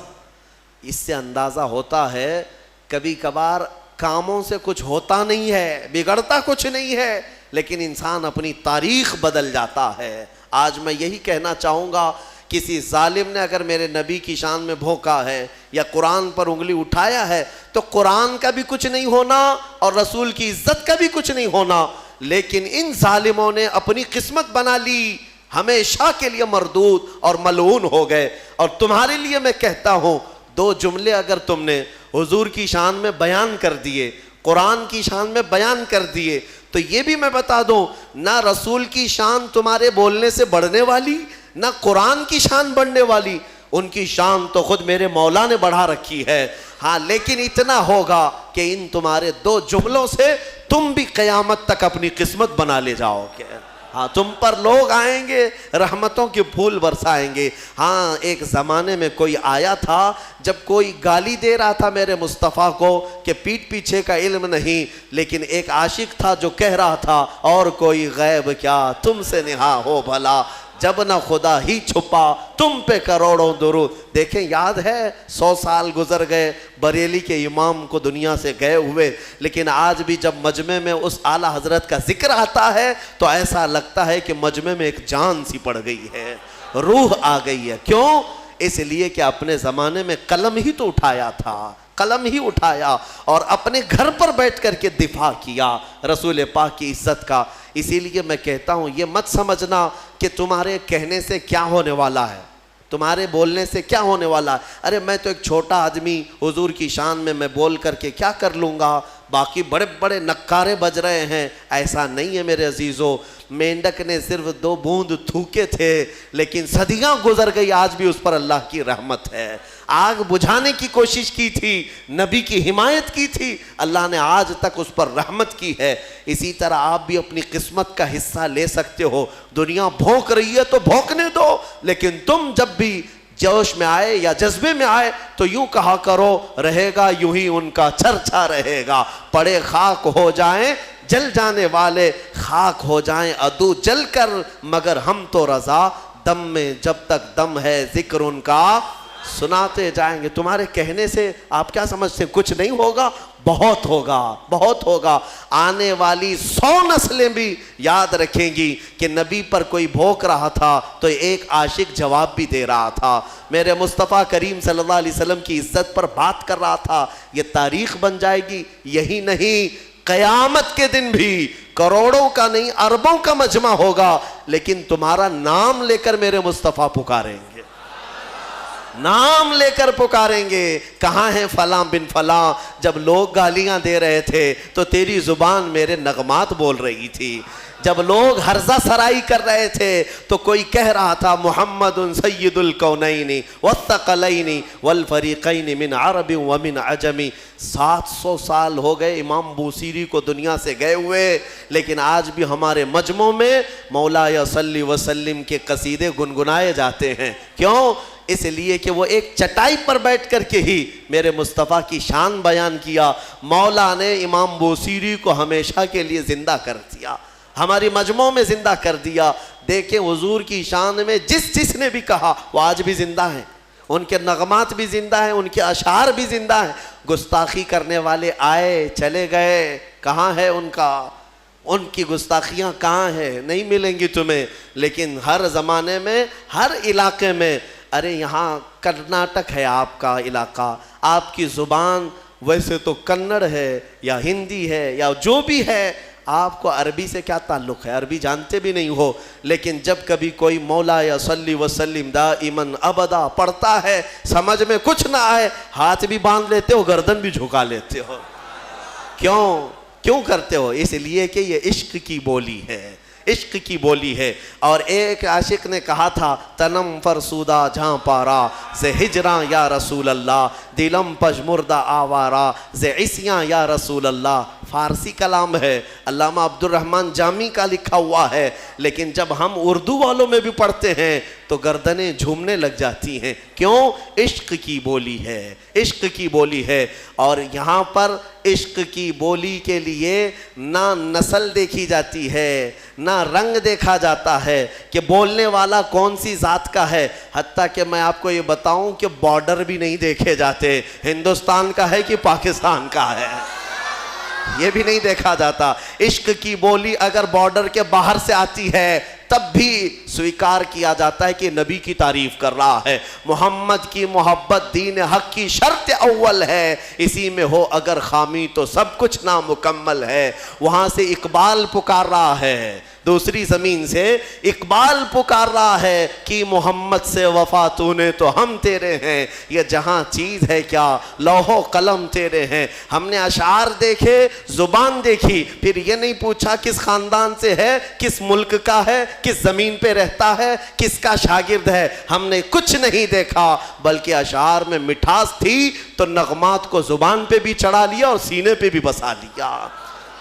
اس سے اندازہ ہوتا ہے کبھی کبھار کاموں سے کچھ ہوتا نہیں ہے، بگڑتا کچھ نہیں ہے، لیکن انسان اپنی تاریخ بدل جاتا ہے. آج میں یہی کہنا چاہوں گا، کسی ظالم نے اگر میرے نبی کی شان میں بھونکا ہے یا قرآن پر انگلی اٹھایا ہے تو قرآن کا بھی کچھ نہیں ہونا اور رسول کی عزت کا بھی کچھ نہیں ہونا، لیکن ان ظالموں نے اپنی قسمت بنا لی. ہمیشہ کے لیے مردود اور ملعون ہو گئے. اور تمہارے لیے میں کہتا ہوں 2 جملے اگر تم نے حضور کی شان میں بیان کر دیے, قرآن کی شان میں بیان کر دیے, تو یہ بھی میں بتا دوں نہ رسول کی شان تمہارے بولنے سے بڑھنے والی, نہ قرآن کی شان بڑھنے والی. ان کی شان تو خود میرے مولا نے بڑھا رکھی ہے. ہاں لیکن اتنا ہوگا کہ ان تمہارے 2 جملوں سے تم بھی قیامت تک اپنی قسمت بنا لے جاؤ گے. ہاں تم پر لوگ آئیں گے, رحمتوں کے پھول برسائیں گے. ہاں ایک زمانے میں کوئی آیا تھا جب کوئی گالی دے رہا تھا میرے مصطفیٰ کو کہ پیٹھ پیچھے کا علم نہیں, لیکن ایک عاشق تھا جو کہہ رہا تھا اور کوئی غیب کیا تم سے نہا ہو بھلا, جب نہ خدا ہی چھپا تم پہ کروڑوں درود. دیکھیں یاد ہے 100 سال گزر گئے بریلی کے امام کو دنیا سے گئے ہوئے, لیکن آج بھی جب مجمع میں اس اعلیٰ حضرت کا ذکر آتا ہے تو ایسا لگتا ہے کہ مجمع میں ایک جان سی پڑ گئی ہے, روح آ گئی ہے. کیوں؟ اس لیے کہ اپنے زمانے میں قلم ہی تو اٹھایا تھا, قلم ہی اٹھایا اور اپنے گھر پر بیٹھ کر کے دفاع کیا رسول پاک کی عزت کا. اسی لیے میں کہتا ہوں یہ مت سمجھنا کہ تمہارے کہنے سے کیا ہونے والا ہے, تمہارے بولنے سے کیا ہونے والا ہے. ارے میں تو ایک چھوٹا آدمی حضور کی شان میں بول کر کے کیا کر لوں گا, باقی بڑے بڑے نکارے بج رہے ہیں. ایسا نہیں ہے میرے عزیزو. مینڈک نے صرف 2 بوند تھوکے تھے لیکن صدیاں گزر گئی, آج بھی اس پر اللہ کی رحمت ہے. آگ بجھانے کی کوشش کی تھی, نبی کی حمایت کی تھی, اللہ نے آج تک اس پر رحمت کی ہے. اسی طرح آپ بھی اپنی قسمت کا حصہ لے سکتے ہو. دنیا بھونک رہی ہے تو بھونکنے دو, لیکن تم جب بھی جوش میں آئے یا جذبے میں آئے تو یوں کہا کرو رہے گا یوں ہی ان کا چرچا رہے گا. پڑے خاک ہو جائیں جل جانے والے, خاک ہو جائیں عدو جل کر, مگر ہم تو رضا دم میں جب تک دم ہے ذکر ان کا سناتے جائیں گے. تمہارے کہنے سے آپ کیا سمجھتے ہیں کچھ نہیں ہوگا؟ بہت ہوگا, بہت ہوگا. آنے والی 100 نسلیں بھی یاد رکھیں گی کہ نبی پر کوئی بھوک رہا تھا تو ایک عاشق جواب بھی دے رہا تھا, میرے مصطفیٰ کریم صلی اللہ علیہ وسلم کی عزت پر بات کر رہا تھا. یہ تاریخ بن جائے گی. یہی نہیں, قیامت کے دن بھی کروڑوں کا نہیں اربوں کا مجمع ہوگا, لیکن تمہارا نام لے کر میرے مصطفیٰ پکاریں گے, نام لے کر پکاریں گے. کہاں ہے فلاں بن فلاں؟ جب لوگ گالیاں دے رہے تھے تو تیری زبان میرے نغمات بول رہی تھی. جب لوگ ہرزہ سرائی کر رہے تھے تو کوئی کہہ رہا تھا محمد سید الکونین والثقلین والفریقین من عرب ومن عجم. 700 سال ہو گئے امام بوصیری کو دنیا سے گئے ہوئے, لیکن آج بھی ہمارے مجمعوں میں مولا صلی وسلم کے قصیدے گنگنائے جاتے ہیں. کیوں؟ اس لیے کہ وہ ایک چٹائی پر بیٹھ کر کے ہی میرے مصطفیٰ کی شان بیان کیا. مولا نے امام بوصیری کو ہمیشہ کے لیے زندہ کر دیا, ہماری مجموعوں میں زندہ کر دیا. دیکھیں حضور کی شان میں جس نے بھی کہا وہ آج بھی زندہ ہیں, ان کے نغمات بھی زندہ ہیں, ان کے اشعار بھی زندہ ہیں. گستاخی کرنے والے آئے چلے گئے, کہاں ہے ان کا, ان کی گستاخیاں کہاں ہیں؟ نہیں ملیں گی تمہیں. لیکن ہر زمانے میں ہر علاقے میں, ارے یہاں کرناٹک ہے آپ کا علاقہ, آپ کی زبان ویسے تو کنڑ ہے یا ہندی ہے یا جو بھی ہے, آپ کو عربی سے کیا تعلق ہے؟ عربی جانتے بھی نہیں ہو. لیکن جب کبھی کوئی مولا یا صلی وسلم دائماً ابدا پڑھتا ہے, سمجھ میں کچھ نہ آئے, ہاتھ بھی باندھ لیتے ہو, گردن بھی جھکا لیتے ہو. کیوں کرتے ہو؟ اس لیے کہ یہ عشق کی بولی ہے, عشق کی بولی ہے. اور ایک عاشق نے کہا تھا تنم فرسودہ جہاں پارا سے ہجراں یا رسول اللہ, دلم پجمردہ آوارا سے عصیاں یا رسول اللہ. فارسی کلام ہے, علامہ عبد الرحمن جامی کا لکھا ہوا ہے, لیکن جب ہم اردو والوں میں بھی پڑھتے ہیں تو گردنیں جھومنے لگ جاتی ہیں. کیوں؟ عشق کی بولی ہے, عشق کی بولی ہے. اور یہاں پر عشق کی بولی کے لیے نہ نسل دیکھی جاتی ہے, نہ رنگ دیکھا جاتا ہے کہ بولنے والا کون سی ذات کا ہے. حتیٰ کہ میں آپ کو یہ بتاؤں کہ بارڈر بھی نہیں دیکھے جاتے, ہندوستان کا ہے کہ پاکستان کا ہے, یہ بھی نہیں دیکھا جاتا. عشق کی بولی اگر بارڈر کے باہر سے آتی ہے تب بھی سویکار کیا جاتا ہے کہ نبی کی تعریف کر رہا ہے. محمد کی محبت دین حق کی شرط اول ہے, اسی میں ہو اگر خامی تو سب کچھ نامکمل ہے. وہاں سے اقبال پکار رہا ہے, دوسری زمین سے اقبال پکار رہا ہے کہ محمد سے وفا تو نے تو ہم تیرے ہیں، یہ جہاں چیز ہے کیا لوح و قلم تیرے ہیں۔ ہم نے اشعار دیکھے، زبان دیکھی، پھر یہ نہیں پوچھا کس خاندان سے ہے، کس ملک کا ہے، کس زمین پہ رہتا ہے، کس کا شاگرد ہے۔ ہم نے کچھ نہیں دیکھا، بلکہ اشعار میں مٹھاس تھی تو نغمات کو زبان پہ بھی چڑھا لیا اور سینے پہ بھی بسا لیا۔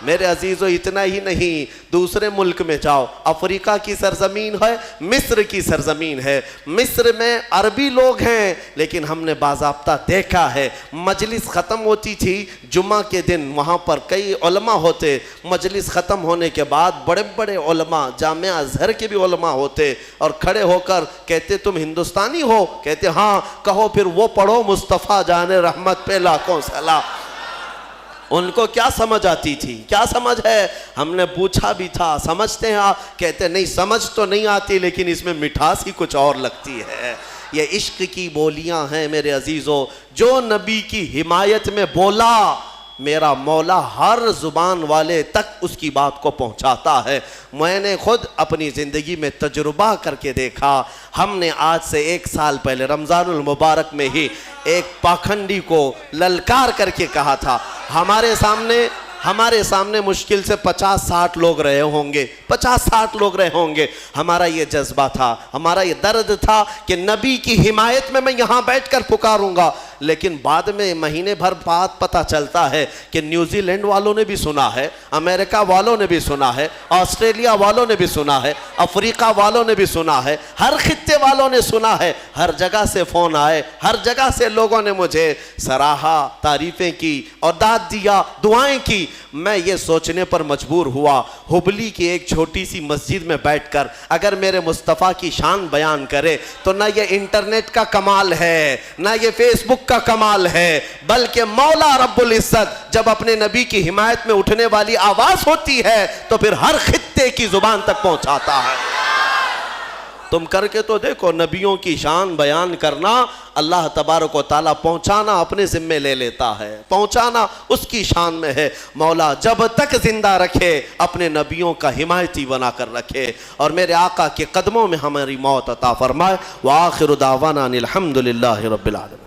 میرے عزیزو اتنا ہی نہیں، دوسرے ملک میں جاؤ، افریقہ کی سرزمین ہے، مصر کی سرزمین ہے، مصر میں عربی لوگ ہیں، لیکن ہم نے باضابطہ دیکھا ہے مجلس ختم ہوتی تھی جمعہ کے دن، وہاں پر کئی علماء ہوتے، مجلس ختم ہونے کے بعد بڑے بڑے علماء، جامعہ ازہر کے بھی علماء ہوتے، اور کھڑے ہو کر کہتے تم ہندوستانی ہو؟ کہتے ہاں، کہو پھر وہ پڑھو مصطفیٰ جان رحمت پہ لاکھوں سلام۔ ان کو کیا سمجھ آتی تھی؟ کیا سمجھ ہے؟ ہم نے پوچھا بھی تھا سمجھتے ہیں آپ؟ کہتے نہیں سمجھ تو نہیں آتی، لیکن اس میں مٹھاس ہی کچھ اور لگتی ہے۔ یہ عشق کی بولیاں ہیں میرے عزیزو، جو نبی کی حمایت میں بولا میرا مولا ہر زبان والے تک اس کی بات کو پہنچاتا ہے۔ میں نے خود اپنی زندگی میں تجربہ کر کے دیکھا۔ ہم نے آج سے 1 سال پہلے رمضان المبارک میں ہی ایک پاکھنڈی کو للکار کر کے کہا تھا، ہمارے سامنے مشکل سے 50-60 لوگ رہے ہوں گے، 50-60 لوگ رہے ہوں گے۔ ہمارا یہ جذبہ تھا، ہمارا یہ درد تھا کہ نبی کی حمایت میں یہاں بیٹھ کر پکاروں گا، لیکن بعد میں مہینے بھر بعد پتہ چلتا ہے کہ نیوزی لینڈ والوں نے بھی سنا ہے، امریکہ والوں نے بھی سنا ہے، آسٹریلیا والوں نے بھی سنا ہے، افریقہ والوں نے بھی سنا ہے، ہر خطے والوں نے سنا ہے، ہر جگہ سے فون آئے، ہر جگہ سے لوگوں نے مجھے سراہا، تعریفیں کی اور داد دیا، دعائیں کی۔ میں یہ سوچنے پر مجبور ہوا ہبلی کی ایک چھوٹی سی مسجد میں بیٹھ کر اگر میرے مصطفیٰ کی شان بیان کرے تو نہ یہ انٹرنیٹ کا کمال ہے، نہ یہ فیس بک کا کمال ہے، بلکہ مولا رب العزت جب اپنے نبی کی حمایت میں اٹھنے والی آواز ہوتی ہے تو پھر ہر خطے کی زبان تک پہنچاتا ہے۔ تم کر کے تو دیکھو، نبیوں کی شان بیان کرنا اللہ تبارک و تعالیٰ پہنچانا اپنے ذمے لے لیتا ہے، پہنچانا اس کی شان میں ہے۔ مولا جب تک زندہ رکھے اپنے نبیوں کا حمایتی بنا کر رکھے، اور میرے آقا کے قدموں میں ہماری موت عطا فرمائے۔ وآخر دعوانا الحمدللہ رب العالمین۔